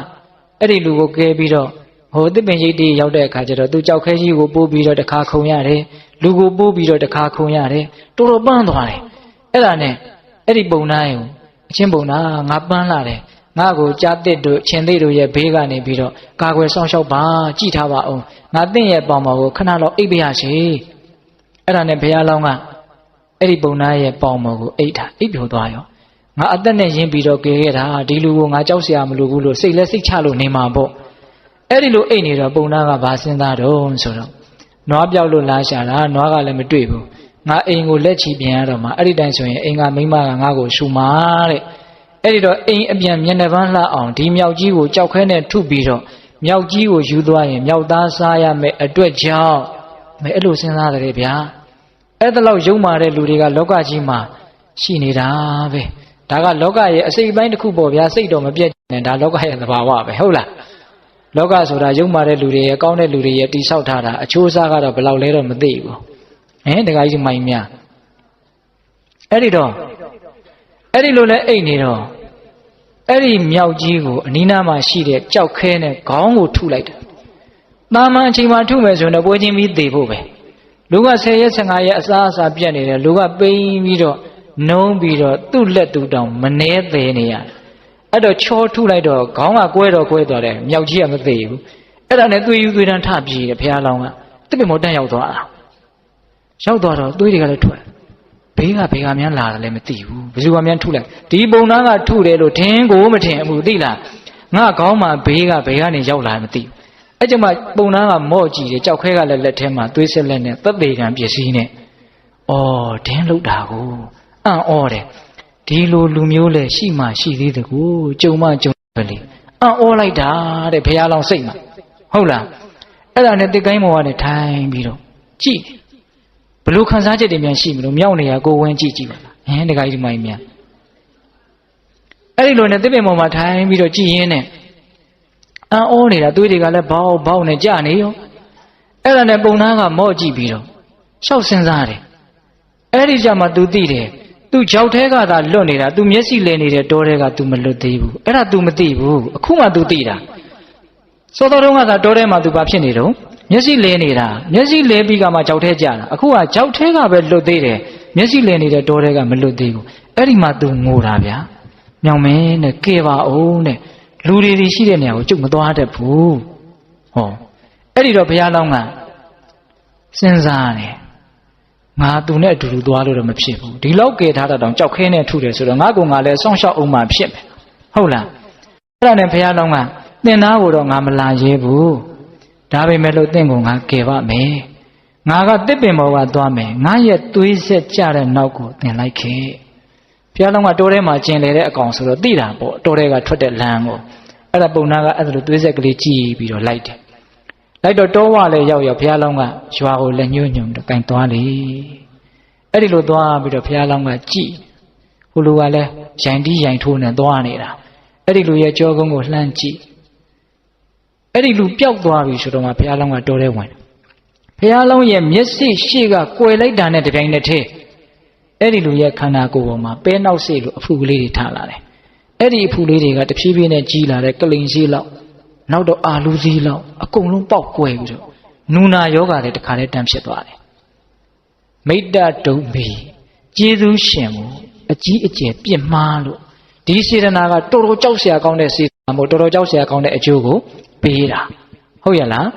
အဲ့ဒီလူကိုကဲပြီးတော့ဟိုသစ်ပင်ရိပ်တီရောက်တဲ့အခါကျတော့သူကြောက်ခဲကြီးကိုပိုးပြီးတော့တခါခုံရတယ်လူကိုပိုးပြီးတော့တခါခုံရတယ်တော်တော်ပန်းသွားတယ်အဲ့ဒါနဲ့အဲ့ဒီပုံနာကိုအချင်းပုံနာငါပန်းလာတယ်ငါ့ကိုကြားတစ်တို့ချင်းသိတို့ရဲ့ဘေးကနေပြီးတော့ကာကွယ်ဆောင်ရှောက်ပါကြည်ထားပါအောင်ငါတင့်ရဲ့ပေါင်ပေါ်ကိုခဏတော့အိပ်ပြရစီအဲ့ဒါနဲ့ဘုရားလောင်းကအဲ့ဒီပုံနာရဲ့ပေါင်ပေါ်ကိုအိပ်ပြိုသွားရောငါအသက်နဲ့ရင်းပြီးတော့ကဲခဲ့တာဒီလူကိုငါကြောက်เสียမလို့ဘူးလို့စိတ်လဲစိတ်ချလို့နေမှာပေါ့ အဲ့ဒီလိုအိတ်နေတော့ပုံနာကဘာစဉ်းစားတော့ဆိုတော့နွားပြောက်လို့လာရှာတာနွားကလည်းမတွေ့ဘူးငါအိမ်ကိုလက်ချီပြန်ရတော့မှအဲ့ဒီတိုင်းဆိုရင်အိမ်ကမိန်းမကငါ့ကိုရှူမာတဲ့အဲ့ဒီတော့အိမ်အပြန်မျက်နှာပန်းလှအောင်ဒီမြောက်ကြီးကိုကြောက်ခဲနဲ့ထုပြီးတော့မြောက်ကြီးကိုယူသွားရင်မြောက်သားစားရမယ်အတွက်ကြောင့်မဲအဲ့လိုစဉ်းစားတယ်ဗျာအဲ့ဒါလောက်ယုံမာတဲ့လူတွေကလောကကြီးမှာရှိနေတာပဲဒါကလောကရဲ့အစိတ်အပိုင်းတစ်ခုပေါ့ဗျာစိတ်တော့မပြတ်နဲ့ဒါလောကရဲ့သဘာဝပဲဟုတ်လားလောကဆိုတာယုံမာတဲ့လူတွေရဲ့ကောင်းတဲ့လူတွေရဲ့တိဆောက်ထားတာအချိုးအစားကတော့ဘယ်လောက်လဲတော့မသိဘူးတခါကြီးမိုင်းများအဲ့ဒီတော့အဲ့ဒီလိုလဲအိတ်နေတော့အဲ့ဒီမြောက်ကြီးကိုအနီးနားမှာရှိတဲ့ကြောက်ခဲနဲ့ခေါင်းကိုထုလိုက်တာတာမန်အချိန်မှာထုမယ်ဆိုရင်တော့ပွဲချင်းပြီးသေဖို့ပဲလူက10ရက်15ရက်အစားအစာပြတ်နေတယ်လူကပိန်ပြီးတော့နုံးပြီးတော့သူ့လက်သူတောင်မနှဲသေးနေရတယ်အဲ့တော့ချောထုလိုက်တော့ခေါင်းကကွဲတော့ကွဲသွားတယ်မြောက်ကြီးကမသေးဘူးအဲ့ဒါနဲ့သွေးယူသွေးတန်းထပြေးတယ်ဘုရားလောင်းကတစ်ပင်မောတန်းရောက်သွားတာရောက်သွားတော့သွေးတွေကလည်းထွက်ဘေးကများလာတယ်လည်းမသိဘူးဘယ်သူကများထုလိုက်ဒီပုံသားကထုတယ်လို့ထင်ကိုမထင်ဘူးသိလားငါခေါင်းမှာဘေးကနေရောက်လာမသိဘူးအဲ့ကျမှပုံသားကမော့ကြည့်တယ်ကြောက်ခဲကလည်းလက်ထဲမှာသွေးဆက်လက်နဲ့သက်သေကံပစ္စည်းနဲ့အော်ဒင်းလောက်တာကိုအံ့ဩတယ်ဒီလိုလူမျိုးလည်းရှိမှရှိသေးတယ်ကိုကြုံမှကြုံပဲလေအံ့ဩလိုက်တာတဲ့ဘုရားလောင်းစိတ်မှာဟုတ်လားအဲ့ဒါနဲ့တစ်ကိုင်းမော်ကနေထိုင်ပြီးတော့ကြည့်ဘလို့ခံစားချက်တွေများရှိမလို့မြောက်နေရကိုဝင်ကြည့်ပါလားတခါကြီးဒီမိုင်းများအဲ့ဒီလိုနဲ့တစ်ပင်ပေါ်မှာထိုင်ပြီးတော့ကြည်ရင်းနဲ့အံ့ဩနေတာသွေးတွေကလည်းဘောက်နဲ့ကြာနေရောအဲ့ဒါနဲ့ပုံသားကမော့ကြည့်ပြီးတော့ရှောက်စဉ်းစားတယ်အဲ့ဒီကြမှာ तू သိတယ် तू ကြောက်ထဲကသာလွတ်နေတာ तू မျက်စိလဲနေတဲ့တောထဲက तू မလွတ်သေးဘူးအဲ့ဒါ तू မသိဘူးအခုမှ तू သိတာစောတော်တုန်းကသာတောထဲမှာ तू ဘာဖြစ်နေတော့မျက်စိလဲနေတာမျက်စိလဲပြီးကမှကြောက်ထဲကြာတာအခုကကြောက်ထဲကပဲလွတ်သေးတယ်မျက်စိလဲနေတဲ့တောထဲကမလွတ်သေးဘူးအဲ့ဒီမှာ तू ငိုတာဗျာမြောင်မင်းနဲ့ကဲပါအောင်တဲ့လူတွေရှိတဲ့နေရာကိုကျုပ်မသွားတတ်ဘူးဟောအဲ့ဒီတော့ဘုရားလောင်းကစဉ်းစားတယ်ငါသူနဲ့အတူတူသွားလို့တော့မဖြစ်ဘူးဒီလောက်ကဲထားတာတောင်ကြောက်ခဲနဲ့ထုတယ်ဆိုတော့ငါကလည်းစောင့်ရှောက်အောင်မှဖြစ်မယ်ဟုတ်လားအဲ့ဒါနဲ့ဘုရားလောင်းကသင်သားကိုတော့ငါမလာရဲဘူးဒါပေမဲ့လို့သင်ကိုငါကယ်ပါမယ်ငါကတစ်ပင်ပေါ်ကသွားမယ်ငါရဲ့သွေးဆက်ကြတဲ့နောက်ကိုသင်လိုက်ခဲ့ဘုရားလောင်းကတောထဲမှာကျင်လေတဲ့အကောင်ဆိုတော့သိတာပေါ့တောထဲကထွက်တဲ့လမ်းကိုအဲ့ဒါပုံနာကအဲ့ဒါလိုသွေးဆက်ကလေးကြည့်ပြီးတော့လိုက်တယ်လိုက်တော့တောဝလည်းရောက်ဘုရားလောင်းကရွာကိုလက်ညှိုးညွှန်တော့တိုင်သွားလေအဲ့ဒီလိုသွားပြီးတော့ဘုရားလောင်းကကြည့်ဟိုလူကလည်းရိုင်တီးရိုင်ထိုးနဲ့သွားနေတာအဲ့ဒီလူရဲ့ကြောကုန်းကိုလှမ်းကြည့်အဲ့ဒီလူပျောက်သွားပြီဆိုတော့မှဘုရားလောင်းကတောထဲဝင်ဘုရားလောင်းရဲ့မျက်စိရှေ့ကကွယ်လိုက်တာနဲ့တပြိုင်နက်တည်းအဲ့ဒီလူရဲ့ခန္ဓာကိုယ်ပေါ်မှာပဲနောက်စေ့လို့အဖူကလေးတွေထလာတယ်အဲ့ဒီအဖူလေးတွေကတဖြည်းဖြည်းနဲ့ကြီးလာတဲ့ကလိန်စေးလောက်နောက်တော့အာလူစီးလောက်အကုန်လုံးပေါက်ကွဲပြီးတော့နူနာယောဂါတွေတခါတည်းတန်းဖြစ်သွားတယ်မိတ္တတုံဘီကျေးဇူးရှင်မှုအကြီးအကျယ်ပြစ်မှားလို့ဒီစေတနာကတော်တော်ကြောက်เสียကောင်းတဲ့စေတနာမို့တော်တော်ကြောက်เสียကောင်းတဲ့အကျိုးကိုပေးတာဟုတ်ရလား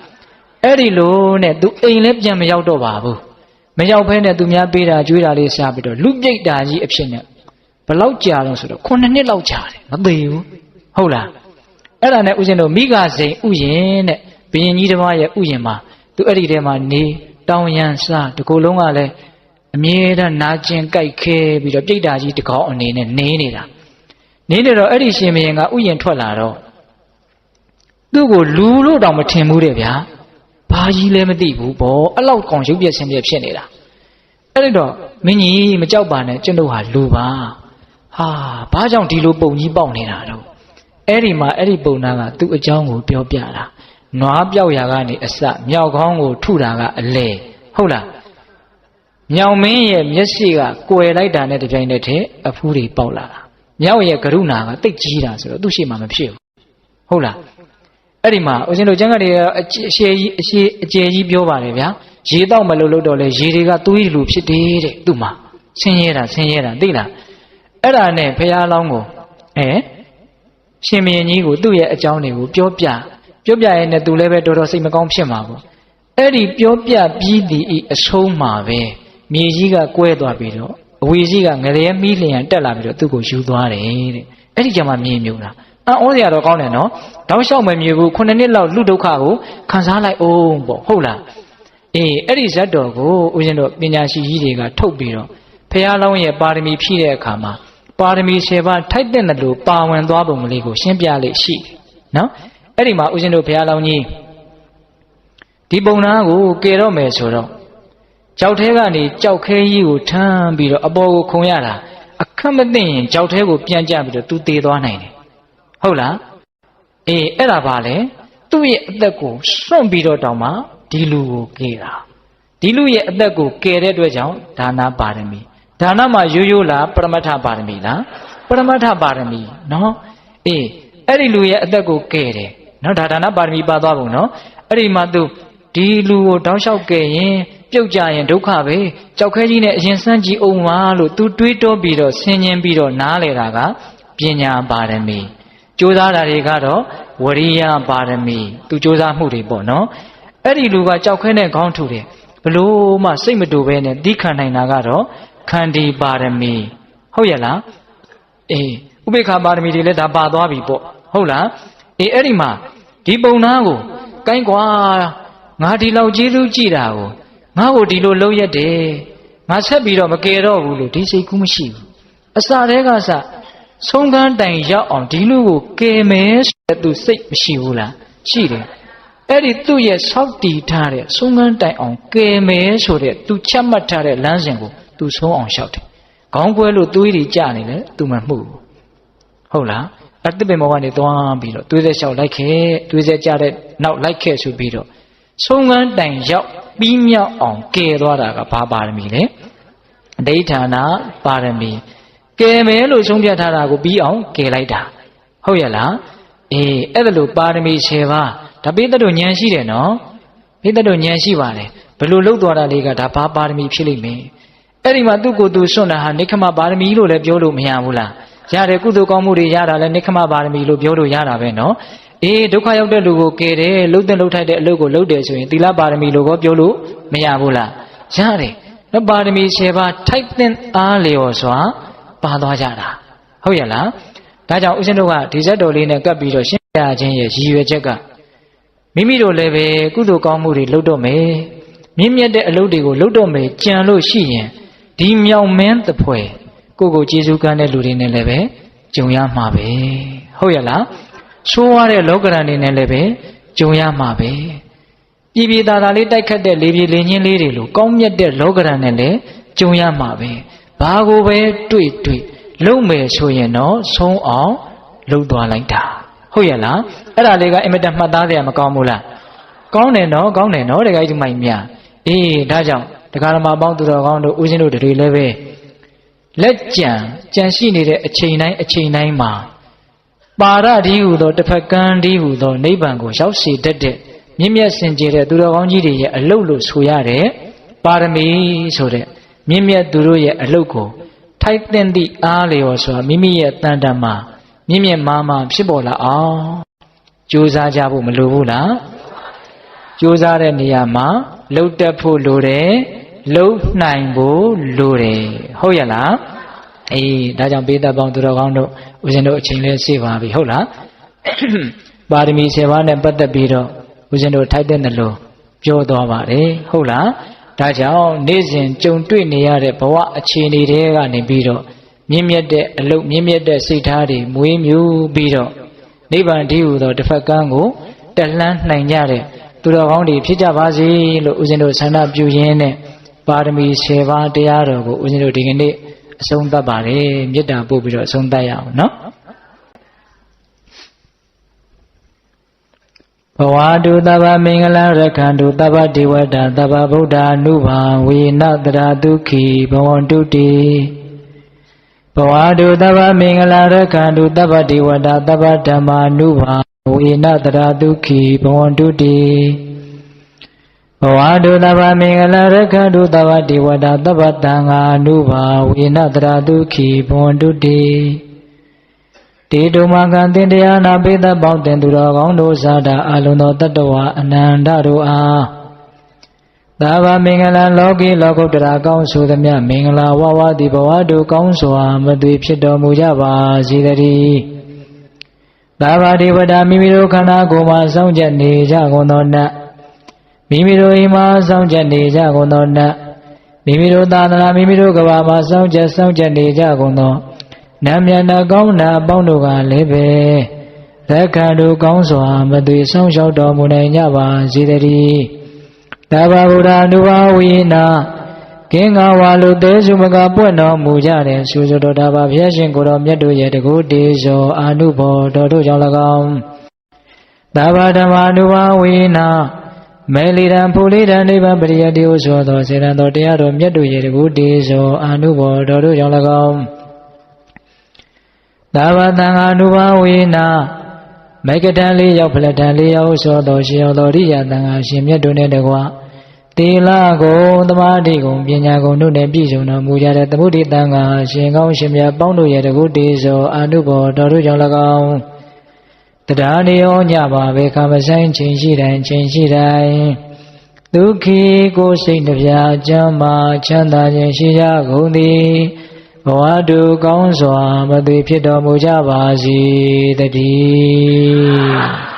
အဲ့ဒီလိုနဲ့သူအိမ်လည်းပြန်မရောက်တော့ပါဘူးမရောက်ဖဲနဲ့သူများပေးတာကြွေးတာလေးစားပြီးတော့လူပြိတ်တာကြီးအဖြစ်နဲ့ဘယ်လောက်ကြာတော့ဆိုတော့9နှစ်လောက်ကြာတယ်မသေးဘူးဟုတ်လားအဲ့ဒါနဲ့ဥစဉ်တို့မိဂဇိန်ဥယင်တဲ့ဘုရင်ကြီးတစ်ပါးရဲ့ဥယင်မှာသူအဲ့ဒီထဲမှာနေတောင်းရန်စားဒီကိုယ်လုံးကလည်းအမြဲတမ်းနာကျင်ကြိုက်ခဲပြီးတော့ပြိတ္တာကြီးတကောင်းအနေနဲ့နေနေတာနေနေတော့အဲ့ဒီရှင်ဘုရင်ကဥယင်ထွက်လာတော့သူ့ကိုလူလို့တောင်မထင်ဘူးတဲ့ဗျာဘာကြီးလဲမသိဘူးပေါ့အဲ့လောက်ကောင်ရုပ်ပြက်ဆင်းပြက်ဖြစ်နေတာအဲ့ဒီတော့မင်းကြီးမကြောက်ပါနဲ့ကျွန်တော်ဟာလူပါဟာဘာကြောင့်ဒီလိုပုံကြီးပေါက်နေတာတော့အဲ့ဒီမှာအဲ့ဒီပုံနာကသူ့အကြောင်းကိုပြောပြတာနွားပြောက်ရာကနေအစမြောက်ခေါင်းကိုထုတာကအလဲဟုတ်လားမြောင်မင်းရဲ့မျက်စိကကွယ်လိုက်တာနဲ့တပြိုင်တည်းတည်းအဖူးတွေပေါက်လာတာမြောက်ရဲ့ကရုဏာကတိတ်ကြီးတာဆိုတော့သူ့ရှိမှမဖြစ်ဘူးဟုတ်လားအဲ့ဒီမှာဦးဇင်းတို့ကျမ်းဂန်တွေအကျယ်ကြီးပြောပါတယ်ဗျာရေတော့မလို့တော့လေရေတွေကသွေးလူဖြစ်တယ်တဲ့သူ့မှာဆင်းရဲတာသိလားအဲ့ဒါနဲ့ဘုရားလောင်းကိုရှင်မင်းကြီးကိုသူ့ရဲ့အကြောင်းတွေကိုပြောပြရင်လည်းသူလည်းပဲတော်တော်စိတ်မကောင်းဖြစ်မှာပေါ့အဲ့ဒီပြောပြပြီးဒီအဆုံးမှာပဲမြေကြီးကကွဲသွားပြီးတော့အဝေကြီးကငရဲမီးလျံတက်လာပြီးတော့သူ့ကိုယူသွားတယ်တဲ့အဲ့ဒီကြမှာမြင်မြုံတာ ဩစရာတော့ကောင်းတယ်နော်တောက်လျှောက်မမြည်ဘူး9နှစ်လောက်လူဒုက္ခကိုခံစားလိုက်အောင်ပေါ့ဟုတ်လားအဲ့ဒီဇတ်တော်ကိုဦးဇင်းတို့ပညာရှိကြီးတွေကထုတ်ပြီးတော့ဖះလောင်းရဲ့ပါရမီဖြည့်တဲ့အခါမှာပါရမီ10ပါးထိုက်တဲ့လို့ပါဝင်သွားပုံလေးကိုရှင်းပြလေးရှိတယ်နော်အဲ့ဒီမှာဦးဇင်းတို့ဖះလောင်းကြီးဒီပုံနာကိုကယ်တော့မယ်ဆိုတော့ကြောက်သေးကနေကြောက်ခဲကြီးကိုထမ်းပြီးတော့အပေါ်ကိုခုံရတာအခက်မသိရင်ကြောက်သေးကိုပြန်ကြပြီးတော့သူသေသွားနိုင်တယ်ဟုတ်လားအဲ့ဒါပါလေသူ့ရဲ့အသက်ကိုစွန့်ပြီးတော့တောင်မှဒီလူကိုကယ်တာဒီလူရဲ့အသက်ကိုကယ်တဲ့အတွက်ကြောင့်ဒါနပါရမီဒါနမှာရိုးရိုးလားပရမတ္ထပါရမီလားပရမတ္ထပါရမီနော်အဲ့ဒီလူရဲ့အသက်ကိုကယ်တယ်နော်ဒါနပါရမီပါသွားပုံနော်အဲ့ဒီမှာသူဒီလူကိုတောင်းလျှောက်ကယ်ရင်ပြုတ်ကြရင်ဒုက္ခပဲကြောက်ခဲကြီးနဲ့အရင်စမ်းကြည့်အောင်ပါလို့သူတွေးတောပြီးတော့ဆင်ញင်ပြီးတော့နားလေတာကပညာပါရမီကြိုးစားတာတွေကတော့ဝရိယပါရမီသူကြိုးစားမှုတွေပေါ့နော်အဲ့ဒီလူကကြောက်ခဲနဲ့ခေါင်းထုတယ်ဘလို့မှစိတ်မတူဘဲနဲ့သီးခံနိုင်တာကတော့ခန္တီပါရမီဟုတ်ရဲ့လားဥပေက္ခပါရမီတွေလည်းဒါပါသွားပြီပေါ့ဟုတ်လားအဲ့ဒီမှာဒီပုံနာကိုကိုင်းကွာငါဒီလောက်ကျေးဇူးကြည်တာကိုငါ့ကိုဒီလိုလုံးရက်တယ်ငါဆက်ပြီးတော့မကယ်တော့ဘူးလို့ဒီစိတ်ကူးမရှိဘူးအစတည်းကစဆုံးခန်းတိုင်ရောက်အောင်ဒီလူကိုကယ်မယ်ဆိုတဲ့သူစိတ်မရှိဘူးလားရှိတယ်အဲ့ဒီသူ့ရဲ့ဆောက်တည်ထားတဲ့ဆုံးခန်းတိုင်အောင်ကယ်မယ်ဆိုတဲ့သူချမှတ်ထားတဲ့လမ်းစဉ်ကိုသူဆုံးအောင်လျှောက်တယ်ခေါင်းကွဲလို့သွေးတွေကျနေတယ်သူမမှုဘူးဟုတ်လားအတ္တပင်ဘဝကနေသွားပြီးတော့သွေးဆက်လျှောက်လိုက်ခဲ့သွေးဆက်ကြတဲ့နောက်လိုက်ခဲ့ဆိုပြီးတော့ဆုံးခန်းတိုင်ရောက်ပြီးမြောက်အောင်ကယ်သွားတာကဘာပါရမီလဲအဋ္ဌာဏပါရမီကယ်မယ်လို့ဆုံးဖြတ်ထားတာကိုပြီးအောင်ကယ်လိုက်တာဟုတ်ရဲ့လားအဲ့ဒါလို့ပါရမီ10ပါးဒါပိဿတို့ဉာဏ်ရှိတယ်နော်ပိဿတို့ဉာဏ်ရှိပါတယ်ဘယ်လိုလုပ်သွားတာလေးကဒါဘာပါရမီဖြစ်လိမ့်မယ်အဲ့ဒီမှာသူ့ကိုယ်သူစွန့်တာဟာနိက္ခမပါရမီလို့လည်းပြောလို့မရဘူးလားရတယ်ကုသိုလ်ကောင်းမှုတွေရတာလည်းနိက္ခမပါရမီလို့ပြောလို့ရတာပဲနော်ဒုက္ခရောက်တဲ့လူကိုကယ်တယ်လှုပ်တဲ့လှုပ်ထိုက်တဲ့အလုပ်ကိုလုပ်တယ်ဆိုရင်သီလပါရမီလို့ပြောလို့မရဘူးလားရတယ်နော်ပါရမီ10ပါးထိုက်တဲ့အားလျော်စွာပါသွားကြတာဟုတ်ရဲ့လားဒါကြောင့်ဦးဇင်းတို့ကဒီဇတ်တော်လေးနဲ့ကပ်ပြီးတော့ရှင်းပြခြင်းရဲ့ရည်ရွယ်ချက်ကမိမိတို့လည်းပဲကုသိုလ်ကောင်းမှုတွေလုပ်တော့မယ်မြင့်မြတ်တဲ့အလုပ်တွေကိုလုပ်တော့မယ်ကြံလို့ရှိရင်ဒီမြောင်မင်းတပွဲကိုကျေးဇူးကမ်းတဲ့လူတွေနဲ့လည်းပဲကြုံရမှာပဲဟုတ်ရဲ့လားဆိုးရတဲ့လောကရန်တွေနဲ့လည်းပဲကြုံရမှာပဲပြည်ပြည်သားသားလေးတိုက်ခတ်တဲ့လေပြေလေညင်းလေးတွေလိုကောင်းမြတ်တဲ့လောကရန်နဲ့လည်းကြုံရမှာပဲဘာကိုပဲတွေ့လုံးမယ်ဆိုရင်တော့ဆုံးအောင်လှုပ်သွားလိုက်တာဟုတ်ရဲ့လားအဲ့ဒါလေးကအင်မတန်မှတ်သားစရာမကောင်းဘူးလားကောင်းတယ်နော်တခါကြီးမိုင်မြဒါကြောင့်တရားဓမ္မပေါင်းသူတော်ကောင်းတို့ဦးဇင်းတို့တွေလည်းပဲလက်ကြံရှိနေတဲ့အချိန်တိုင်းမှာပါရဒီဟုသောတစ်ဖက်ကံဒီဟုသောနိဗ္ဗာန်ကိုရောက်စေတတ်တဲ့မြင့်မြတ်စင်ကြယ်တဲ့သူတော်ကောင်းကြီးတွေရဲ့အလုတ်လို့ဆိုရတဲ့ပါရမီဆိုတဲ့မြင့်မြတ်သူတို့ရဲ့အလုတ်ကိုထိုက်တဲ့သည့်အားလျော်စွာမိမိရဲ့တန်တမ်းမှာမြင့်မြတ်မာဖြစ်ပေါ်လာအောင်ကြိုးစားကြဖို့မလိုဘူးလားကြိုးစားတဲ့နေရာမှာလှုပ်တက်ဖို့လိုတယ်လှုပ်နိုင်ဖို့လိုတယ်ဟုတ်ရဲ့လားဒါကြောင့်ပိဿပေါင်းသူတော်ကောင်းတို့ဦးဇင်းတို့အချိန်လေးစေပါပြီဟုတ်လားပါရမီ10ပါးနဲ့ပတ်သက်ပြီးတော့ဦးဇင်းတို့ထိုက်တဲ့နှလုံးပြောသွားပါတယ်ဟုတ်လားဒါကြောင့်နေ့စဉ်ကြုံတွေ့နေရတဲ့ဘဝအခြေအနေတွေကနေပြီးတော့မြင့်မြတ်တဲ့အလုပ်မြင့်မြတ်တဲ့စိတ်ထားတွေမွေးမြူပြီးတော့နိဗ္ဗာန်တည်းဟူသောတစ်ဖက်ကန်းကိုတက်လှမ်းနိုင်ကြတဲ့သူတော်ကောင်းတွေဖြစ်ကြပါစေလို့ဦးဇင်းတို့ဆန္ဒပြုရင်းနဲ့ပါရမီ10ပါးတရားတော်ကိုဦးဇင်းတို့ဒီကနေ့အဆုံးသတ်ပါတယ်မေတ္တာပို့ပြီးတော့အဆုံးသတ်ရအောင်နော်ဘဝတုသဗ္ဗမင်္ဂလရက္ခန္တုသဗ္ဗဒေဝတာသဗ္ဗဗုဒ္ဓ ानु ဘာဝေနတရာဒုက္ခိဘဝန္တုတိဘဝတုသဗ္ဗမင်္ဂလရက္ခန္တုသဗ္ဗဒေဝတာသဗ္ဗဓမ္မာ ानु ဘာဝေနတရာဒုက္ခိဘဝန္တုတိဘဝတုသဗ္ဗမင်္ဂလရက္ခန္တုသဗ္ဗဒေဝတာသဗ္ဗသံဃာ ानु ဘာဝေနတရာဒုက္ခိဘဝန္တုတိတေတုမကံသင်တရားနာပိသပေါင်းတင်သူတော်ကောင်းတို့ဇာတာအလုံးသောတတ္တဝါအနန္တတို့အားသဗ္ဗမင်္ဂလလောကီလောကုတ္တရာကောင်းဆိုသမျှမင်္ဂလာဝဝတိဘဝတို့ကောင်းစွာမသွေဖြစ်တော်မူကြပါစေတည်းဘ သာဘာဒေဝတာမိမိတို့ခန္ဓာကိုယ်မှာစောင့်ကြနေကြကုန်သောနတ်မိမိတို့အိမ်မှာစောင့်ကြနေကြကုန်သောနတ်မိမိတို့သာသနာမိမိတို့ကဘာမှာစောင့်ကြနေကြကုန်သောနတ်မြတ်နာကောင်းနာအပေါင်းတို့ကလည်းပဲလက်ခံတို့ကောင်းစွာမသွေဆောင်လျှောက်တော်မူနိုင်ကြပါစေတည်းတဗ္ဗဗုဒ္ဓ အနုဘာဝိနာကင်းငါဝါလူသေးစုမကပွင့်တော်မူကြတဲ့ဆူဇတော်တာပါဘုရားရှင်ကိုယ်တော်မြတ်တို့ရဲ့တကုတေဇောအာနုဘော်တော်တို့ကြောင့်၎င်းတဗ္ဗဓမ္မာနုဘာဝိနာမေလီရန်ဖူလီရန်နိဗ္ဗာန်ပရိယတိဟုဆိုသောစေတံတော်တရားတော်မြတ်တို့ရဲ့တကုတေဇောအာနုဘော်တော်တို့ကြောင့်၎င်းတဗ္ဗသံဃာနုဘာဝိနာမေကတံလေးရောက်ဖလက်တံလေးရောက်ဆိုသောရှင်ရောက်သောရိယသံဃာရှင်မြတ်တို့နဲ့တကွသီလကုံသမာဓိကုံပညာကုံတို့နဲ့ပြည့်စုံတော်မူကြတဲ့သမုဒိသံဃာရှင်ကောင်းရှင်မြတ်ပေါင်းတို့ရဲ့တကုတေဇောအာနုဘော်တော်တို့ကြောင့်၎င်းတရားနေရောညပါပဲခမဆိုင်ချိန်ရှိတိုင်းဒုက္ခိကိုစိတ်နှပြချမ်းသာချမ်းသာခြင်းရှိကြကုန်သည်ဘဝတုကောင်းစွာမသွေဖြစ်တော်မူကြပါစေတည်း